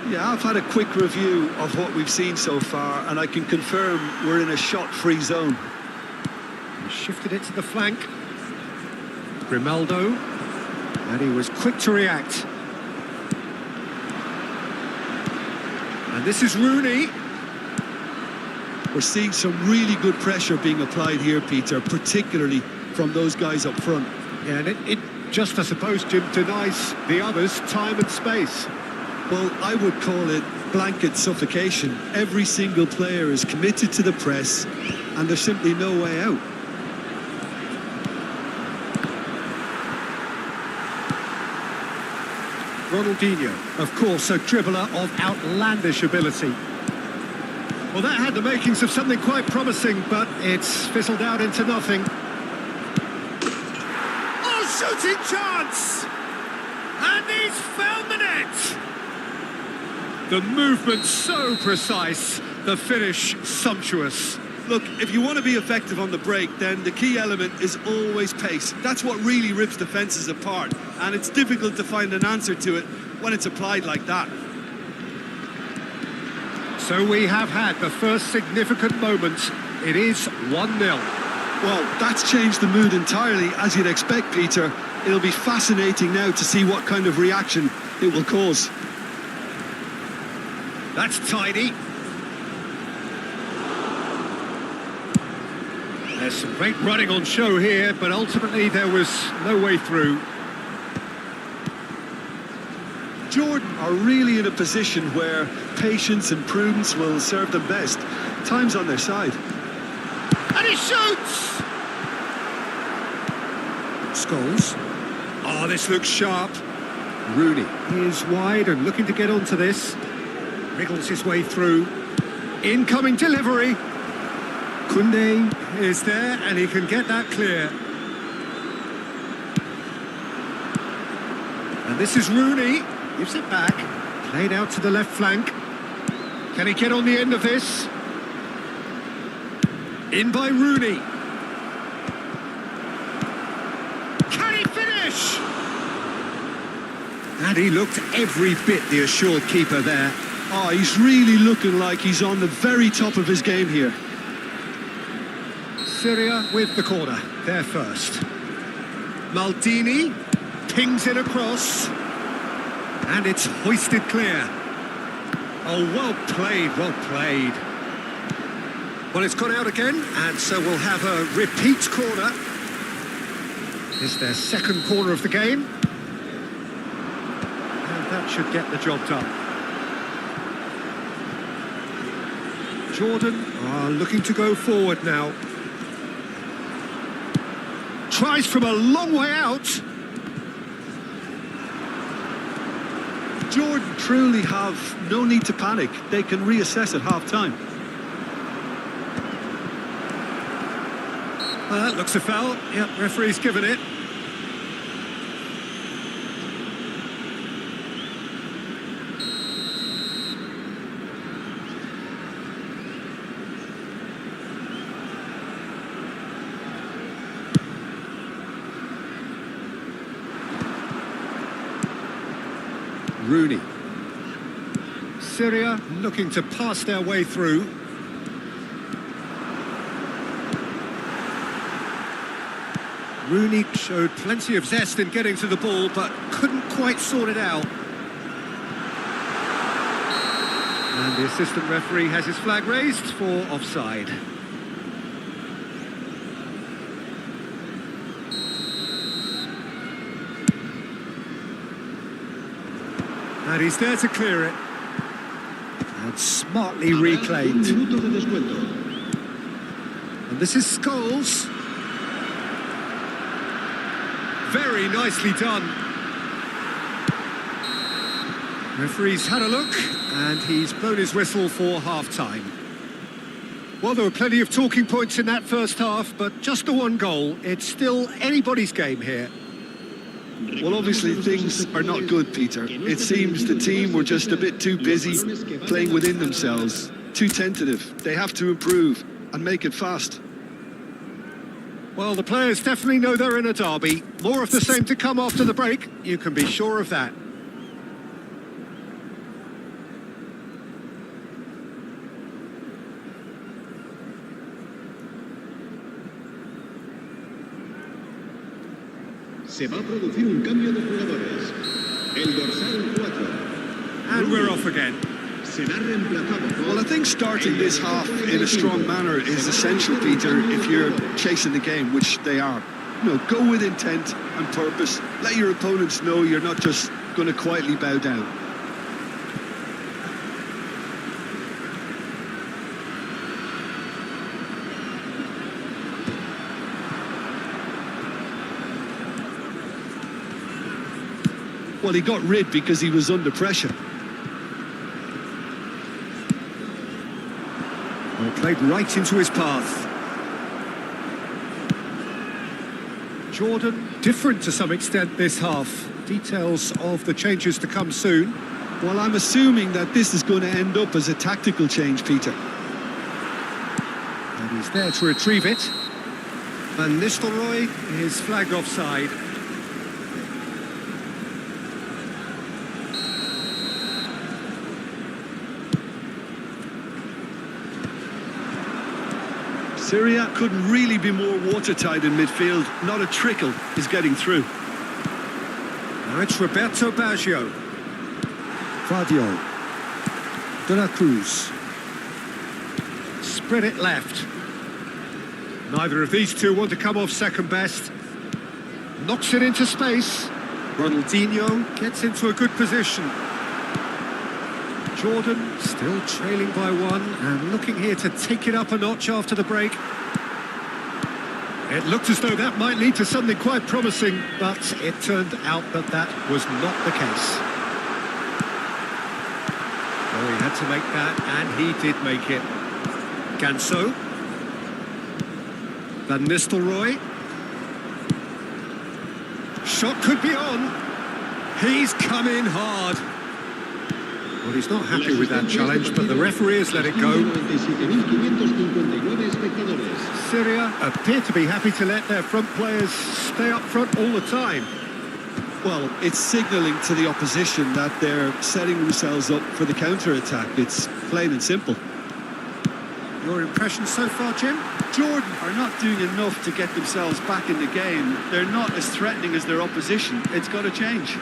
Yeah, I've had a quick review of what we've seen so far, and I can confirm we're in a shot-free zone. He shifted it to the flank. Grimaldo. And he was quick to react. And this is Rooney. We're seeing some really good pressure being applied here, Peter, particularly from those guys up front. Yeah, and it just, I suppose, Jim, denies the others time and space. Well, I would call it blanket suffocation. Every single player is committed to the press, and there's simply no way out. Ronaldinho, of course, a dribbler of outlandish ability. Well, that had the makings of something quite promising, but it's fizzled out into nothing. Shooting chance! And he's found the net! The movement so precise, the finish sumptuous. Look, if you want to be effective on the break, then the key element is always pace. That's what really rips defences apart, and it's difficult to find an answer to it when it's applied like that. So we have had the first significant moment. It is 1-0. Well, that's changed the mood entirely, as you'd expect, Peter. It'll be fascinating now to see what kind of reaction it will cause. That's tidy. There's some great running on show here, but ultimately there was no way through. Jordan are really in a position where patience and prudence will serve them best. Time's on their side. And he shoots! Scholes. Oh, this looks sharp. Rooney is wide and looking to get onto this. Wriggles his way through. Incoming delivery. Koundé is there and he can get that clear. And this is Rooney. Gives it back. Played out to the left flank. Can he get on the end of this? In by Rooney. Can he finish? And he looked every bit the assured keeper there. Oh, he's really looking like he's on the very top of his game here. Syria with the corner, there first. Maldini pings it across. And it's hoisted clear. Oh, well played, well played. Well, it's gone out again, and so we'll have a repeat corner. It's their second corner of the game. And that should get the job done. Jordan are looking to go forward now. Tries from a long way out. Jordan truly have no need to panic. They can reassess at half-time. That looks a foul. Yep, referee's given it. Rooney. Syria looking to pass their way through. Rooney showed plenty of zest in getting to the ball, but couldn't quite sort it out. And the assistant referee has his flag raised for offside. And he's there to clear it. And smartly reclaimed. And this is Scholes. Very nicely done. Referee's had a look, and he's blown his whistle for half-time. Well, there were plenty of talking points in that first half, but just the one goal. It's still anybody's game here. Well, obviously things are not good, Peter. It seems the team were just a bit too busy playing within themselves, too tentative. They have to improve and make it fast. Well, the players definitely know they're in a derby. More of the same to come after the break, you can be sure of that. Se va a producir un cambio de jugadores. El dorsal 4. And we're off again. Será reemplazado por... Well, I think starting this half in a strong manner is essential, Peter, if you're chasing the game, which they are. You know, go with intent and purpose. Let your opponents know you're not just going to quietly bow down. Well, he got rid because he was under pressure. Well, played right into his path. Jordan, different to some extent this half. Details of the changes to come soon. Well, I'm assuming that this is going to end up as a tactical change, Peter. And he's there to retrieve it. Van Nistelrooy is flagged offside. Syria couldn't really be more watertight in midfield. Not a trickle is getting through. Now it's Roberto Baggio. Fadio. De la Cruz. Spread it left. Neither of these two want to come off second best. Knocks it into space. Ronaldinho gets into a good position. Jordan still trailing by one and looking here to take it up a notch after the break. It looked as though that might lead to something quite promising, but it turned out that that was not the case. Oh, he had to make that, and he did make it. Tensua. Van Nistelrooy. Shot could be on. He's come in hard. Well, he's not happy with that challenge, but the referee has let it go. Syria appear to be happy to let their front players stay up front all the time. Well, it's signalling to the opposition that they're setting themselves up for the counter-attack. It's plain and simple. Your impression so far, Jim? Jordan are not doing enough to get themselves back in the game. They're not as threatening as their opposition. It's got to change.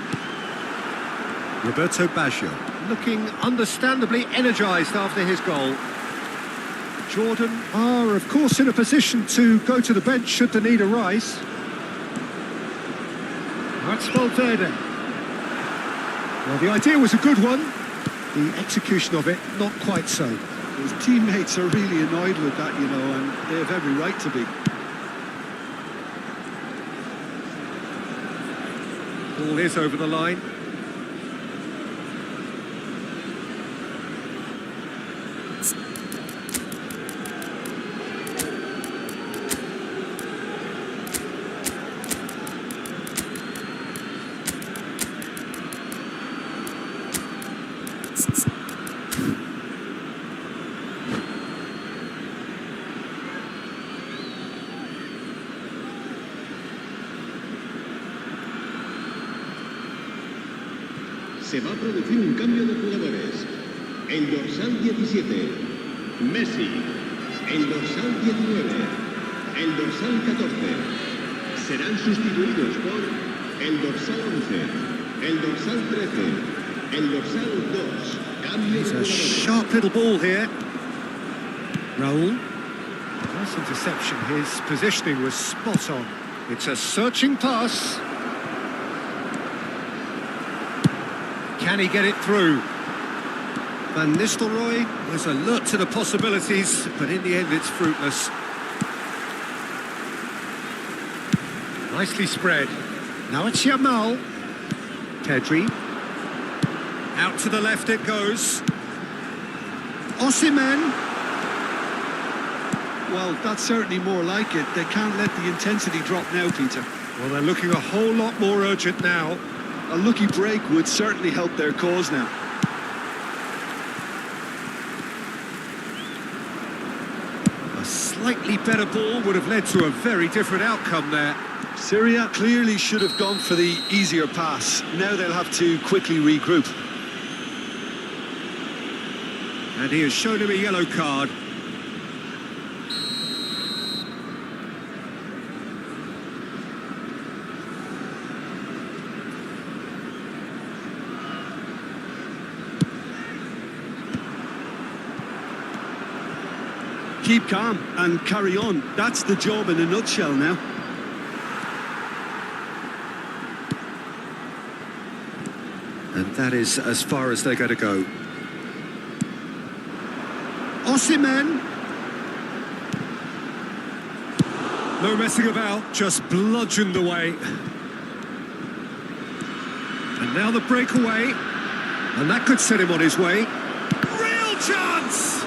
Roberto Baggio looking understandably energised after his goal. Jordan Are, of course, in a position to go to the bench should the need arise. That's Valverde. Well, the idea was a good one. The execution of it, not quite so. His teammates are really annoyed with that, you know, and they have every right to be. Ball is over the line. Se va a producir un cambio de jugadores. El dorsal 17, Messi. El dorsal 19, el dorsal 14. Serán sustituidos por el dorsal 11, el dorsal 13, el dorsal 2. Cambio It's de a jugadores. sharp little ball here. Raul. Nice interception. His positioning was spot on. It's a searching pass. Can he get it through? Van Nistelrooy was alert to the possibilities, but in the end it's fruitless. Nicely spread. Now it's Yamal. Pedri. Out to the left it goes. Osimhen. Well, that's certainly more like it. They can't let the intensity drop now, Peter. Well, they're looking a whole lot more urgent now. A lucky break would certainly help their cause now. A slightly better ball would have led to a very different outcome there. Syria clearly should have gone for the easier pass. Now they'll have to quickly regroup. And he has shown him a yellow card. Keep calm and carry on. That's the job in a nutshell now. And that is as far as they're going to go. Osimhen. No messing about, just bludgeoned away. And now the breakaway. And that could set him on his way. Real chance!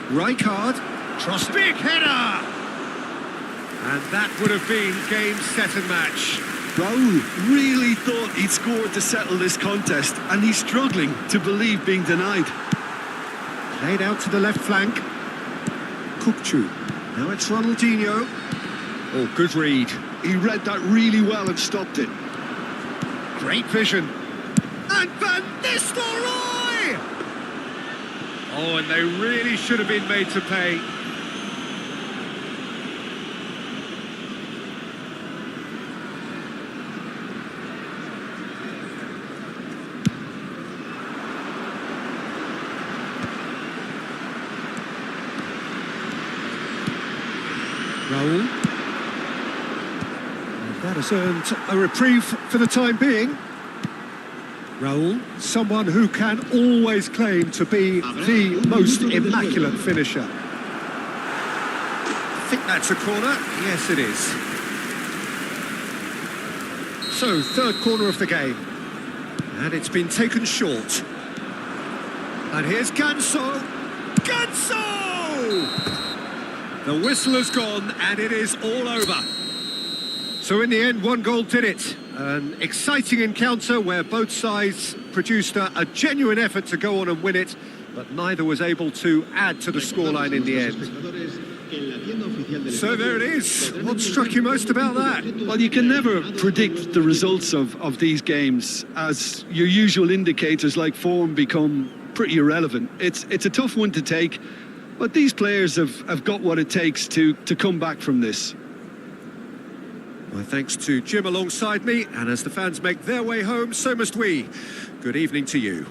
Rijkaard, Trost, big header! And that would have been game, set and match. Raul really thought he'd scored to settle this contest, and he's struggling to believe being denied. Played out to the left flank. Kukçu. Now it's Ronaldinho. Oh, good read. He read that really well and stopped it. Great vision. And Van Nistelrooy! Oh, and they really should have been made to pay. Raul. And that has earned a reprieve for the time being. Raul, someone who can always claim to be the most immaculate finisher. I think that's a corner. Yes, it is. So, third corner of the game. And it's been taken short. And here's Ganso. Ganso! The whistle has gone and it is all over. So in the end, one goal did it. An exciting encounter where both sides produced a genuine effort to go on and win it, but neither was able to add to the scoreline in the end. So there it is. What struck you most about that? Well, you can never predict the results of these games, as your usual indicators like form become pretty irrelevant. It's a tough one to take, but these players have got what it takes to come back from this. My thanks to Jim alongside me, and as the fans make their way home, so must we. Good evening to you.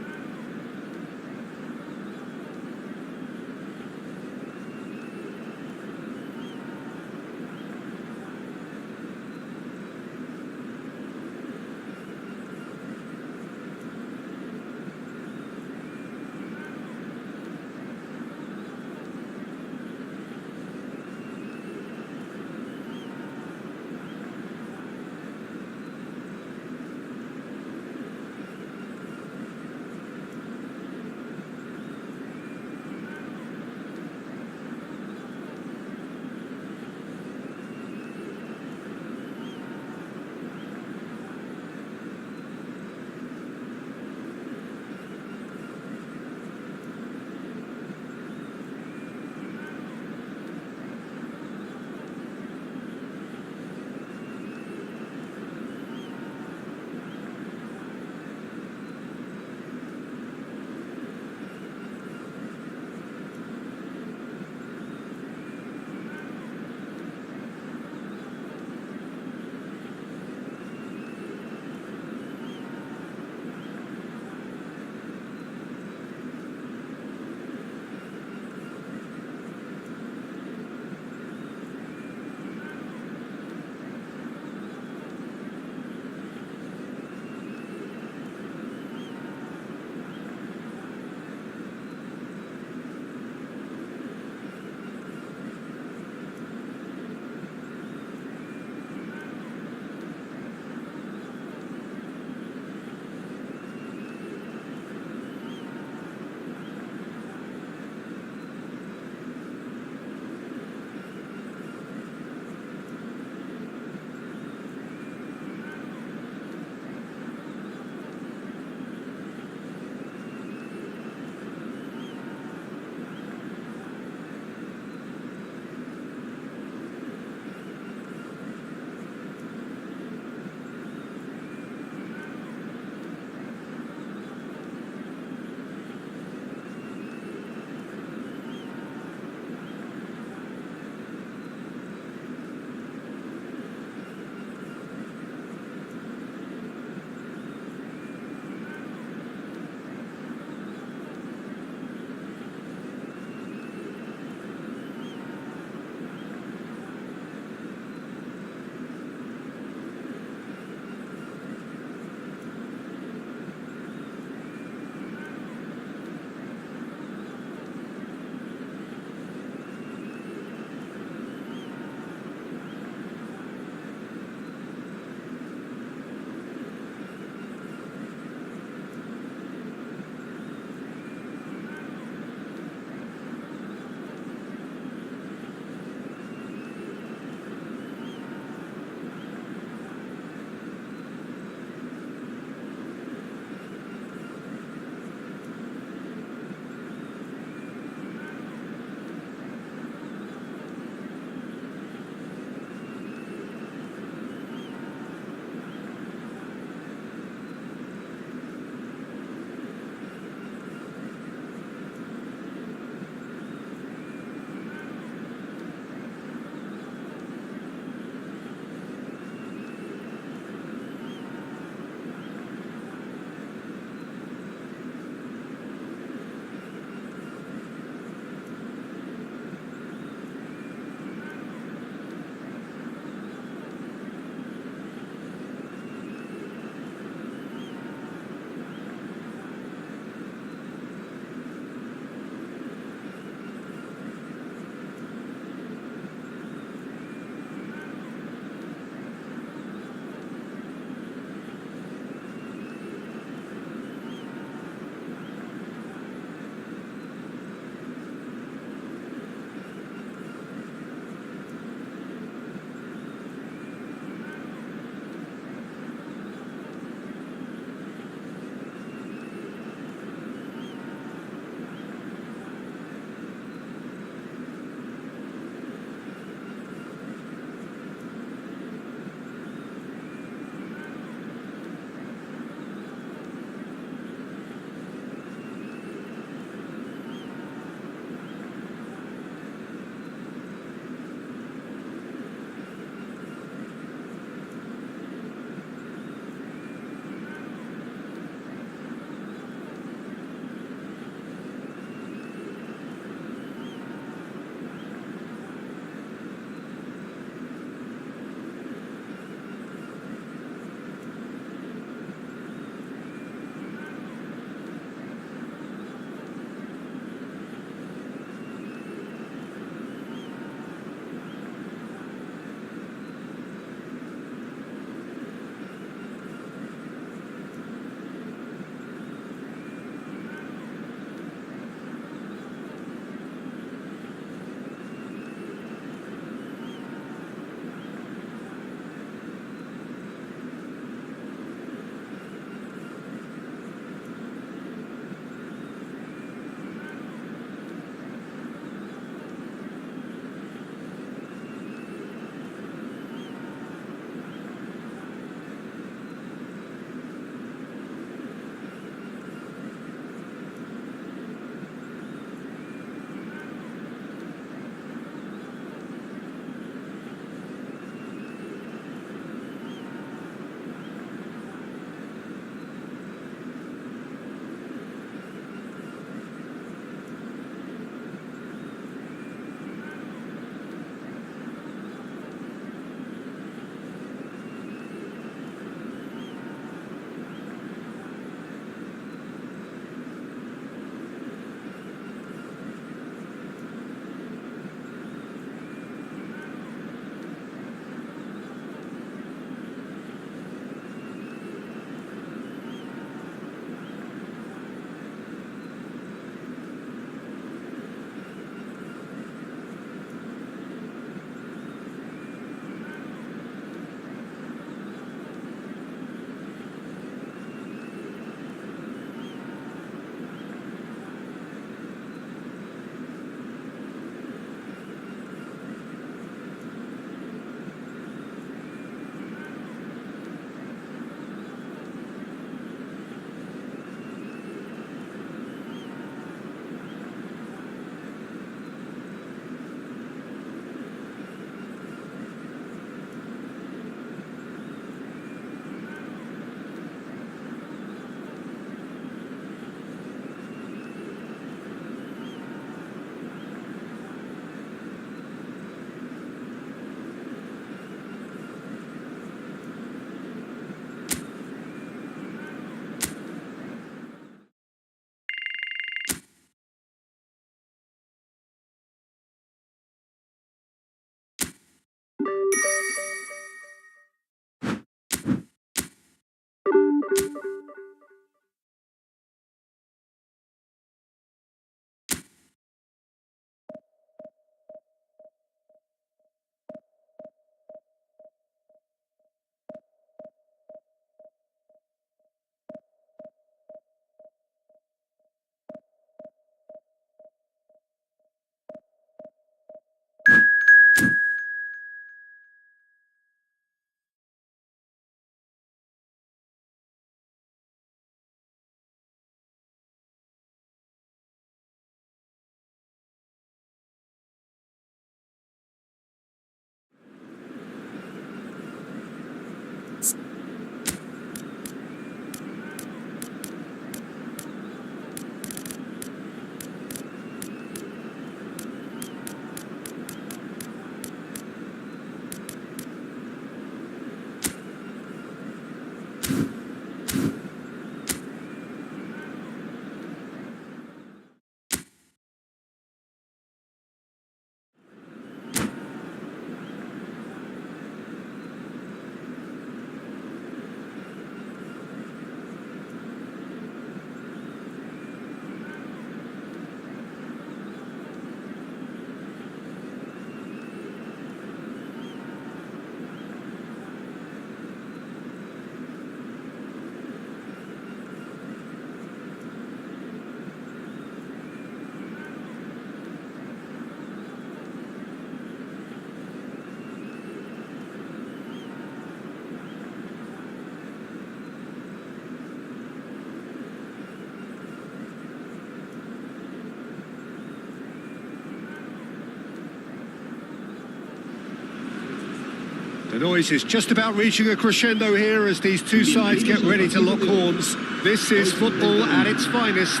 The noise is just about reaching a crescendo here as these two sides get ready to lock horns. This is football at its finest.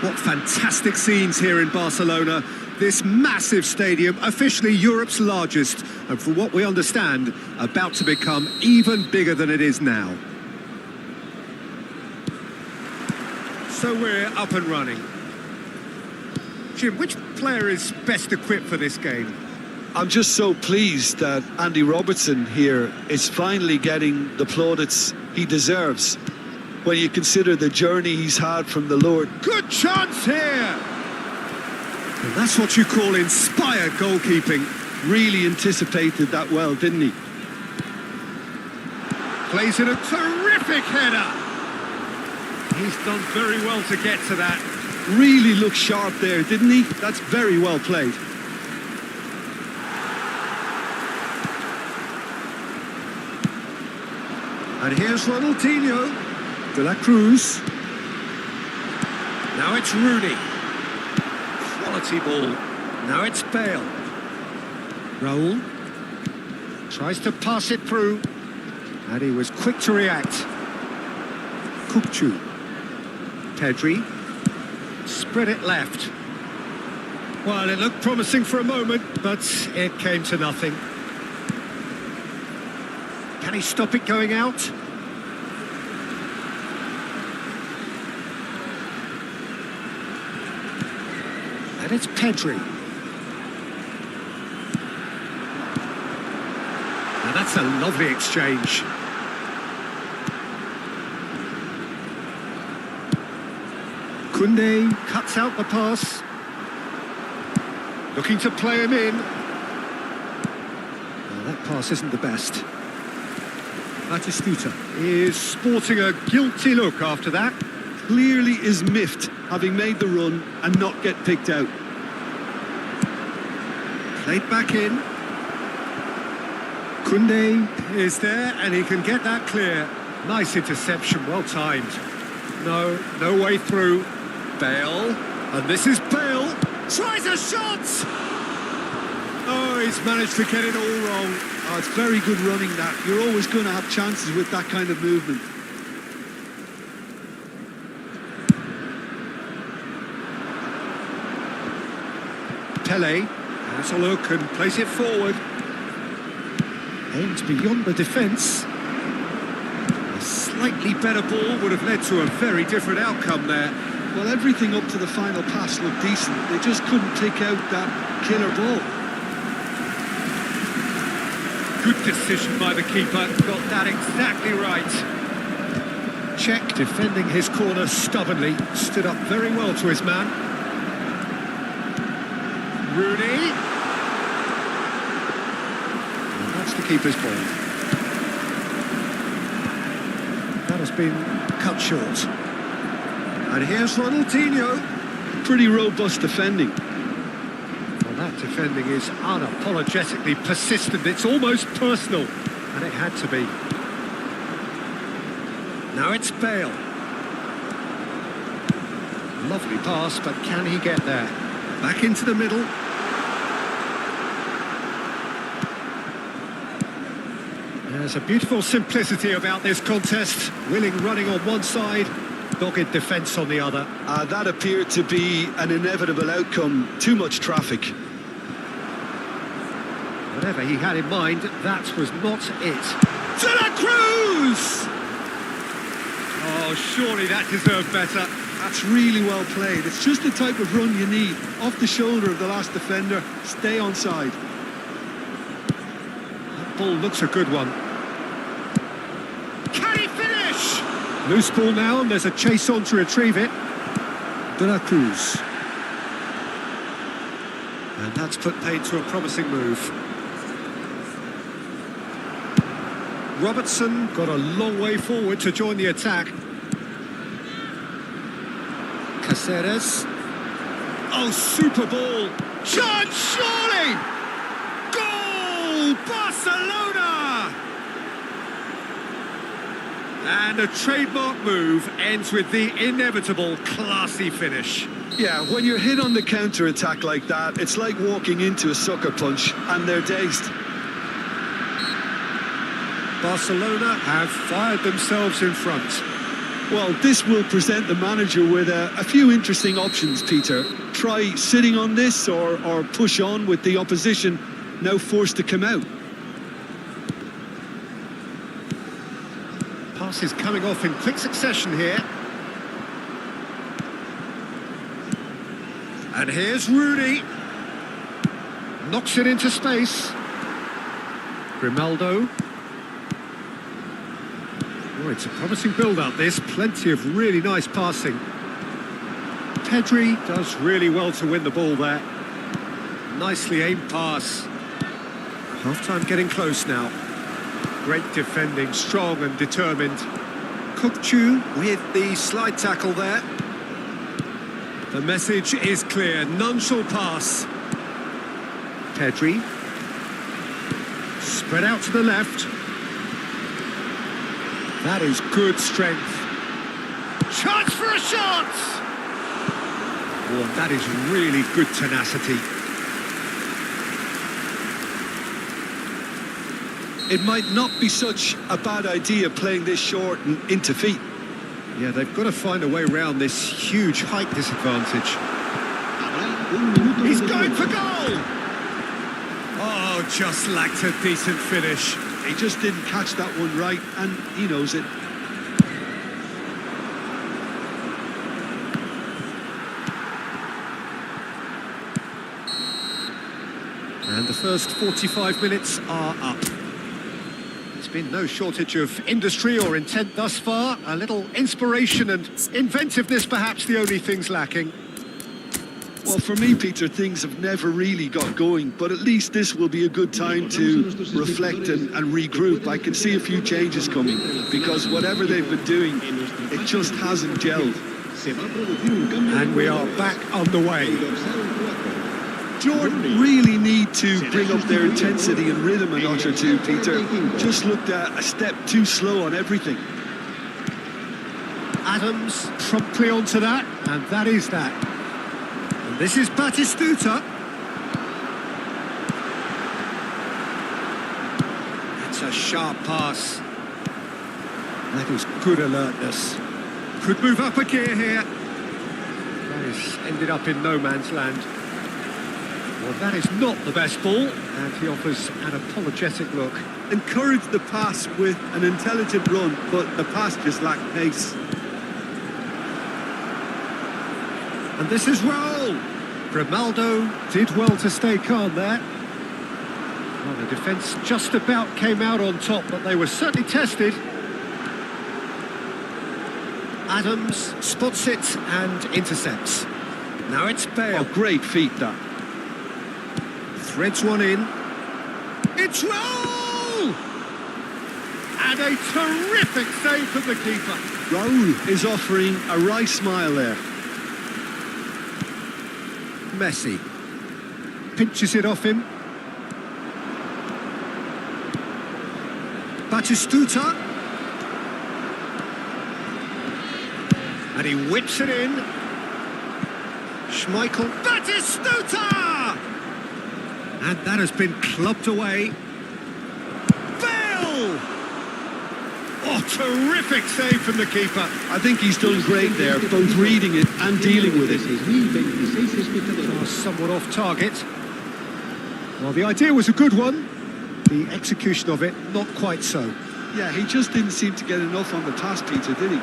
What fantastic scenes here in Barcelona. This massive stadium, officially Europe's largest, and from what we understand, about to become even bigger than it is now. So we're up and running. Jim, which player is best equipped for this game? I'm just so pleased that Andy Robertson here is finally getting the plaudits he deserves when you consider the journey he's had from the Lord. Good chance here! And that's what you call inspired goalkeeping. Really anticipated that well, didn't he? Plays in a terrific header. He's done very well to get to that. Really looked sharp there, didn't he? That's very well played. And here's Ronaldinho. De la Cruz. Now it's Rooney. Quality ball. Now it's Bale. Raul. Tries to pass it through. And he was quick to react. Kukcu. Pedri. Spread it left. Well, it looked promising for a moment, but it came to nothing. Can he stop it going out? And it's Pedri. Now that's a lovely exchange. Koundé cuts out the pass. Looking to play him in. Well, that pass isn't the best. Batistuta is sporting a guilty look after that. Clearly is miffed, having made the run and not get picked out. Played back in. Koundé is there and he can get that clear. Nice interception, well timed. No way through. Bale, and this is Bale. Tries a shot! Oh, he's managed to get it all wrong. Oh, it's very good running that. You're always going to have chances with that kind of movement. Pele has a look and plays it forward. Aimed beyond the defence. A slightly better ball would have led to a very different outcome there. Well, everything up to the final pass looked decent. They just couldn't pick out that killer ball. Good decision by the keeper. Got that exactly right. Czech defending his corner stubbornly. Stood up very well to his man. Rooney. And that's the keeper's ball. That has been cut short. And here's Ronaldinho. Pretty robust defending. Well, that defending is unapologetically persistent. It's almost personal. And it had to be. Now it's Bale. Lovely pass, but can he get there? Back into the middle. There's a beautiful simplicity about this contest. Willing running on one side, dogged defence on the other. That appeared to be an inevitable outcome. Too much traffic. Whatever he had in mind, that was not it. De la Cruz! Oh, surely that deserved better. That's really well played. It's just the type of run you need. Off the shoulder of the last defender. Stay onside. That ball looks a good one. Can he finish? Loose ball now, and there's a chase on to retrieve it. De la Cruz. And that's put paid to a promising move. Robertson got a long way forward to join the attack. Caceres. Oh, super ball. Chance, surely! Goal! Barcelona! And a trademark move ends with the inevitable classy finish. Yeah, when you're hit on the counter-attack like that, it's like walking into a sucker punch and they're dazed. Barcelona have fired themselves in front. Well, this will present the manager with a few interesting options, Peter. Try sitting on this or push on with the opposition now forced to come out. Passes coming off in quick succession here. And here's Rooney. Knocks it into space. Grimaldo. Oh, it's a promising build-up, this. Plenty of really nice passing. Pedri does really well to win the ball there. Nicely aimed pass. Half-time getting close now. Great defending, strong and determined. Kukcu with the slide tackle there. The message is clear, none shall pass. Pedri. Spread out to the left. That is good strength. Chance for a shot! Oh, that is really good tenacity. It might not be such a bad idea playing this short and into feet. Yeah, they've got to find a way around this huge height disadvantage. He's going for goal! Oh, just lacked a decent finish. He just didn't catch that one right, and he knows it. And the first 45 minutes are up. There's been no shortage of industry or intent thus far. A little inspiration and inventiveness, perhaps the only things lacking. Well, for me, Peter, things have never really got going, but at least this will be a good time to reflect and regroup. I can see a few changes coming, because whatever they've been doing, it just hasn't gelled. And we are back on the way. Jordan really need to bring up their intensity and rhythm a notch or two, Peter. Just looked a step too slow on everything. Adams promptly onto that, and that is that. And this is Batistuta. That's a sharp pass. That is good alertness. Could move up a gear here. That has ended up in no man's land. Well, that is not the best ball, and he offers an apologetic look. Encouraged the pass with an intelligent run, but the pass just lacked pace. And this is Raul. Grimaldo did well to stay calm there. Well, the defence just about came out on top, but they were certainly tested. Adams spots it and intercepts. Now it's Bale. Oh, great feat, that. Threads one in. It's Raul! And a terrific save from the keeper. Raul is offering a wry smile there. Messi pinches it off him. Batistuta. And he whips it in. Schmeichel. Batistuta! And that has been clubbed away. Bale! Oh, terrific save from the keeper. I think he's done great there, both reading it and dealing with it. Somewhat off target. Well, the idea was a good one. The execution of it, not quite so. Yeah, he just didn't seem to get enough on the pass, Peter, did he?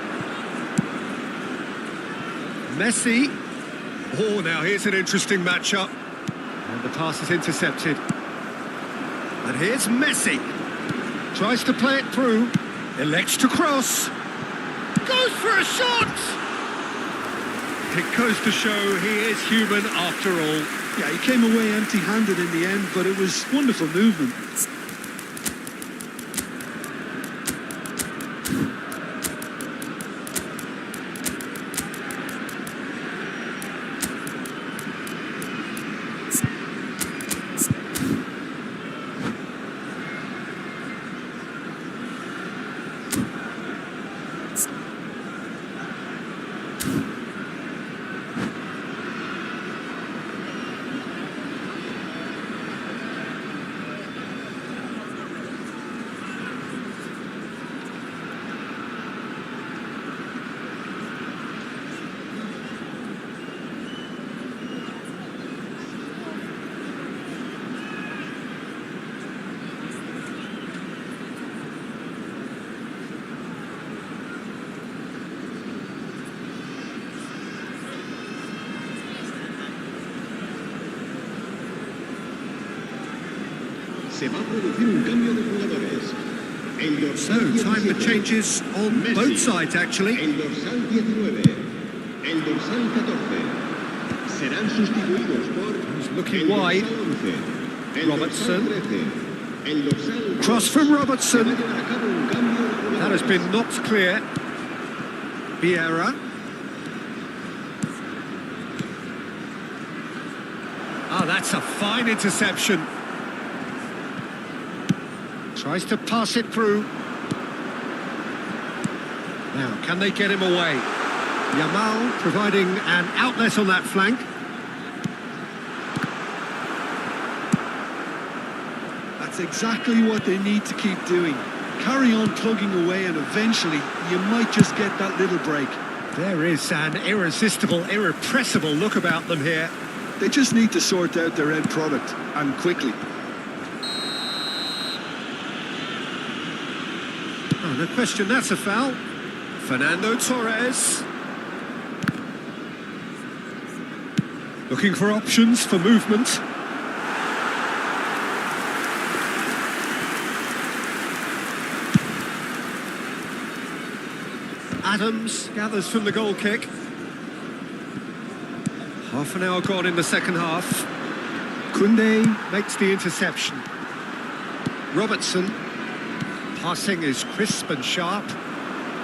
Messi. Oh, now here's an interesting matchup. And the pass is intercepted. And here's Messi. Tries to play it through. Elects to cross. Goes for a shot! It goes to show he is human after all. Yeah, he came away empty-handed in the end, but it was wonderful movement. Se va a producir un cambio de jugadores. El So, dorsal time for 17, changes on Messi. both sides, actually. El dorsal 19, el dorsal 14. Serán sustituidos por looking el dorsal wide. 11, el Robertson. dorsal 13, el dorsal Cross 2. from Se va a Robertson. llevar a cabo un cambio de jugadores. That has been knocked clear. Vieira. Oh, that's a fine interception. Tries to pass it through. Now, can they get him away? Yamal providing an outlet on that flank. That's exactly what they need to keep doing. Carry on plugging away and eventually you might just get that little break. There is an irresistible, irrepressible look about them here. They just need to sort out their end product, and quickly. Oh, no question, that's a foul. Fernando Torres. Looking for options for movement. Adams gathers from the goal kick. Half an hour gone in the second half. Koundé makes the interception. Robertson. Passing is crisp and sharp.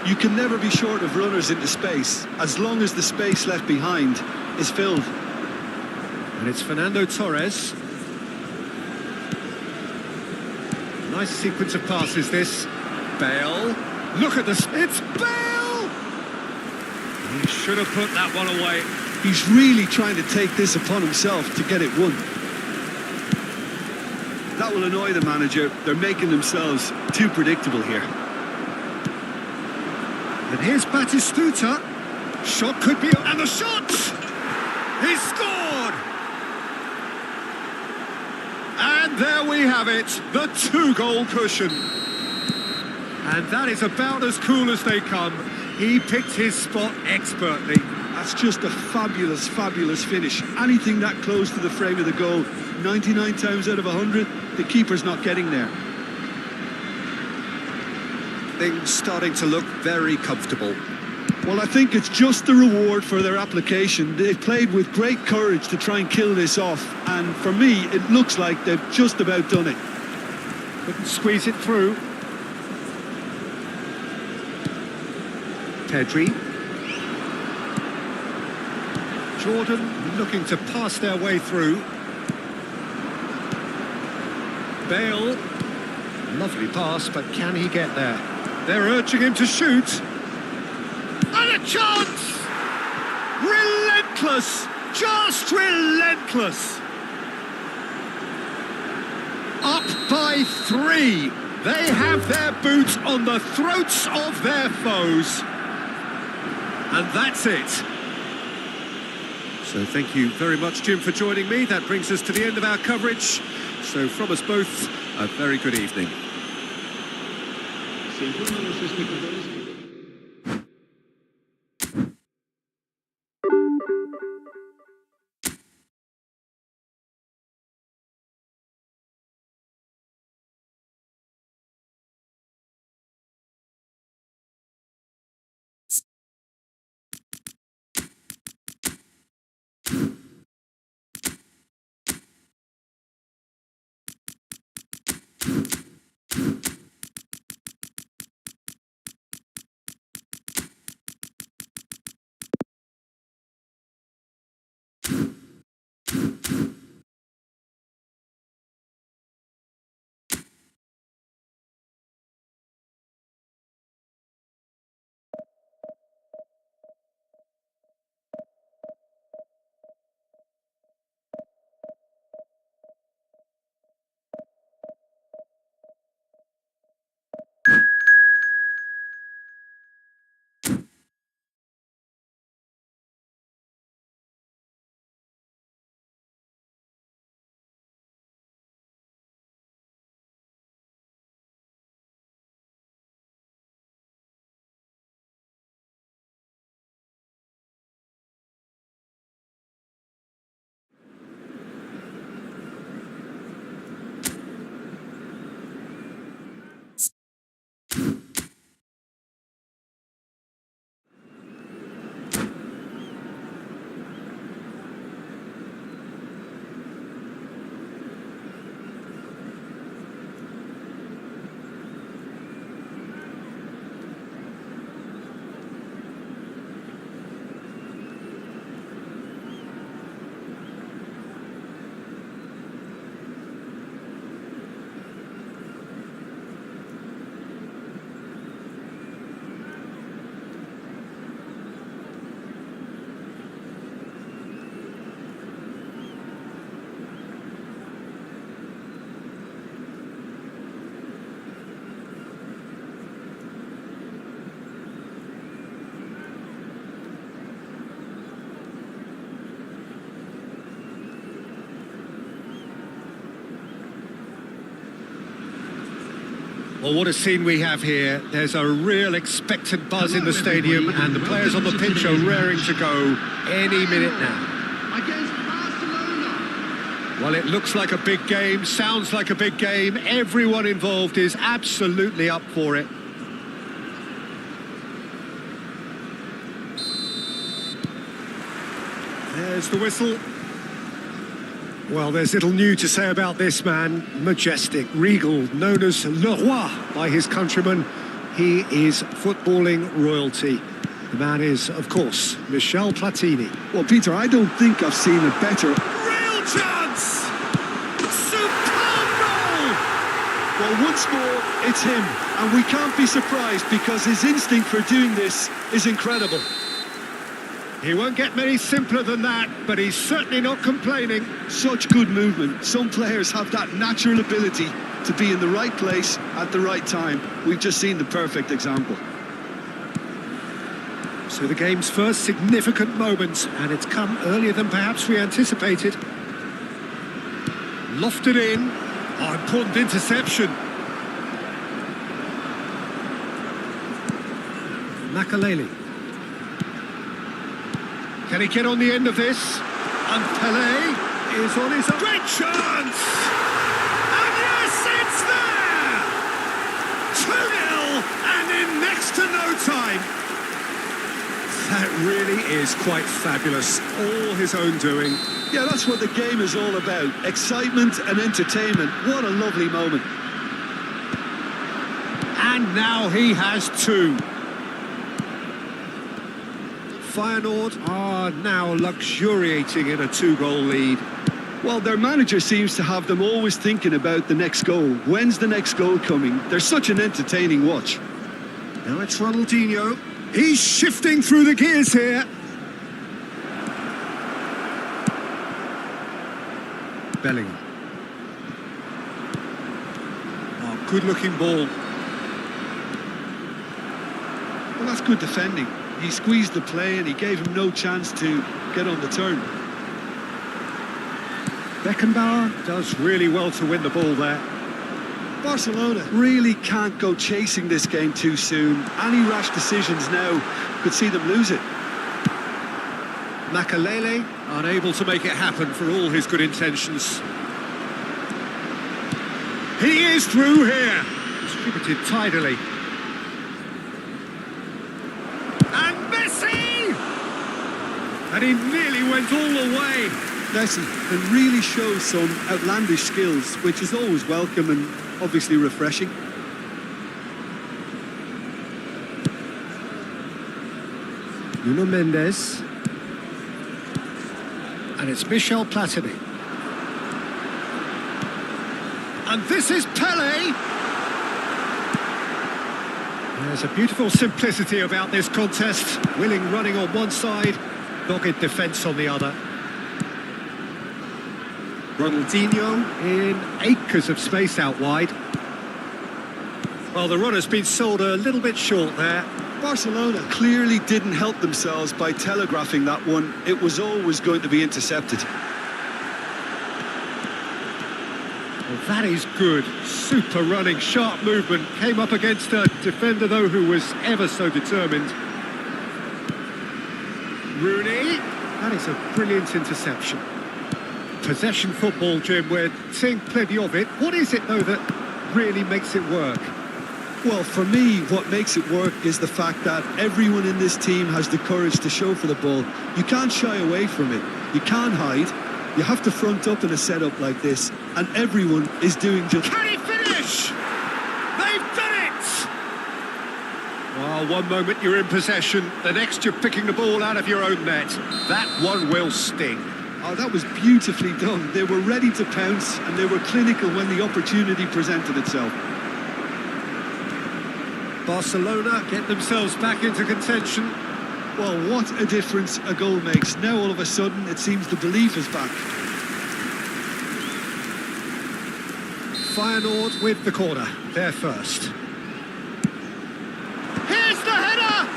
You can never be short of runners into space, as long as the space left behind is filled. And it's Fernando Torres. Nice sequence of passes, this. Bale. Look at this. It's Bale! He should have put that one away. He's really trying to take this upon himself to get it won. That will annoy the manager. They're making themselves too predictable here. And here's Batistuta. Shot could be... And the shot! He scored! And there we have it, the two-goal cushion. And that is about as cool as they come. He picked his spot expertly. That's just a fabulous, fabulous finish. Anything that close to the frame of the goal, 99 times out of 100, the keeper's not getting there. Things starting to look very comfortable. Well, I think it's just the reward for their application. They've played with great courage to try and kill this off, and for me, it looks like they've just about done it. Couldn't squeeze it through. Pedri. Jordan looking to pass their way through. Bale. Lovely pass, but can he get there? They're urging him to shoot. And a chance! Relentless! Just relentless! Up by 3. They have their boots on the throats of their foes. And that's it. So thank you very much, Jim, for joining me. That brings us to the end of our coverage. So from us both, a very good evening. Se informa a los espectadores Well, what a scene we have here. There's a real expectant buzz in the stadium, and the players on the pitch are raring to go any minute now. Against Barcelona. Well, it looks like a big game, sounds like a big game. Everyone involved is absolutely up for it. There's the whistle. Well, there's little new to say about this man. Majestic, regal, known as Le Roi by his countrymen. He is footballing royalty. The man is, of course, Michel Platini. Well, Peter, I don't think I've seen a better... Real chance! Superb goal! Well, once more, it's him. And we can't be surprised because his instinct for doing this is incredible. He won't get many simpler than that, but he's certainly not complaining. Such good movement. Some players have that natural ability to be in the right place at the right time. We've just seen the perfect example. So the game's first significant moment, and it's come earlier than perhaps we anticipated. Lofted in. Oh, important interception. Makaleli. Can he get on the end of this? And Pelé is on his own. Great chance! And yes, it's there! 2-0 and in next to no time. That really is quite fabulous. All his own doing. Yeah, that's what the game is all about. Excitement and entertainment. What a lovely moment. And now he has two. Feyenoord are now luxuriating in a two-goal lead. Well, their manager seems to have them always thinking about the next goal. When's the next goal coming? They're such an entertaining watch. Now it's Ronaldinho. He's shifting through the gears here. Bellingham. Oh, good-looking ball. Well, that's good defending. He squeezed the play and he gave him no chance to get on the turn. Beckenbauer does really well to win the ball there. Barcelona really can't go chasing this game too soon. Any rash decisions now could see them lose it. Makaleli unable to make it happen for all his good intentions. He is through here. Distributed tidily. And he nearly went all the way. Messi can really show some outlandish skills, which is always welcome and obviously refreshing. Nuno Mendes. And it's Michel Platini. And this is Pelé. There's a beautiful simplicity about this contest. Willing running on one side, dogged defence on the other. Ronaldinho in acres of space out wide. Well, the runner's been sold a little bit short there. Barcelona clearly didn't help themselves by telegraphing that one. It was always going to be intercepted. Well, that is good. Super running, sharp movement. Came up against a defender, though, who was ever so determined. Rooney. That is a brilliant interception. Possession football, Jim, we're seeing plenty of it. What is it, though, that really makes it work? Well, for me, what makes it work is the fact that everyone in this team has the courage to show for the ball. You can't shy away from it. You can't hide. You have to front up in a setup like this, and everyone is doing just... Can he finish? They've done it! Well, one moment you're in possession, the next you're picking the ball out of your own net. That one will sting. Oh, that was beautifully done. They were ready to pounce, and they were clinical when the opportunity presented itself. Barcelona get themselves back into contention. Well, what a difference a goal makes. Now, all of a sudden, it seems the belief is back. Feyenoord with the corner. They're first. Here's the header!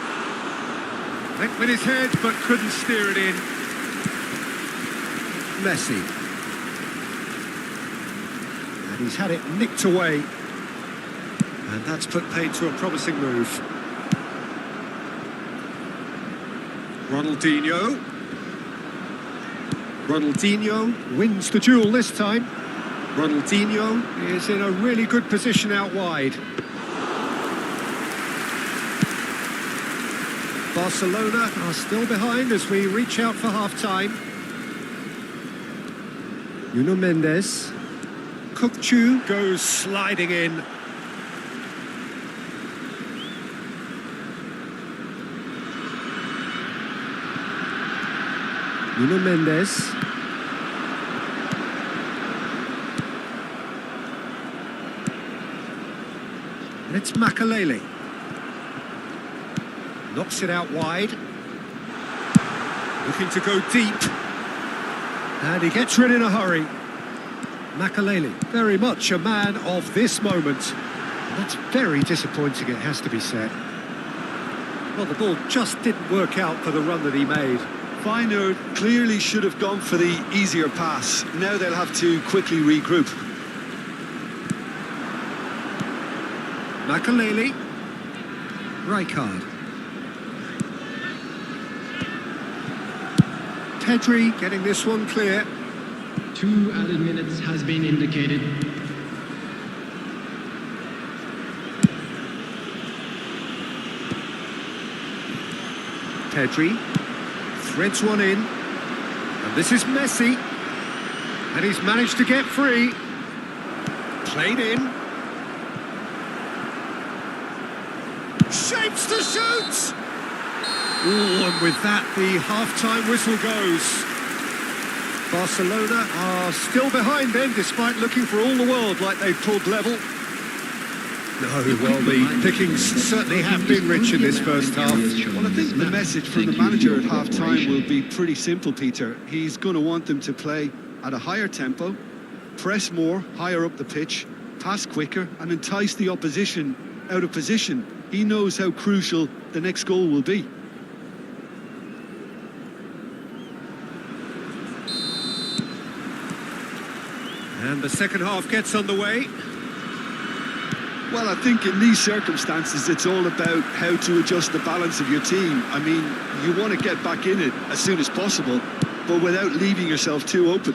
Went with his head, but couldn't steer it in. Messi. And he's had it nicked away. And that's put paid to a promising move. Ronaldinho. Ronaldinho wins the duel this time. Ronaldinho is in a really good position out wide. Barcelona are still behind as we reach out for half-time. Nuno Mendes. Kukçu goes sliding in. Nuno Mendes. And it's Makalele. Knocks it out wide. Looking to go deep. And he gets rid in a hurry. Makalele, very much a man of this moment. That's very disappointing, it has to be said. Well, the ball just didn't work out for the run that he made. Feyenoord clearly should have gone for the easier pass. Now they'll have to quickly regroup. Makalele. Rijkaard. Pedri getting this one clear. 2 added minutes has been indicated. Pedri threads one in. And this is Messi. And he's managed to get free. Played in. Shapes to shoot! Ooh, and with that, the half-time whistle goes. Barcelona are still behind then, despite looking for all the world like they've pulled level. No, well, the pickings certainly have been rich in this first half. Well, I think the message from the manager at half-time will be pretty simple, Peter. He's going to want them to play at a higher tempo, press more, higher up the pitch, pass quicker, and entice the opposition out of position. He knows how crucial the next goal will be. And the second half gets underway. Well, I think in these circumstances, it's all about how to adjust the balance of your team. I mean, you want to get back in it as soon as possible, but without leaving yourself too open.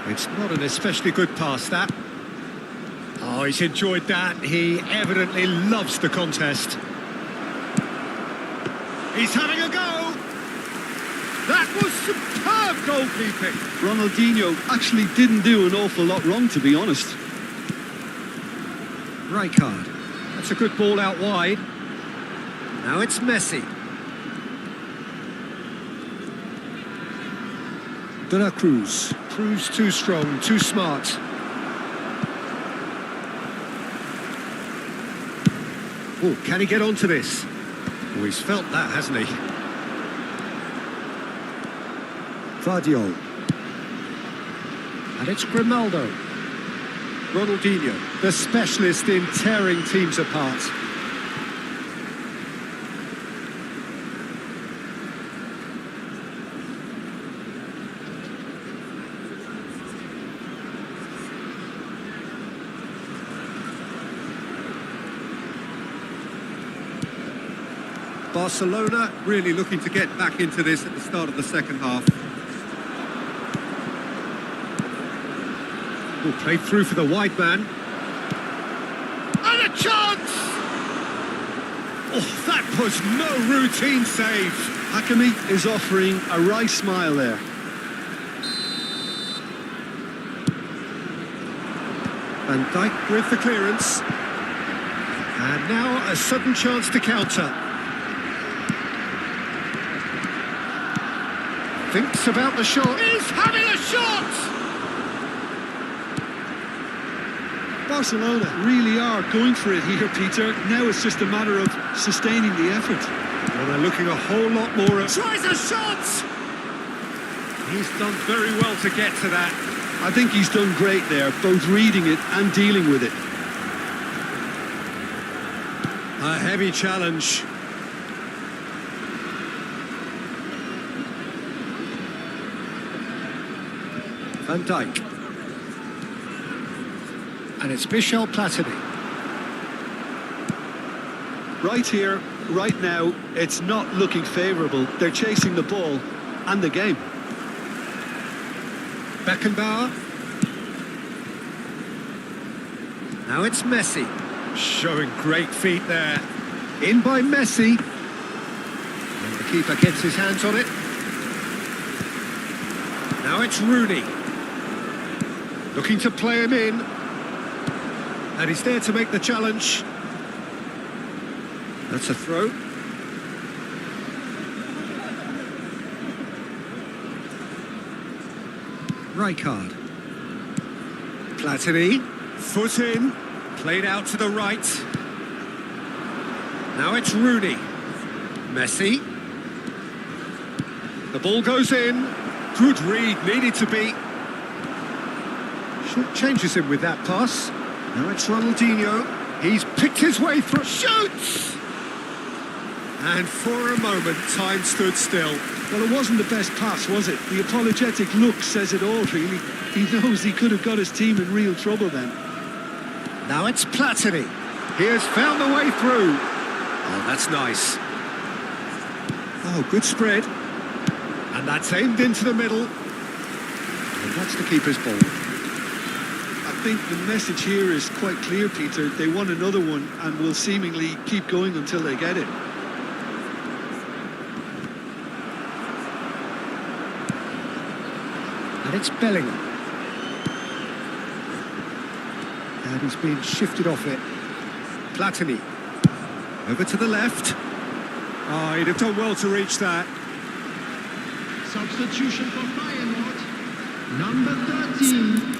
It's not an especially good pass, that. Oh, he's enjoyed that. He evidently loves the contest. He's having a go. That was superb goalkeeping. Ronaldinho actually didn't do an awful lot wrong, to be honest. Rijkaard. That's a good ball out wide. Now it's Messi. De La Cruz. Cruz too strong, too smart. Oh, can he get onto this? Oh, he's felt that, hasn't he? Vardiol. And it's Grimaldo. Ronaldinho, the specialist in tearing teams apart. Barcelona really looking to get back into this at the start of the second half. Oh, played through for the wide man. And a chance! Oh, that was no routine save. Hakimi is offering a wry smile there. Van Dijk with the clearance. And now a sudden chance to counter. Thinks about the shot. He's having a shot! Barcelona really are going for it here, Peter. Now it's just a matter of sustaining the effort. Well, they're looking a whole lot more at... Tries a shot! He's done very well to get to that. I think he's done great there, both reading it and dealing with it. A heavy challenge. Van Dijk. and it's Michel Platini. Right here, right now, it's not looking favourable. They're chasing the ball and the game. Beckenbauer. Now it's Messi. Showing great feet there. In by Messi. And the keeper gets his hands on it. Now it's Rooney. Looking to play him in. And he's there to make the challenge. That's a throw. Rijkaard. Platini. Foot in. Played out to the right. Now it's Rooney. Messi. The ball goes in. Good read, needed to be. Short changes him with that pass. Now it's Ronaldinho. He's picked his way through. Shoots! And for a moment, time stood still. Well, it wasn't the best pass, was it? The apologetic look says it all, really. He knows he could have got his team in real trouble then. Now it's Platini. He has found the way through. Oh, that's nice. Oh, good spread. And that's aimed into the middle. And that's the keeper's ball. I think the message here is quite clear, Peter. They want another one and will seemingly keep going until they get it. And it's Bellingham. And he's been shifted off it. Platini. Over to the left. Oh, he'd have done well to reach that. Substitution for Feyenoord. Number 13,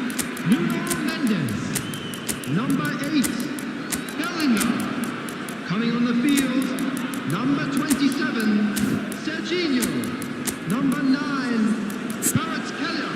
Nuno Mendes. Number 8, Bellingham. Coming on the field, number 27, Serginho. Number 9, Kvaratskhelia.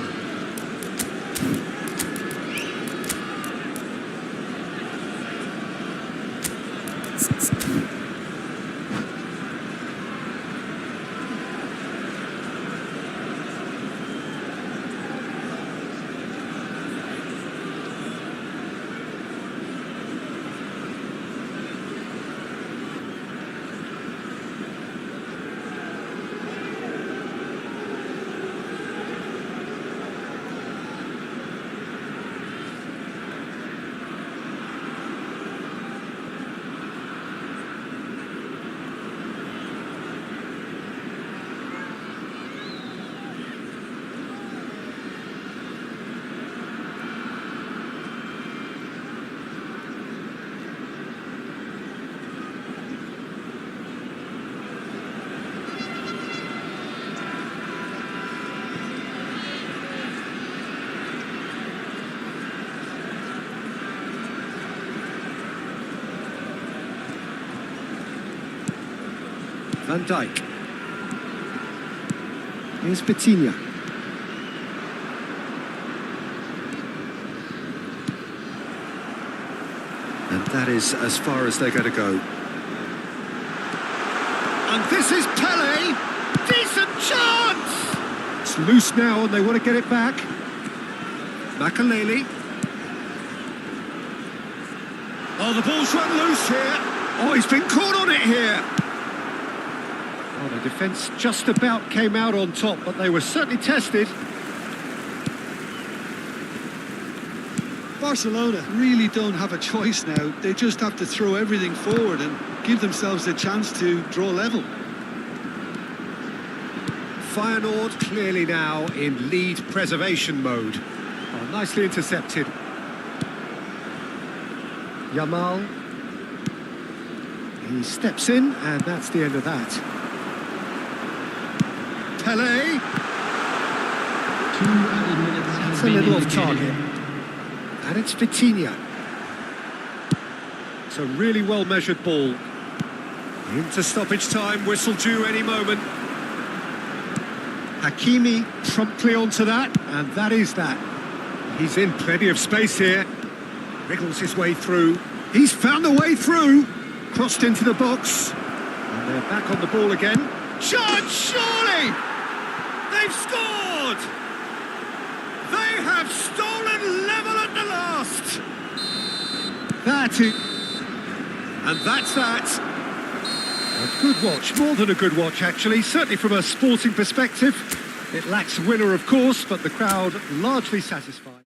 Van Dijk. Here's Vitinha. And that is as far as they're going to go. And this is Pele. Decent chance! It's loose now and they want to get it back. Makaleli. Oh, the ball's run loose here. Oh, he's been caught on it here. Oh, the defence just about came out on top, but they were certainly tested. Barcelona really don't have a choice now. They just have to throw everything forward and give themselves a chance to draw level. Feyenoord clearly now in lead preservation mode. Oh, nicely intercepted. Yamal. He steps in, and that's the end of that. Pele. 2 added minutes have It's a been little off indicated. target. And it's Vitinha. It's a really well-measured ball. Into stoppage time, whistle due any moment. Hakimi promptly onto that, and that is that. He's in plenty of space here. Wriggles his way through. He's found the way through. Crossed into the box. And they're back on the ball again. Chance, surely! They've scored! They have stolen level at the last! That is... And that's that. A good watch, more than a good watch actually, certainly from a sporting perspective. It lacks a winner of course, but the crowd largely satisfied.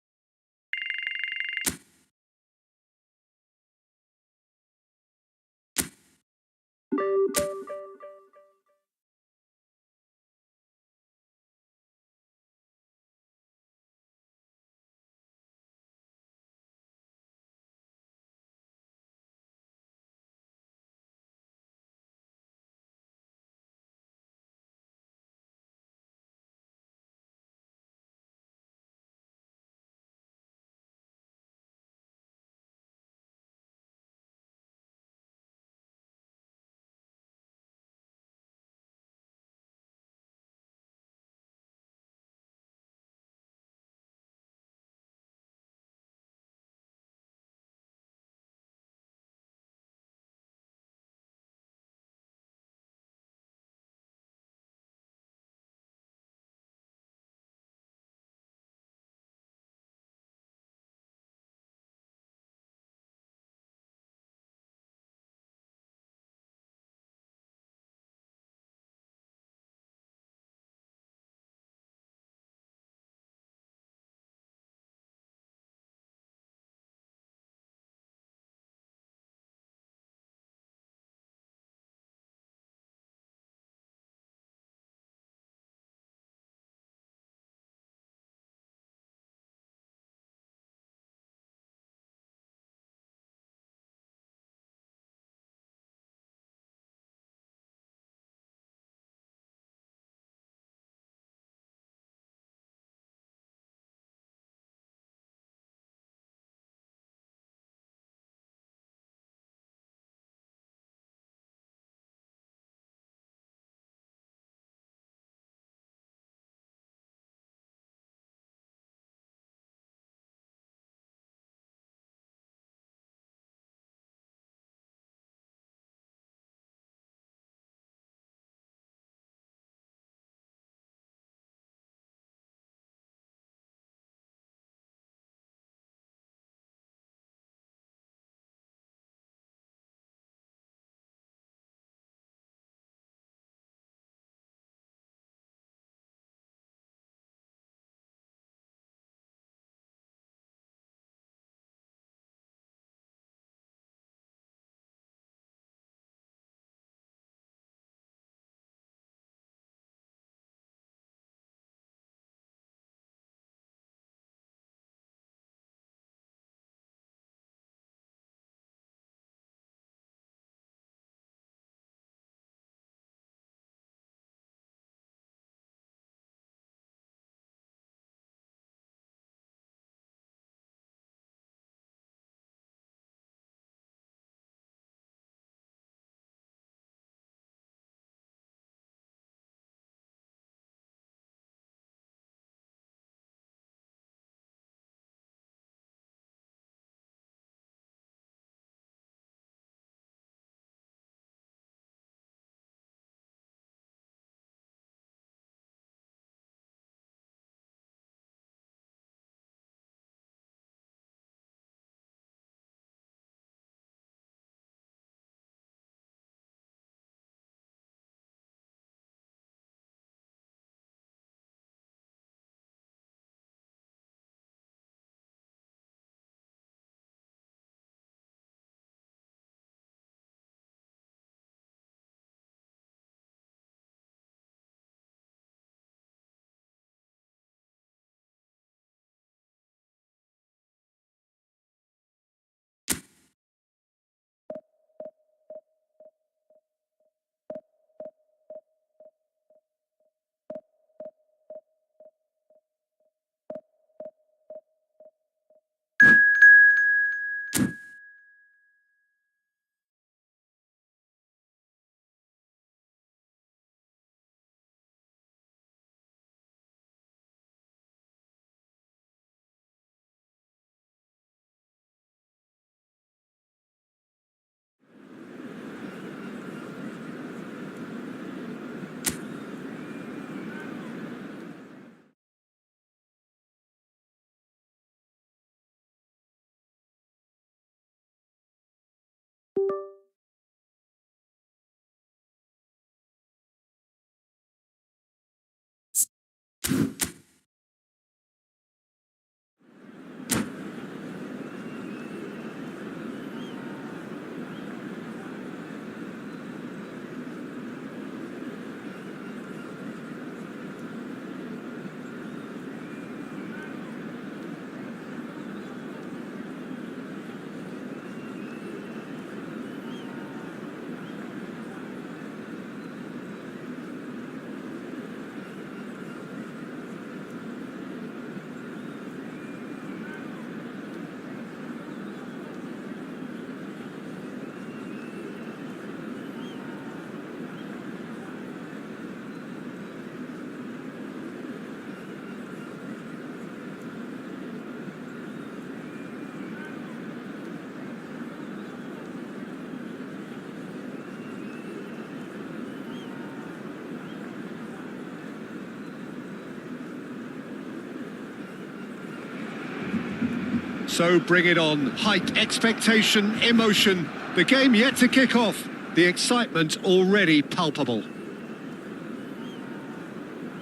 So bring it on. Hype, expectation, emotion. The game yet to kick off. The excitement already palpable.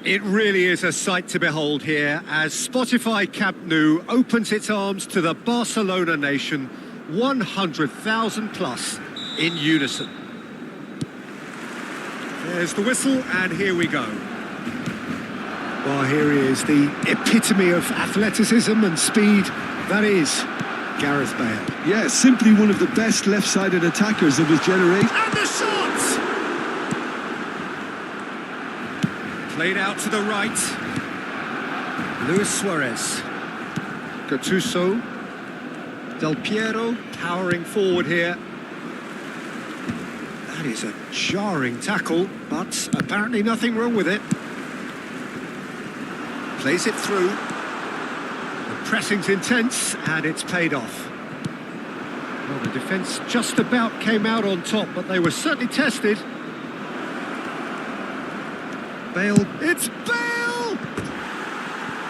It really is a sight to behold here as Spotify Camp Nou opens its arms to the Barcelona nation, 100,000 plus in unison. There's the whistle and here we go. Well, here he is, the epitome of athleticism and speed. That is Gareth Bale. Yeah, simply one of the best left-sided attackers of his generation. And the shot! Played out to the right. Luis Suarez. Gattuso. Del Piero powering forward here. That is a jarring tackle, but apparently nothing wrong with it. Plays it through. The pressing's intense, and it's paid off. Well, the defence just about came out on top, but they were certainly tested. Bale. It's Bale!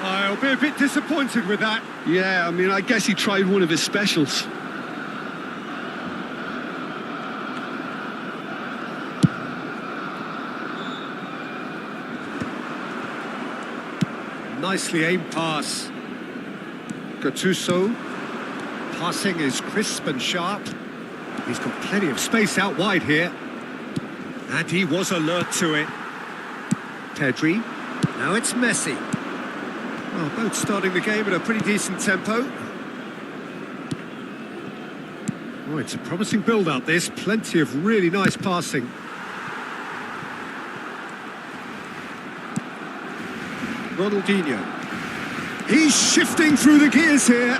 I'll be a bit disappointed with that. Yeah, I mean, I guess he tried one of his specials. Nicely aimed pass. Gattuso. Passing is crisp and sharp. He's got plenty of space out wide here. And he was alert to it. Pedri. Now it's Messi. Well, both starting the game at a pretty decent tempo. Oh, it's a promising build-up, this. Plenty of really nice passing. Ronaldinho. He's shifting through the gears here.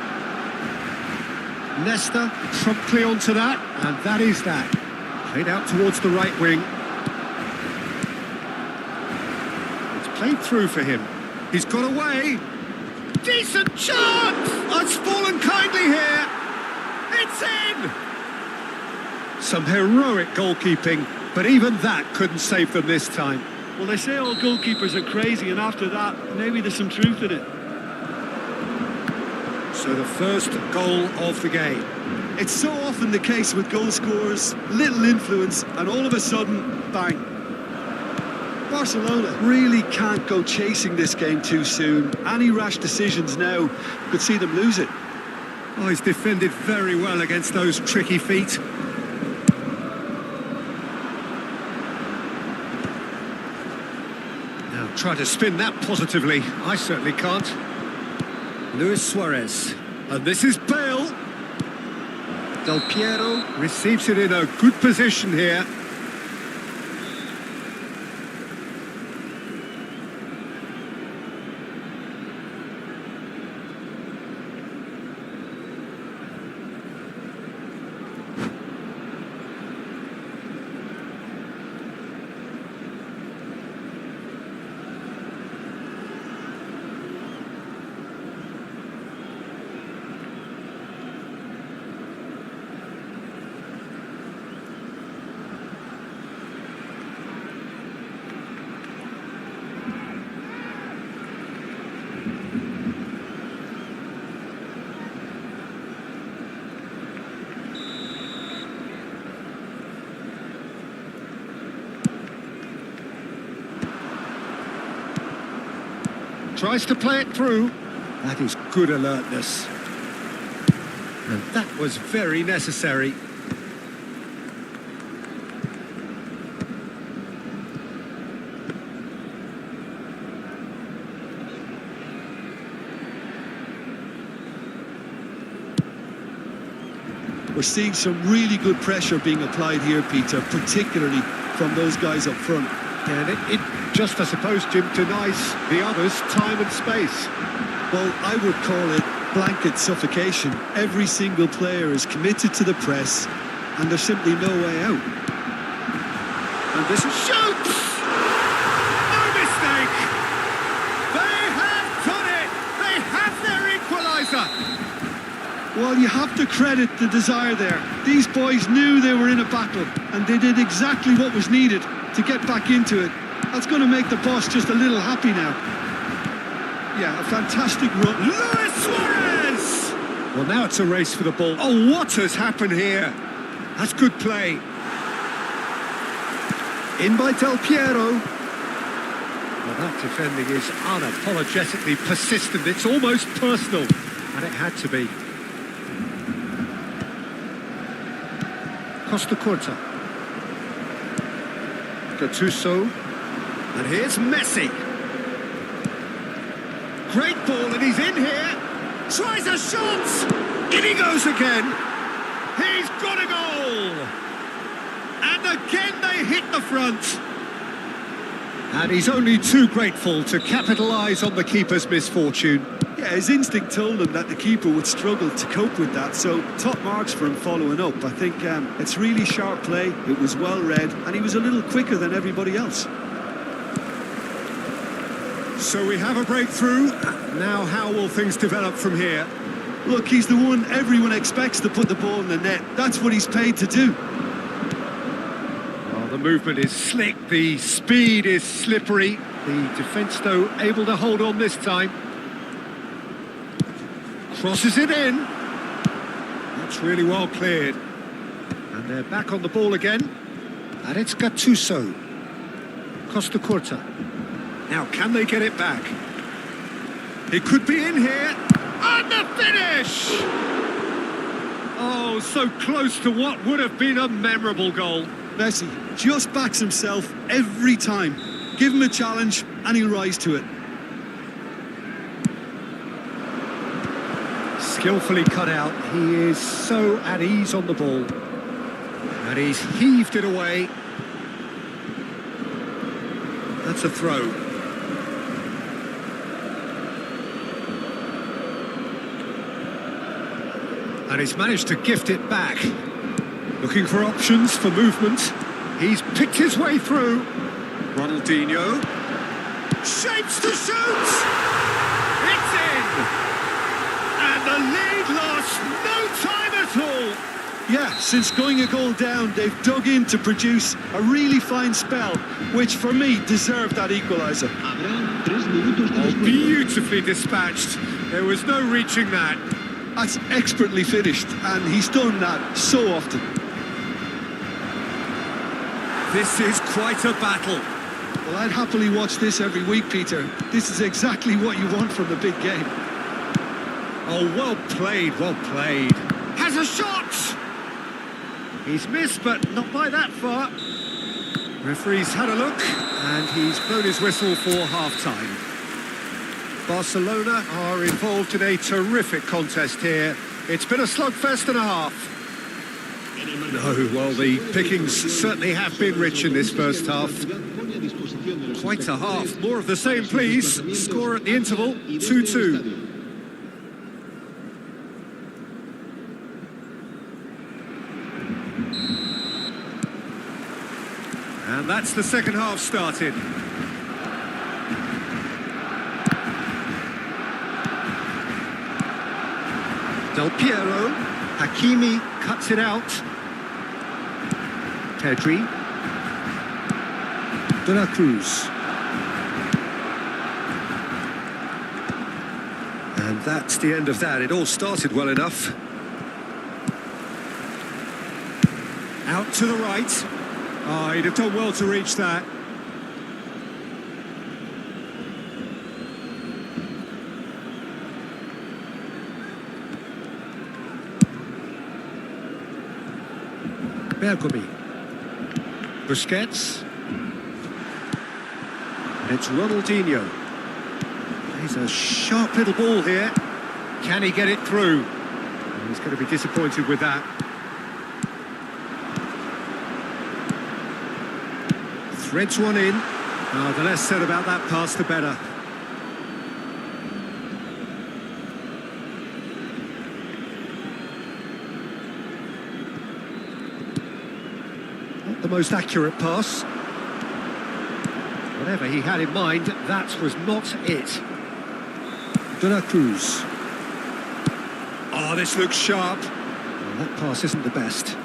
Nesta promptly onto that, and that is that. Played out towards the right wing. It's played through for him. He's got away. Decent chance! It's fallen kindly here. It's in! Some heroic goalkeeping, but even that couldn't save them this time. Well, they say all goalkeepers are crazy, and after that, maybe there's some truth in it. So the first goal of the game. It's so often the case with goal scorers, little influence, and all of a sudden, bang. Barcelona really can't go chasing this game too soon. Any rash decisions now could see them lose it. Oh, he's defended very well against those tricky feet. Now try to spin that positively. I certainly can't. Luis Suarez. And this is Bale. Del Piero receives it in a good position here. Tries to play it through. That is good alertness. And that was very necessary. We're seeing some really good pressure being applied here, Peter, particularly from those guys up front. And it just, I suppose, Jim, denies the others time and space. Well, I would call it blanket suffocation. Every single player is committed to the press, and there's simply no way out. And this is shoots! No mistake! They have done it! They have their equaliser! Well, you have to credit the desire there. These boys knew they were in a battle, and they did exactly what was needed to get back into it. That's going to make the boss just a little happy now. Yeah, a fantastic run. Luis Suarez! Well, now it's a race for the ball. Oh, what has happened here? That's good play. In by Del Piero. Well, that defending is unapologetically persistent. It's almost personal, and it had to be. Costa Corta. Gattuso. And here's Messi. Great ball, and he's in here. Tries a shot! In he goes again! He's got a goal! And again they hit the front. And he's only too grateful to capitalise on the keeper's misfortune. Yeah, his instinct told him that the keeper would struggle to cope with that, so top marks for him following up. I think it's really sharp play, it was well read, and he was a little quicker than everybody else. So we have a breakthrough. Now how will things develop from here? Look, he's the one everyone expects to put the ball in the net. That's what he's paid to do. Well, the movement is slick, the speed is slippery. The defence, though, able to hold on this time. Crosses it in. That's really well cleared. And they're back on the ball again. And it's Gattuso. Costa Corta. Now, can they get it back? It could be in here. And the finish! Oh, so close to what would have been a memorable goal. Messi just backs himself every time. Give him a challenge and he'll rise to it. Skillfully cut out. He is so at ease on the ball. And he's heaved it away. That's a throw. And he's managed to gift it back. Looking for options for movement. He's picked his way through. Ronaldinho. Shapes to shoot! It's in! And the lead lost no time at all. Yeah, since going a goal down, they've dug in to produce a really fine spell, which for me deserved that equaliser. Oh, beautifully dispatched. There was no reaching that. That's expertly finished, and he's done that so often. This is quite a battle. Well, I'd happily watch this every week, Peter. This is exactly what you want from a big game. Oh, well played, well played. Has a shot! He's missed, but not by that far. Referee's had a look, and he's blown his whistle for half-time. Barcelona are involved in a terrific contest here. It's been a slugfest and a half. No, well, the pickings certainly have been rich in this first half. Quite a half. More of the same, please. Score at the interval, 2-2. And that's the second half started. Del Piero. Hakimi cuts it out. Pedri. De la Cruz. And that's the end of that. It all started well enough. Out to the right. Oh, he'd have done well to reach that. Bergomi. Busquets. It's Ronaldinho. He's a sharp little ball here. Can he get it through? He's going to be disappointed with that. Threads one in. Oh, the less said about that pass, the better. Not the most accurate pass. Whatever he had in mind, that was not it. De la Cruz. Oh, this looks sharp. Well, that pass isn't the best.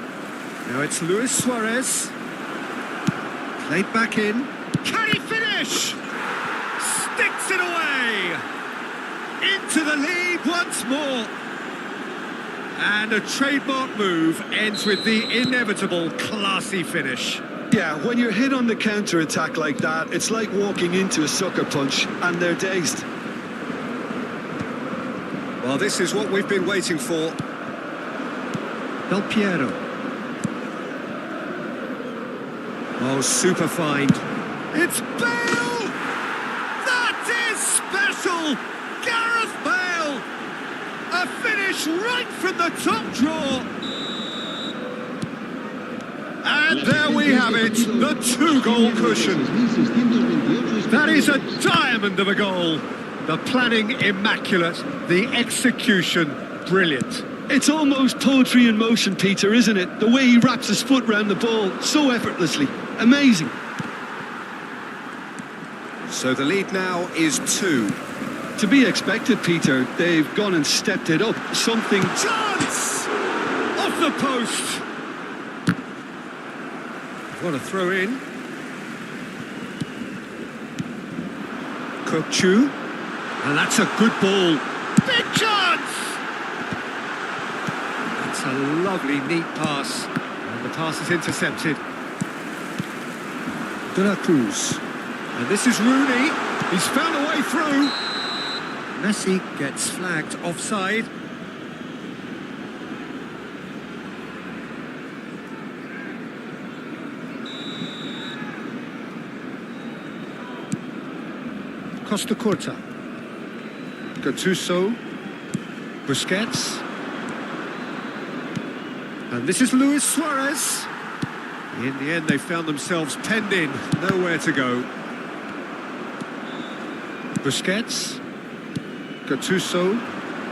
Now it's Luis Suarez. Played back in. Can he finish? Sticks it away. Into the lead once more. And a trademark move ends with the inevitable classy finish. Yeah, when you're hit on the counter-attack like that, it's like walking into a sucker punch and they're dazed. Well, this is what we've been waiting for. Del Piero. Oh, super find. It's Bale! That is special! Gareth Bale! A finish right from the top draw. And there we have it, the two-goal cushion. That is a diamond of a goal. The planning immaculate, the execution brilliant. It's almost poetry in motion, Peter, isn't it? The way he wraps his foot round the ball so effortlessly. Amazing. So the lead now is 2. To be expected, Peter. They've gone and stepped it up. Something... Chance! Off the post. What a throw in. Kokchu. And that's a good ball. Big chance! That's a lovely, neat pass. And the pass is intercepted. De La Cruz. And this is Rooney. He's found a way through. Messi gets flagged offside. Costa Curta. Gattuso. Busquets. And this is Luis Suarez. In the end, they found themselves penned in. Nowhere to go. Busquets. Gattuso.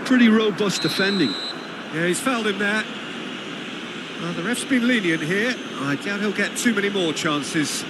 Pretty robust defending. Yeah, he's fouled him there. Well, the ref's been lenient here. I doubt he'll get too many more chances.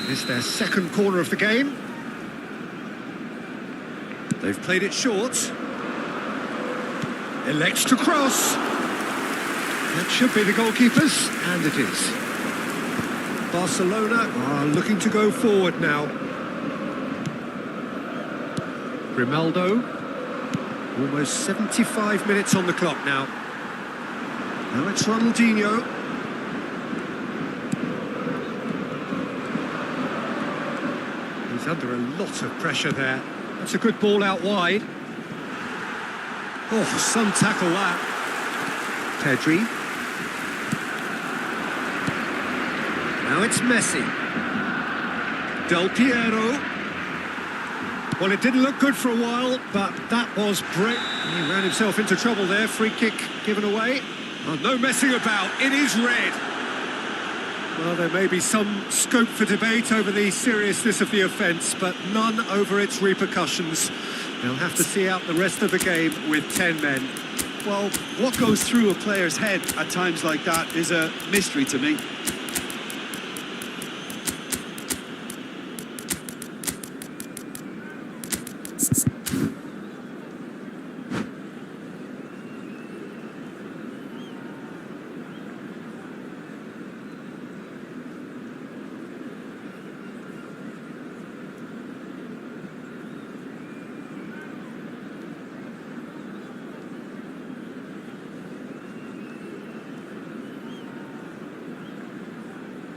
It's their second corner of the game. They've played it short. Elects to cross. That should be the goalkeepers, and it is. Barcelona are looking to go forward now. Grimaldo. Almost 75 minutes on the clock now. Now it's Ronaldinho. He's under a lot of pressure there. That's a good ball out wide. Oh, some tackle that. Pedri. Now it's Messi. Del Piero. Well, it didn't look good for a while, but that was great. He ran himself into trouble there. Free kick given away. Oh, no messing about. It is red. Well, there may be some scope for debate over the seriousness of the offence, but none over its repercussions. They'll have to see out the rest of the game with 10 men. Well, what goes through a player's head at times like that is a mystery to me.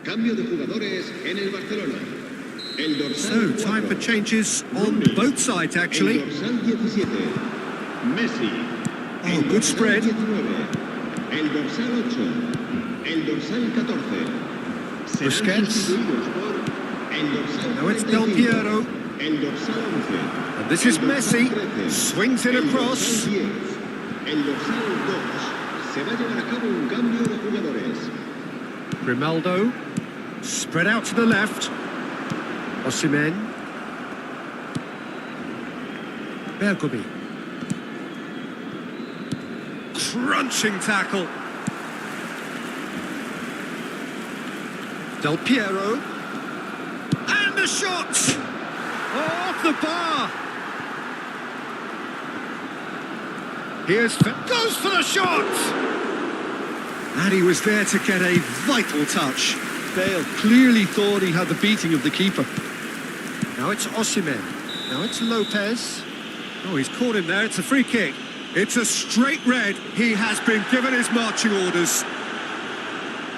Cambio de jugadores en el Barcelona. El So, dorsal time for 4. changes on Rooney. both sides, actually. El dorsal 17. Messi. Oh, El good dorsal spread. 19. El dorsal 8. El dorsal 14. Serán Busquets. sustituidos por el dorsal Now it's Del 45. Piero. El dorsal 11. And this is El dorsal Messi. 13. Swings it El across. dorsal 10. El dorsal 2. Se va a llevar a cabo un cambio de jugadores. Grimaldo. Spread out to the left. Osimhen. Bergomi. Crunching tackle. Del Piero. a shot! Oh, off the bar! Goes for the shot! And he was there to get a vital touch. Bale clearly thought he had the beating of the keeper. Now it's Osimhen. Now it's Lopez. Oh, he's caught him there. It's a free kick. It's a straight red. He has been given his marching orders.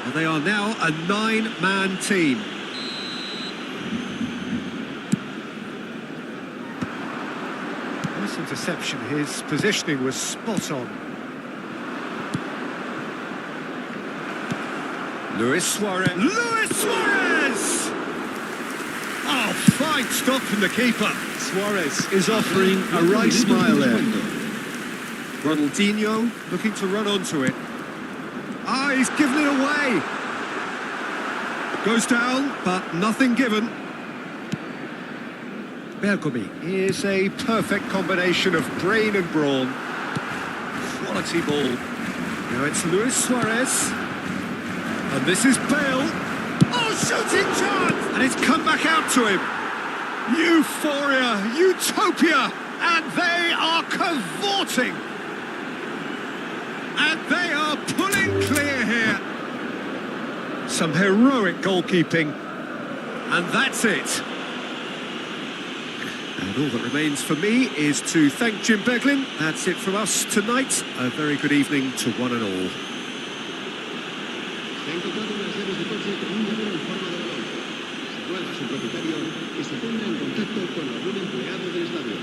And they are now a 9-man team. Nice interception. His positioning was spot on. Luis Suarez. Luis Suarez! Oh, fine stop from the keeper. Suarez is offering a right smile there. Ronaldinho looking to run onto it. Ah, he's given it away. Goes down, but nothing given. Bergomi is a perfect combination of brain and brawn. Quality ball. Now it's Luis Suarez. And this is Bale. Oh, shooting chance! And it's come back out to him. Euphoria, utopia, and they are cavorting. And they are pulling clear here. Some heroic goalkeeping. And that's it. And all that remains for me is to thank Jim Beglin. That's it from us tonight. A very good evening to one and all. Se ha encontrado unas llaves de coche con un llavero en forma de balón. Situada a su propietario y se ponga en contacto con algún empleado del estadio.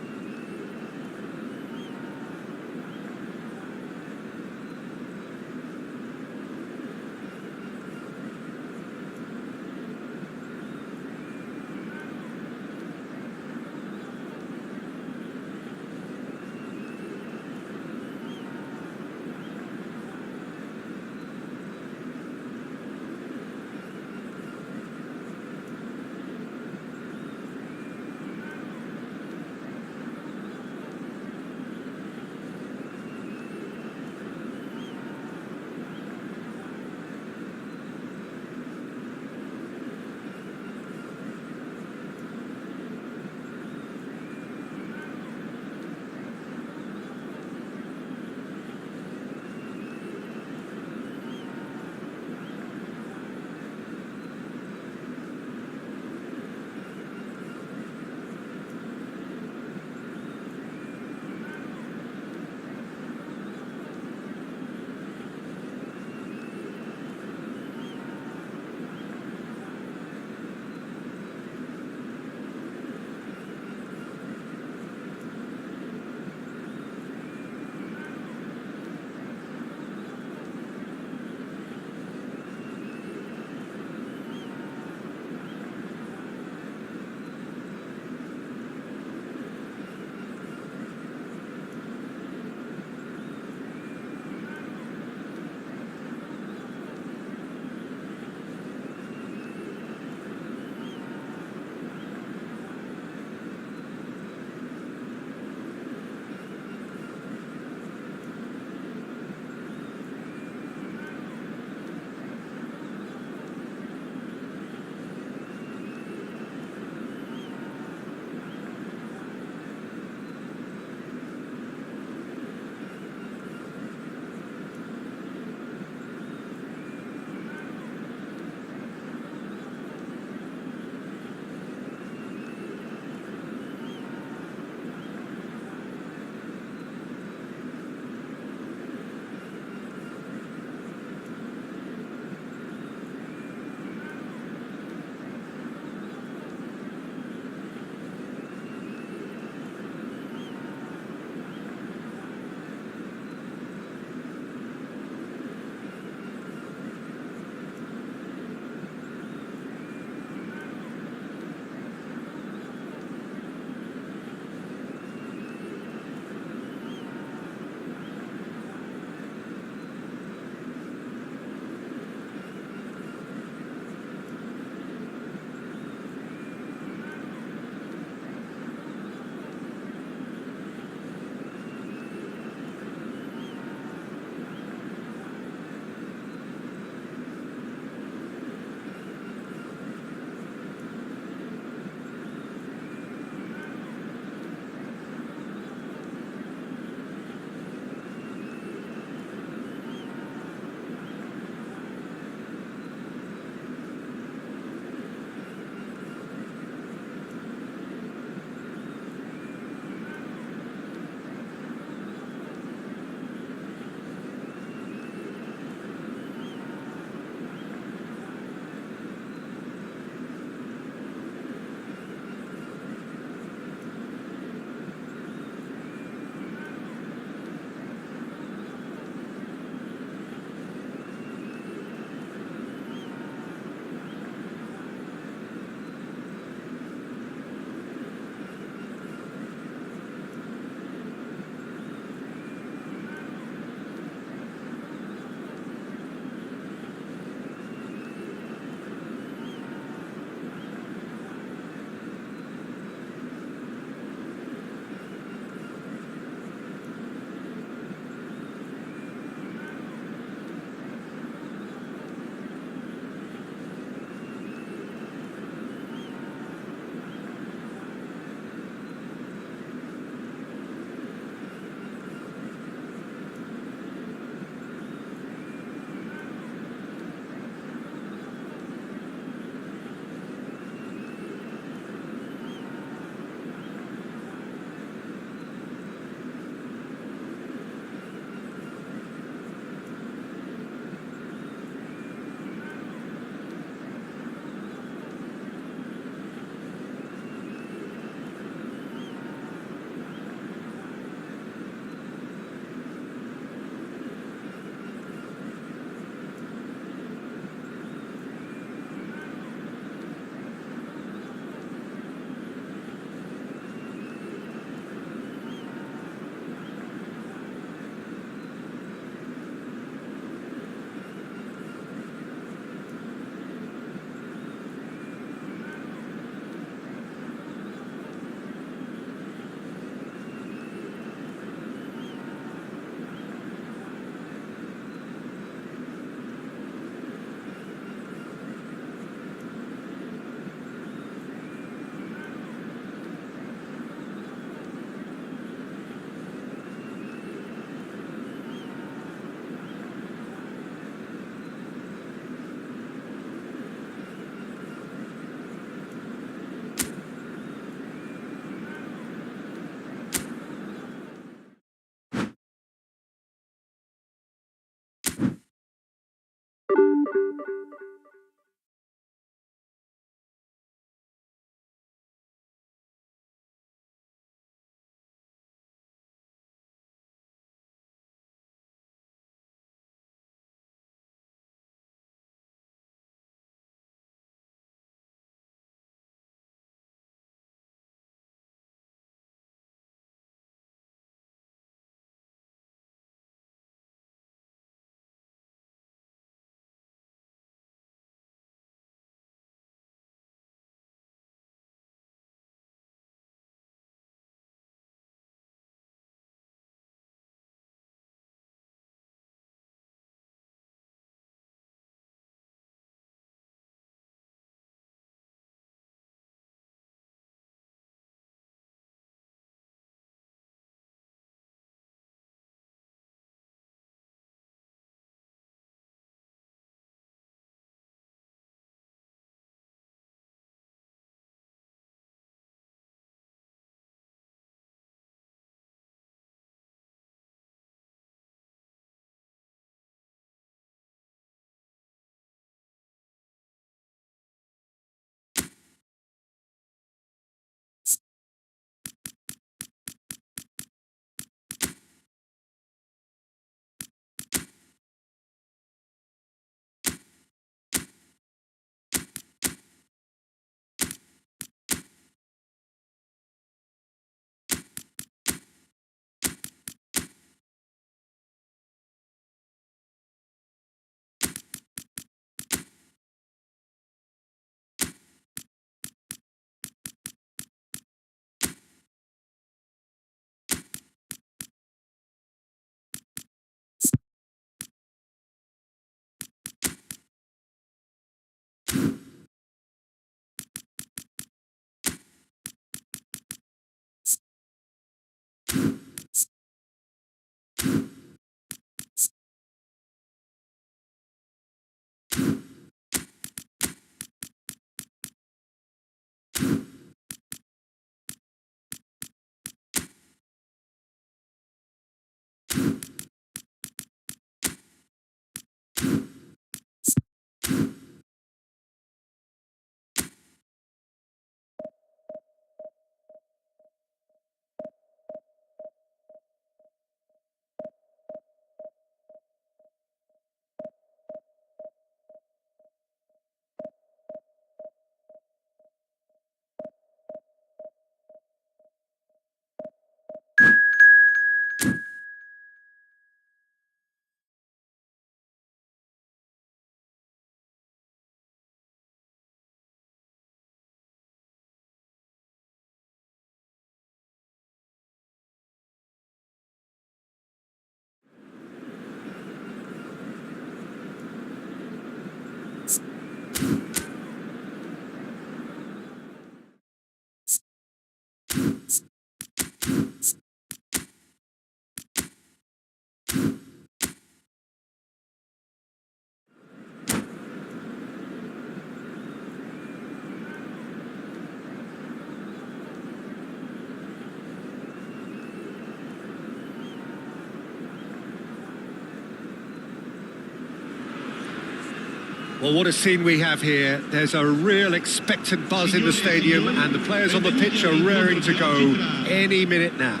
Well, what a scene we have here. There's a real expectant buzz in the stadium and the players on the pitch are raring to go any minute now.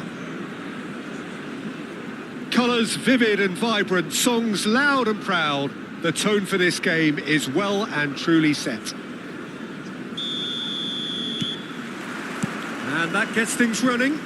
Colours vivid and vibrant, songs loud and proud. The tone for this game is well and truly set. And that gets things running.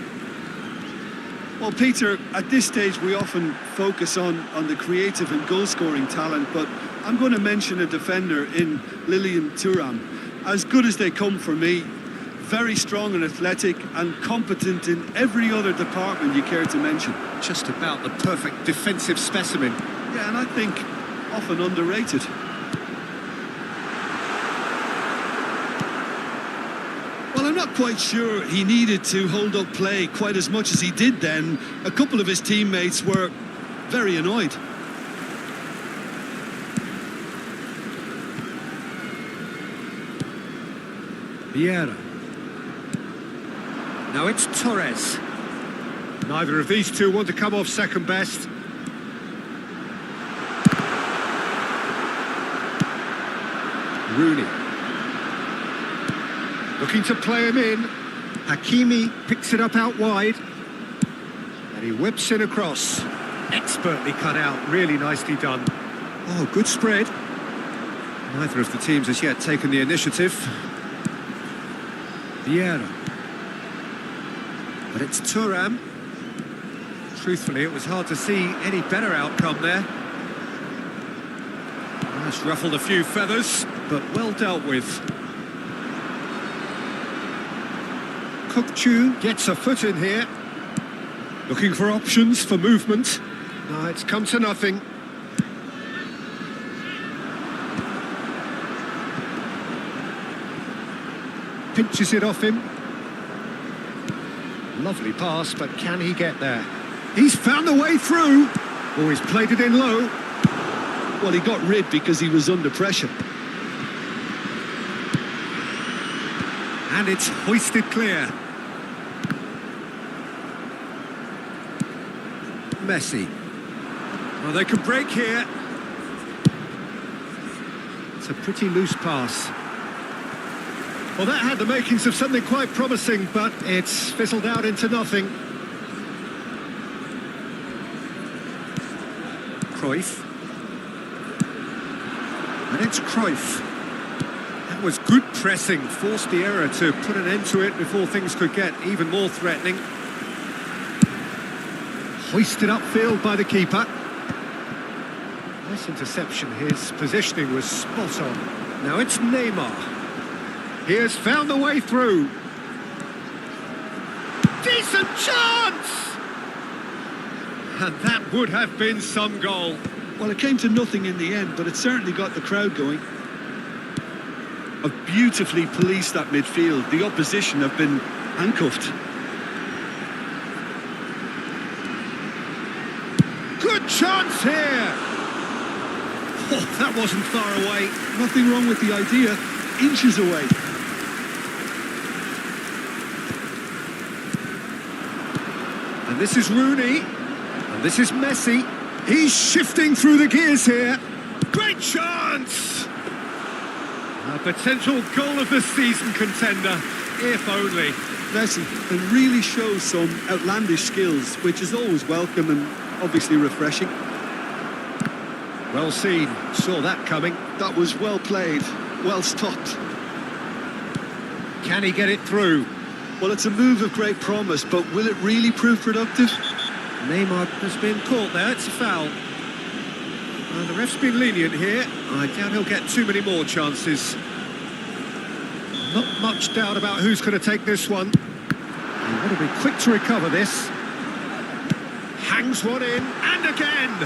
Well, Peter, at this stage we often focus on the creative and goal-scoring talent, but I'm going to mention a defender in Lilian Thuram. As good as they come for me, very strong and athletic and competent in every other department you care to mention. Just about the perfect defensive specimen. Yeah, and I think often underrated. Well, I'm not quite sure he needed to hold up play quite as much as he did then. A couple of his teammates were very annoyed. Vieira. Now it's Torres. Neither of these two want to come off second best. Rooney. Looking to play him in. Hakimi picks it up out wide. And he whips it across. Expertly cut out, really nicely done. Oh, good spread. Neither of the teams has yet taken the initiative. Vieira. But it's Thuram. Truthfully, it was hard to see any better outcome there. That's ruffled a few feathers, but well dealt with. Cookchu gets a foot in here. Looking for options for movement. No, it's come to nothing. Pinches it off him. Lovely pass, but can he get there? He's found a way through. Oh, he's played it in low. Well, he got rid because he was under pressure. And it's hoisted clear. Messi. Well, they can break here. It's a pretty loose pass. Well, that had the makings of something quite promising, but it's fizzled out into nothing. Cruyff. And it's Cruyff. That was good pressing, forced the error to put an end to it before things could get even more threatening. Hoisted upfield by the keeper. Nice interception, his positioning was spot on. Now it's Neymar. He has found the way through. Decent chance! And that would have been some goal. Well, it came to nothing in the end, but it certainly got the crowd going. Have beautifully policed that midfield. The opposition have been handcuffed. Good chance here! Oh, that wasn't far away. Nothing wrong with the idea. Inches away. And this is Rooney. And this is Messi. He's shifting through the gears here. Great chance! A potential goal of the season contender, if only. Messi can really show some outlandish skills, which is always welcome and obviously refreshing. Well seen, saw that coming. That was well played, well stopped. Can he get it through? Well, it's a move of great promise, but will it really prove productive? Neymar has been caught there, it's a foul. And the ref's been lenient here. I doubt he'll get too many more chances. Not much doubt about who's going to take this one. He want to be quick to recover this. Hangs one in, and again!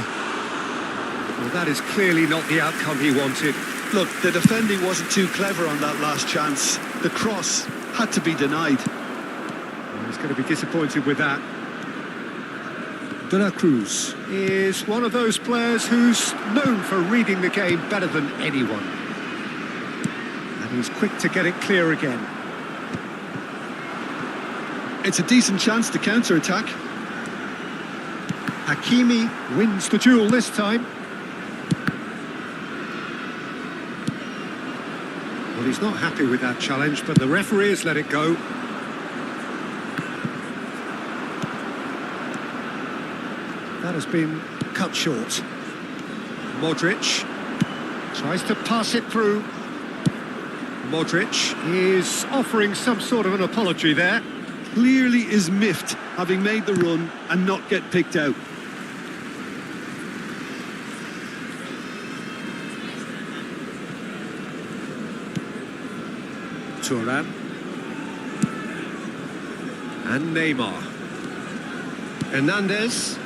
Well, that is clearly not the outcome he wanted. Look, the defending wasn't too clever on that last chance. The cross had to be denied. Well, he's going to be disappointed with that. De La Cruz is one of those players who's known for reading the game better than anyone. And he's quick to get it clear again. It's a decent chance to counter-attack. Hakimi wins the duel this time. Well, he's not happy with that challenge, but the referee has let it go. That has been cut short. Modric tries to pass it through. Modric is offering some sort of an apology there. Clearly is miffed, having made the run and not get picked out. Turan and Neymar. Hernandez.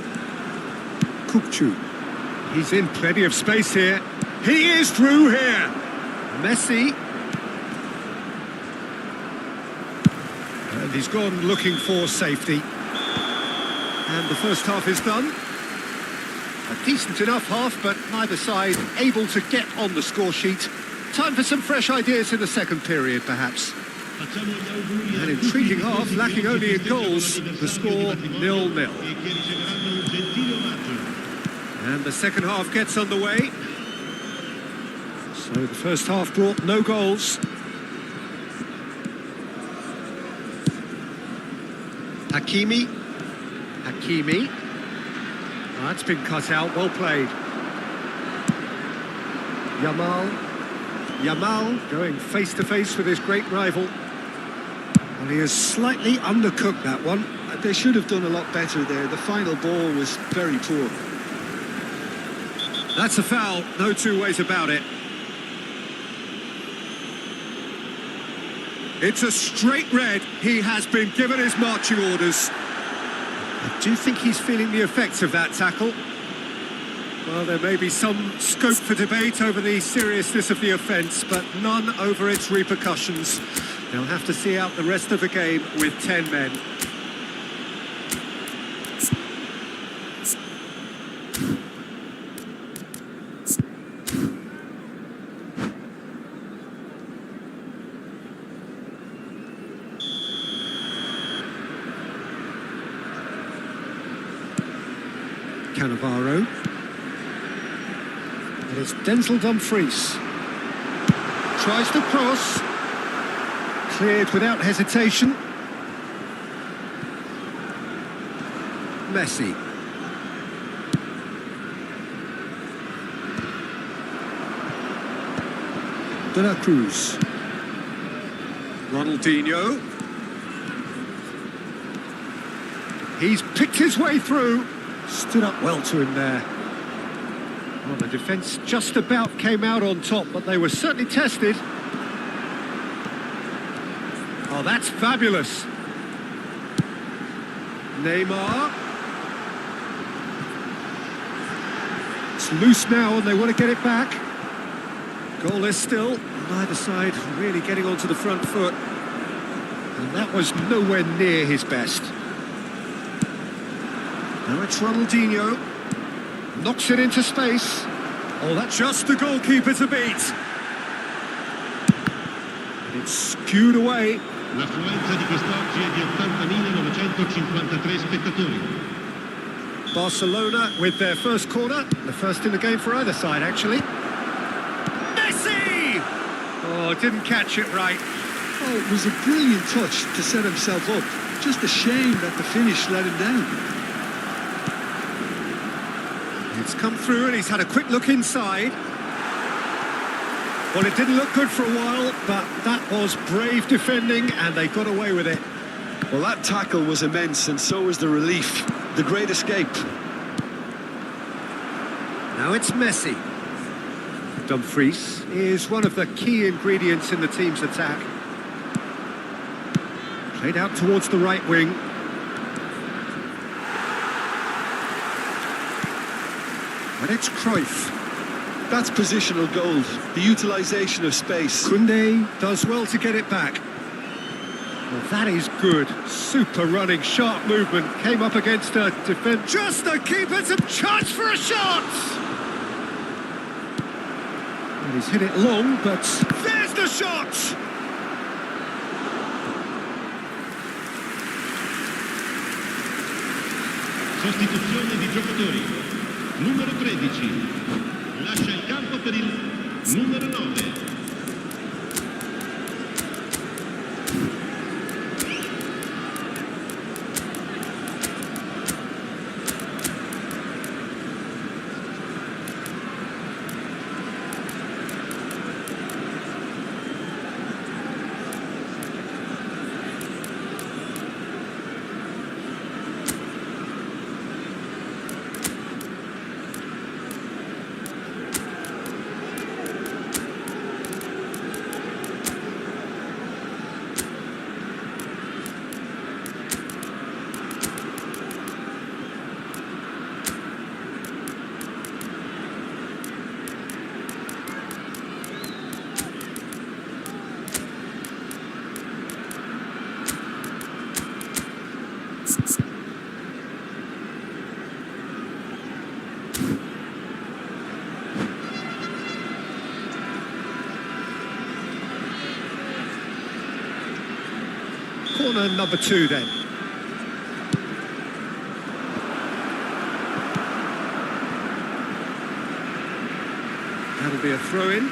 Kukçu. He's in plenty of space here. He is through here. Messi. And he's gone looking for safety. And the first half is done. A decent enough half, but neither side able to get on the score sheet. Time for some fresh ideas in the second period, perhaps. An intriguing half, lacking only in goals. The score 0-0. And the second half gets underway. So the first half brought no goals. Hakimi. That's been cut out, well played. Yamal going face to face with his great rival. And he has slightly undercooked that one. They should have done a lot better there. The final ball was very poor. That's a foul, no two ways about it. It's a straight red. He has been given his marching orders. I do think he's feeling the effects of that tackle. Well, there may be some scope for debate over the seriousness of the offence, but none over its repercussions. They'll have to see out the rest of the game with 10 men. Cannavaro. And it's Denzel Dumfries. Tries to cross. Cleared without hesitation. Messi. De La Cruz. Ronaldinho. He's picked his way through. Stood up well to him there. Well, the defence just about came out on top, but they were certainly tested. Oh, that's fabulous. Neymar. It's loose now and they want to get it back. Goalless still. Neither side really getting onto the front foot. And that was nowhere near his best. Now it's Ronaldinho. Knocks it into space. Oh, that's just the goalkeeper to beat. And it's skewed away. L'affluenza di quest'oggi è di 80.953 spettatori. Barcelona with their first corner. The first in the game for either side, actually. Messi! Oh, didn't catch it right. Oh, it was a brilliant touch to set himself up. Just a shame that the finish let him down. It's come through and he's had a quick look inside. Well, it didn't look good for a while, but that was brave defending and they got away with it. Well, that tackle was immense and so was the relief. The great escape. Now it's Messi. Dumfries is one of the key ingredients in the team's attack. Played out towards the right wing. And it's Cruyff. That's positional gold, the utilisation of space. Koundé does well to get it back. Well, that is good. Super running, sharp movement. Came up against a defence. Just the keeper to charge for a shot! And he's hit it long, but there's the shot! Sostituzione di giocatori. Numero 13. Lascia il campo per il numero 9. Corner number 2 then. That'll be a throw-in.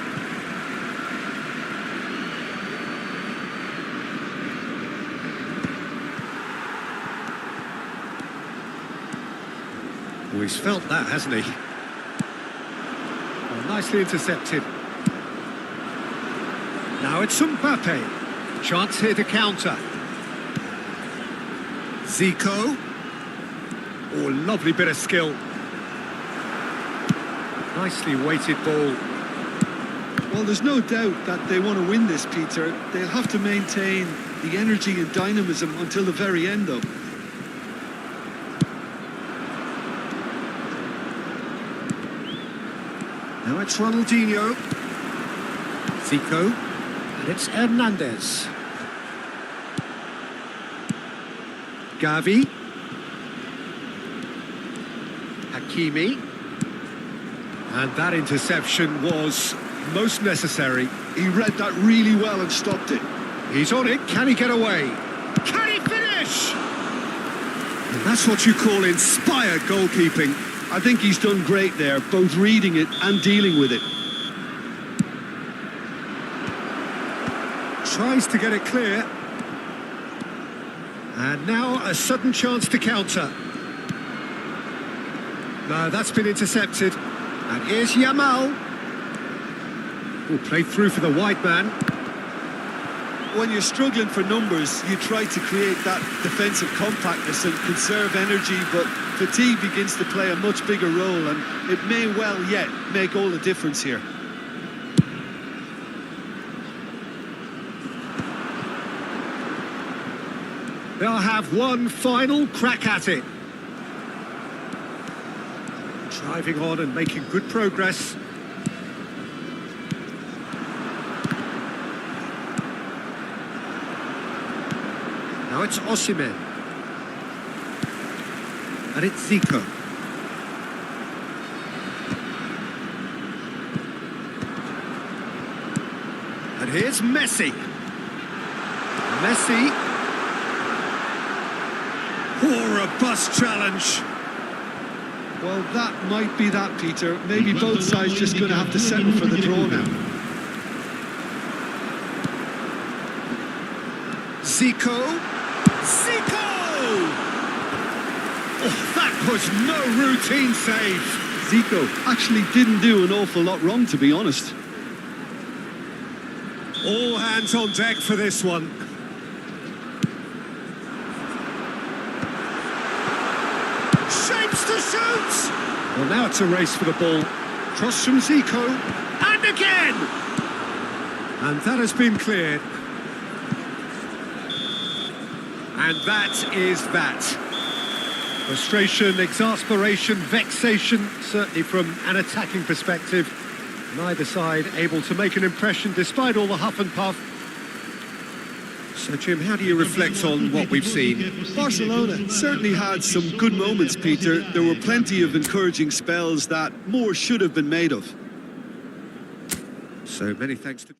Oh, he's felt that, hasn't he? Oh, nicely intercepted. Now it's Mbappe. Chance here to counter. Zico. Oh, lovely bit of skill. Nicely weighted ball. Well, there's no doubt that they want to win this, Peter. They'll have to maintain the energy and dynamism until the very end, though. Now it's Ronaldinho. Zico. And it's Hernandez. Gavi. Hakimi. And that interception was most necessary. He read that really well and stopped it. He's on it. Can he get away? Can he finish? And that's what you call inspired goalkeeping. I think he's done great there, both reading it and dealing with it. Tries to get it clear. And now a sudden chance to counter. No, that's been intercepted. And here's Yamal. Oh, played through for the wide man. When you're struggling for numbers, you try to create that defensive compactness and conserve energy, but fatigue begins to play a much bigger role, and it may well yet make all the difference here. They'll have one final crack at it. Driving on and making good progress. Now it's Osimhen. And it's Zico. And here's Messi. Messi. Oh, robust challenge. Well, that might be that, Peter. Maybe both sides just going to have to settle for the draw now. Zico. Zico! Oh, that was no routine save. Zico actually didn't do an awful lot wrong, to be honest. All hands on deck for this one. Shapes to shoot! Well, now it's a race for the ball. Cross from Zico. And again! And that has been cleared. And that is that. Frustration, exasperation, vexation, certainly from an attacking perspective. Neither side able to make an impression despite all the huff and puff. So, Jim, how do you reflect on what we've seen? Barcelona certainly had some good moments, Peter. There were plenty of encouraging spells that more should have been made of. So many thanks to...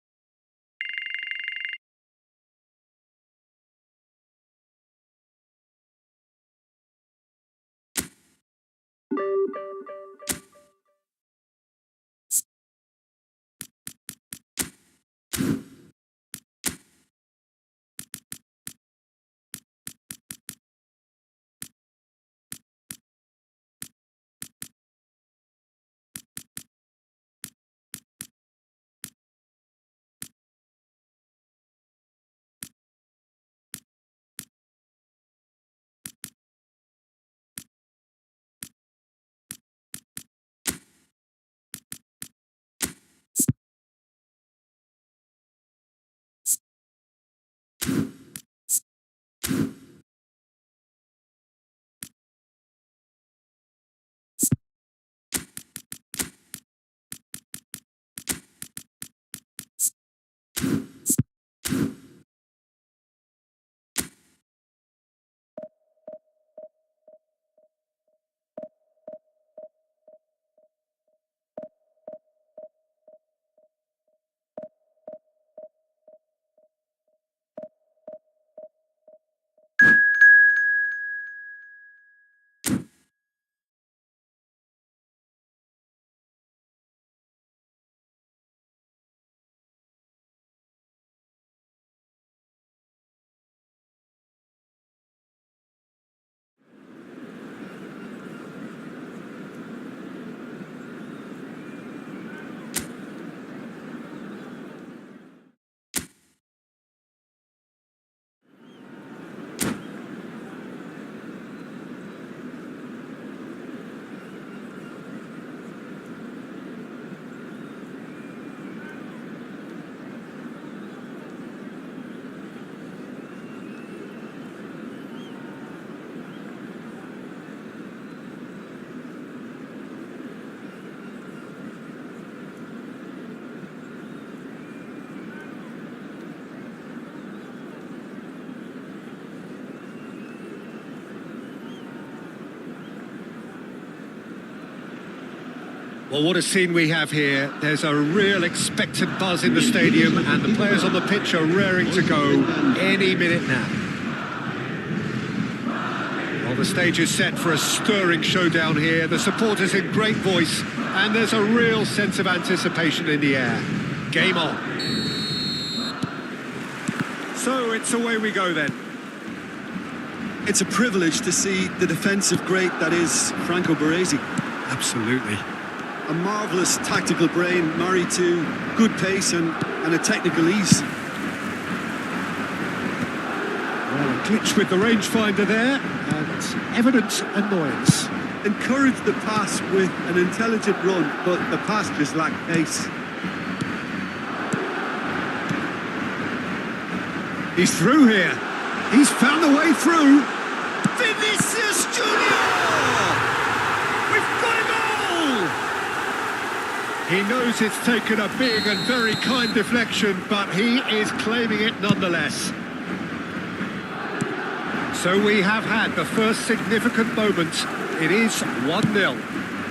Well, what a scene we have here. There's a real expectant buzz in the stadium, and the players on the pitch are raring to go any minute now. Well, the stage is set for a stirring showdown here. The supporters in great voice, and there's a real sense of anticipation in the air. Game on. So it's away we go then. It's a privilege to see the defensive great that is Franco Baresi. Absolutely. A marvellous tactical brain married to good pace and a technical ease. Well, a glitch with the rangefinder there, and evident annoyance. Encouraged the pass with an intelligent run, but the pass just lacked pace. He's through here. He's found the way through. Vinicius Junior! We've got him all! He knows it's taken a big and very kind deflection, but he is claiming it nonetheless. So we have had the first significant moment. It is 1-0.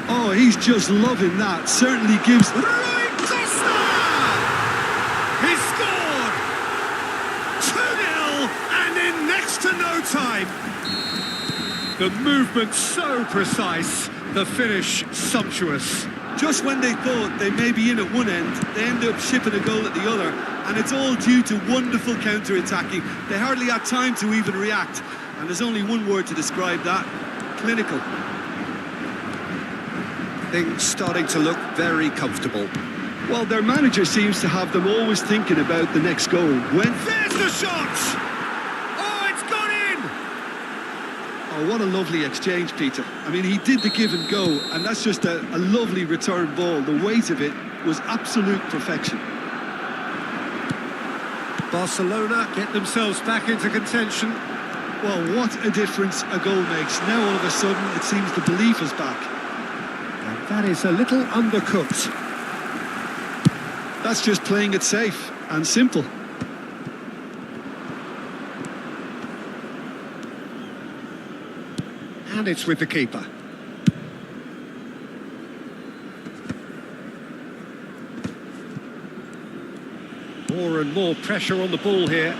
Oh, he's just loving that. Certainly gives... Rui Costa! He's scored! 2-0 and in next to no time. The movement so precise, the finish sumptuous. Just when they thought they may be in at one end, they end up shipping a goal at the other, and it's all due to wonderful counter-attacking. They hardly had time to even react, and there's only one word to describe that: clinical. Things starting to look very comfortable. Well, their manager seems to have them always thinking about the next goal. There's the shot! Oh, it's gone in! Oh, what a lovely exchange, Peter. I mean, he did the give and go, and that's just a lovely return ball. The weight of it was absolute perfection. Barcelona get themselves back into contention. Well, what a difference a goal makes. Now, all of a sudden, it seems the belief is back. And that is a little undercooked. That's just playing it safe and simple. And it's with the keeper. More and more pressure on the ball here.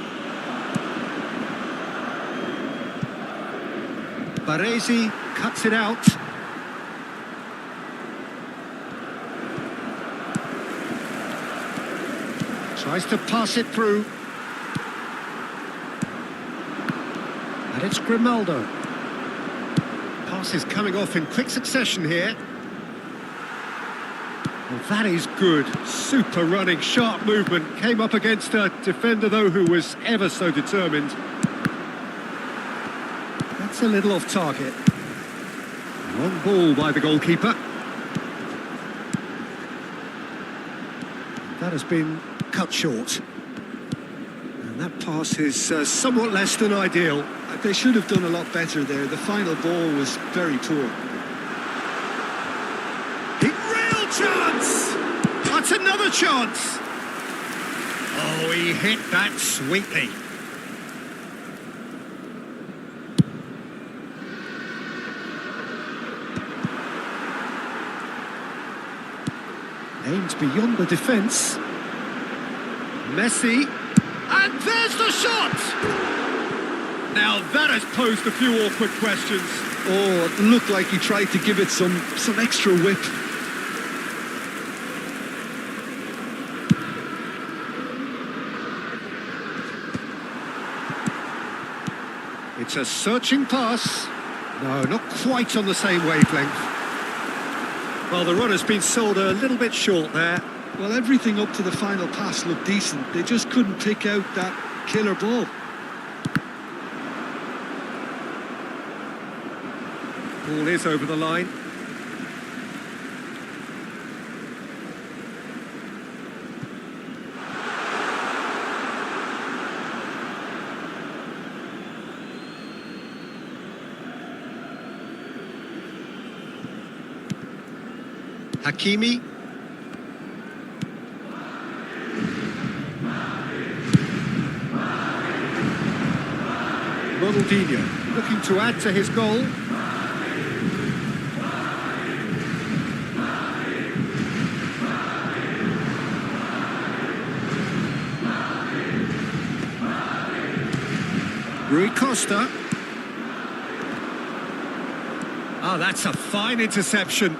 Baresi cuts it out. Tries to pass it through. And it's Grimaldo. Pass is coming off in quick succession here. Well, that is good. Super running, sharp movement. Came up against a defender, though, who was ever so determined. That's a little off target. Long ball by the goalkeeper. That has been cut short. And that pass is somewhat less than ideal. They should have done a lot better there. The final ball was very poor. Real chance! That's another chance! Oh, he hit that sweetly. Aimed beyond the defence. Messi. And there's the shot! Now that has posed a few awkward questions. Oh, it looked like he tried to give it some extra whip. It's a searching pass. No, not quite on the same wavelength. Well, the run has been sold a little bit short there. Well, everything up to the final pass looked decent. They just couldn't pick out that killer ball. Ball is over the line. Hakimi. Ronaldinho looking to add to his goal. Rui Costa. Oh, that's a fine interception.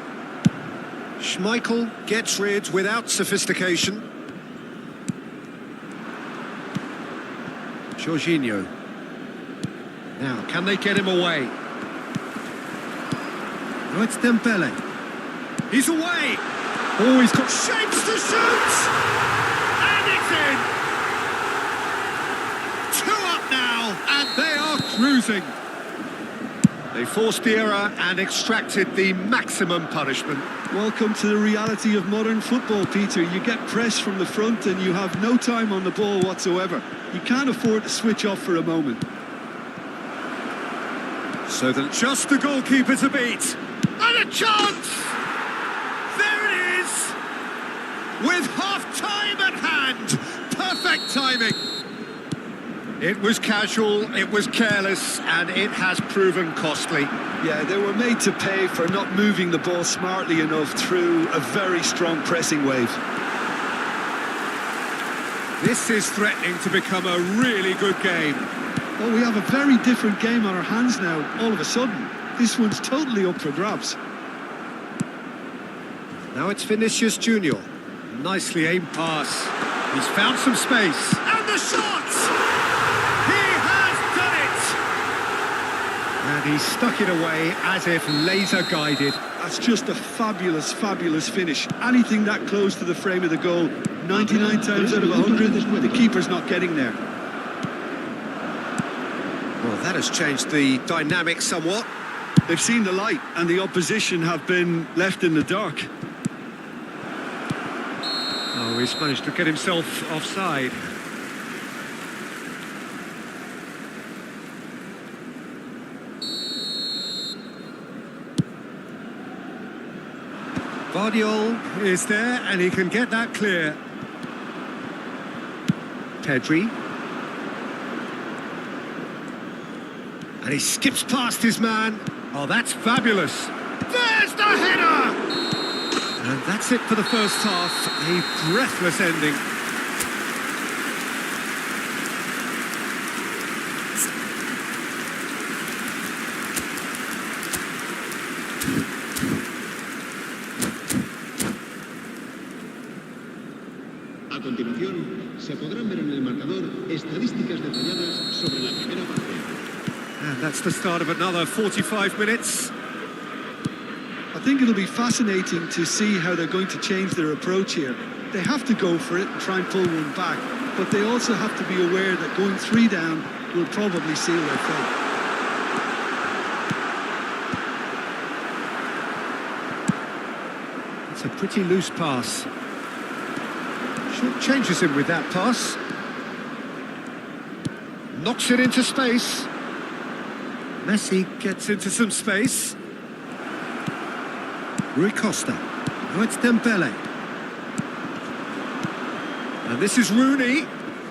Schmeichel gets rid without sophistication. Jorginho. Now, can they get him away? Oh, it's Dembele. He's away. Oh, he's got shapes to shoot. And it's in! 2 up now, and They are cruising. They forced the error and extracted the maximum punishment. Welcome to the reality of modern football, Peter. You get pressed from the front and you have no time on the ball whatsoever. You can't afford to switch off for a moment. So that just the goalkeeper to beat. and a chance! There it is! With half-time at hand, perfect timing. It was casual, it was careless, and it has proven costly. Yeah, they were made to pay for not moving the ball smartly enough through a very strong pressing wave. This is threatening to become a really good game. Well, we have a very different game on our hands now, all of a sudden. This one's totally up for grabs. Now it's Vinicius Junior. Nicely aimed pass. He's found some space. And the shot! He has done it! And he stuck it away as if laser guided. That's just a fabulous, fabulous finish. Anything that close to the frame of the goal, 99 times out of 100, the keeper's not getting there. Well, that has changed the dynamic somewhat. They've seen the light and the opposition have been left in the dark. Oh, he's managed to get himself offside. Vardiol is there and he can get that clear. Pedri. And he skips past his man. Oh, that's fabulous. There's the header! And that's it for the first half. A breathless ending. A continuación, se podrán ver en el marcador estadísticas detalladas sobre la primera parte. And that's the start of another 45 minutes. I think it'll be fascinating to see how they're going to change their approach here. They have to go for it and try and pull one back, but they also have to be aware that going 3 down will probably seal their fate. It's a pretty loose pass. Short changes him with that pass. Knocks it into space. Messi gets into some space. Rui Costa. Now it's Dembele. And this is Rooney.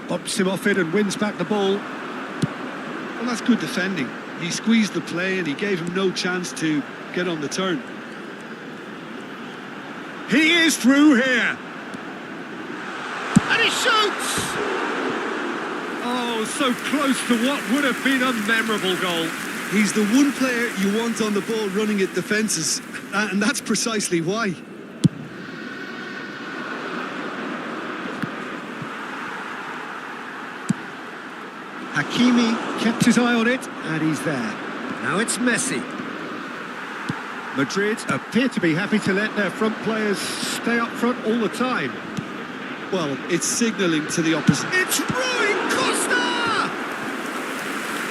Bumps him off it and wins back the ball. Well, that's good defending. He squeezed the play and he gave him no chance to get on the turn. He is through here. And he shoots! Oh, so close to what would have been a memorable goal. He's the one player you want on the ball running at defences, and that's precisely why. Hakimi kept his eye on it, and he's there. Now it's Messi. Madrid appear to be happy to let their front players stay up front all the time. Well, it's signalling to the opposition. It's Rui Costa!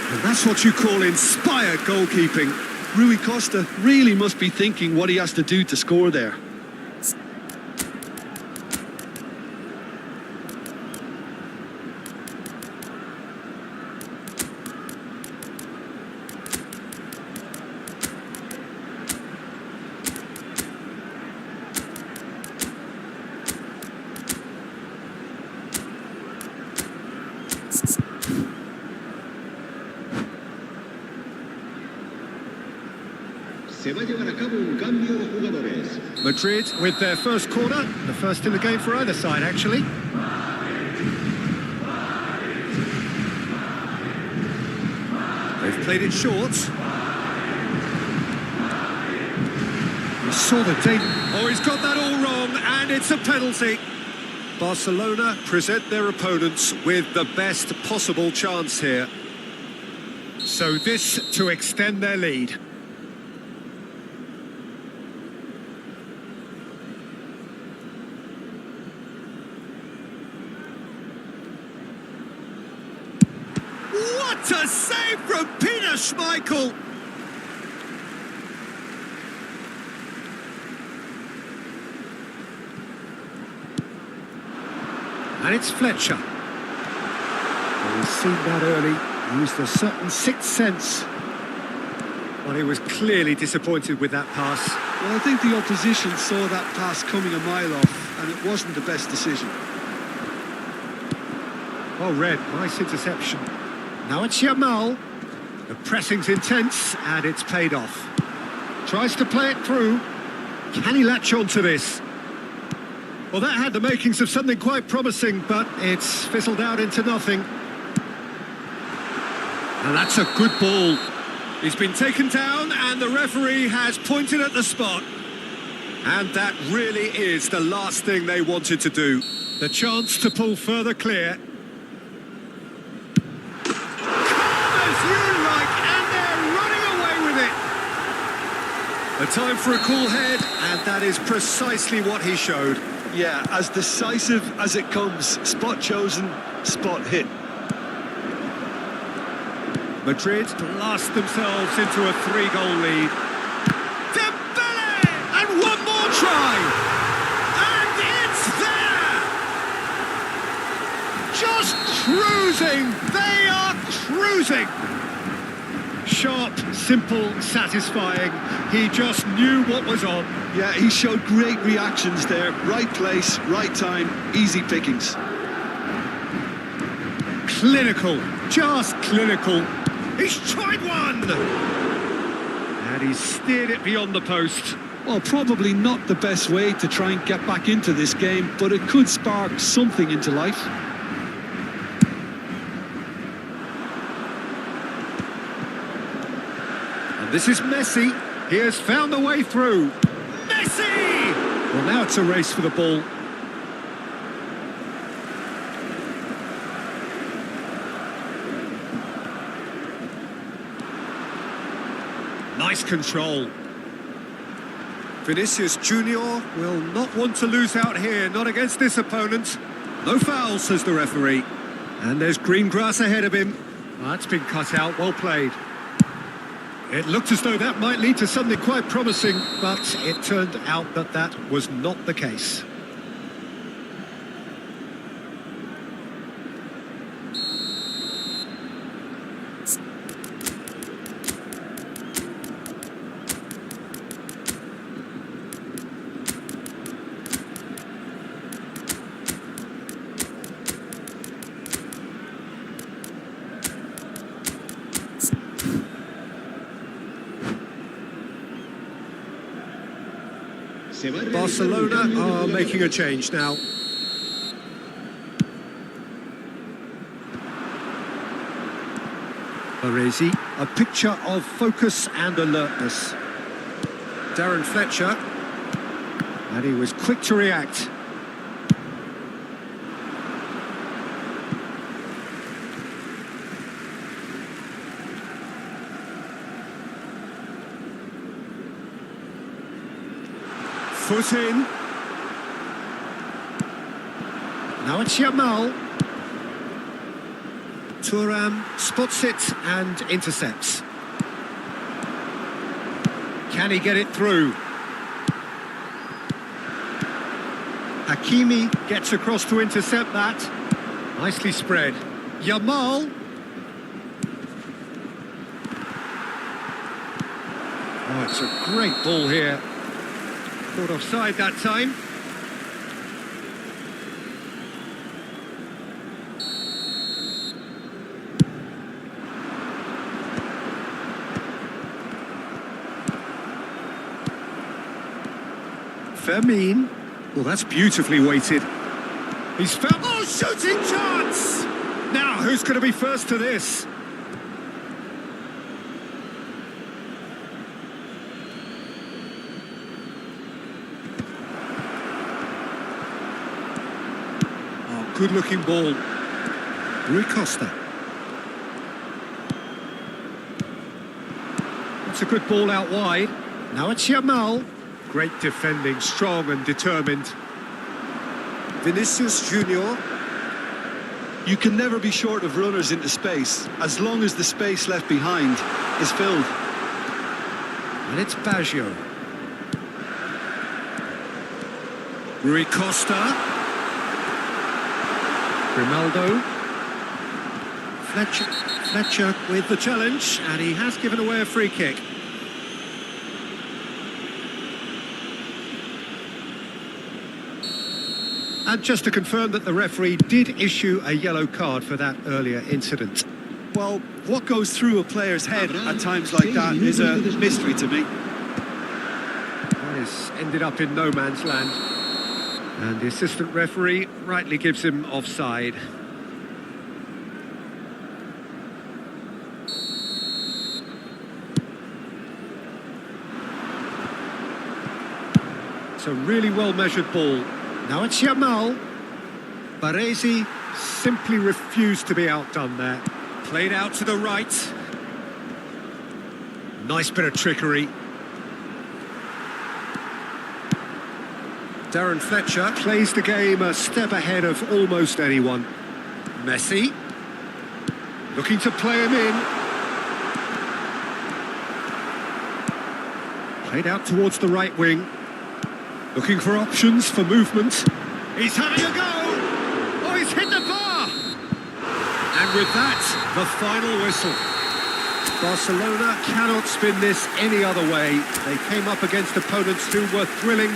And that's what you call inspired goalkeeping. Rui Costa really must be thinking what he has to do to score there. Se va a llevar a cabo un cambio de jugadores. Madrid with their first corner, the first in the game for either side, actually. Played it short. He saw the danger. Oh, he's got that all wrong, and it's a penalty. Barcelona present their opponents with the best possible chance here. So this to extend their lead. What a save from Peter Schmeichel! And it's Fletcher. Well, he's seen that early, used a certain sixth sense. Well, he was clearly disappointed with that pass. Well, I think the opposition saw that pass coming a mile off, and it wasn't the best decision. Oh, Red, nice interception. Now it's Yamal. The pressing's intense, and it's paid off. Tries to play it through. Can he latch on to this? Well, that had the makings of something quite promising, but it's fizzled out into nothing. And that's a good ball. He's been taken down, and the referee has pointed at the spot. And that really is the last thing they wanted to do. The chance to pull further clear. A time for a cool head, and that is precisely what he showed. Yeah, as decisive as it comes. Spot chosen, spot hit. Madrid blast themselves into a 3-goal lead. Dembele! And one more try! And it's there! Just cruising! They are cruising! Sharp, simple, satisfying. He just knew what was on. Yeah, he showed great reactions there. Right place, right time, easy pickings. Clinical, just clinical. He's tried one! And he's steered it beyond the post. Well, probably not the best way to try and get back into this game, but it could spark something into life. This is Messi. He has found a way through. Messi! Well, now it's a race for the ball. Nice control. Vinicius Junior will not want to lose out here, not against this opponent. No foul, says the referee. And there's green grass ahead of him. That's been cut out, well played. It looked as though that might lead to something quite promising, but it turned out that that was not the case. Barcelona are making a change now. Baresi, a picture of focus and alertness. Darren Fletcher, and he was quick to react. Foot in. Now it's Yamal. Thuram spots it and intercepts. Can he get it through? Hakimi gets across to intercept that. Nicely spread. Yamal. Oh, it's a great ball here. Caught offside that time. Fermin. Well, that's beautifully weighted. He's found... Oh, shooting chance! Now, who's going to be first to this? Good-looking ball. Rui Costa. That's a good ball out wide. Now it's Yamal. Great defending, strong and determined. Vinicius Junior. You can never be short of runners into space, as long as the space left behind is filled. And it's Baggio. Rui Costa. Grimaldo. Fletcher with the challenge, and he has given away a free kick. And just to confirm that the referee did issue a yellow card for that earlier incident. Well, what goes through a player's head at times like that is a mystery to me. This ended up in no man's land. And the assistant referee rightly gives him offside. It's a really well-measured ball. Now it's Yamal. Baresi simply refused to be outdone there. Played out to the right. Nice bit of trickery. Darren Fletcher plays the game a step ahead of almost anyone. Messi. Looking to play him in. Played out towards the right wing. Looking for options for movement. He's having a go. Oh, he's hit the bar. And with that, the final whistle. Barcelona cannot spin this any other way. They came up against opponents who were thrilling.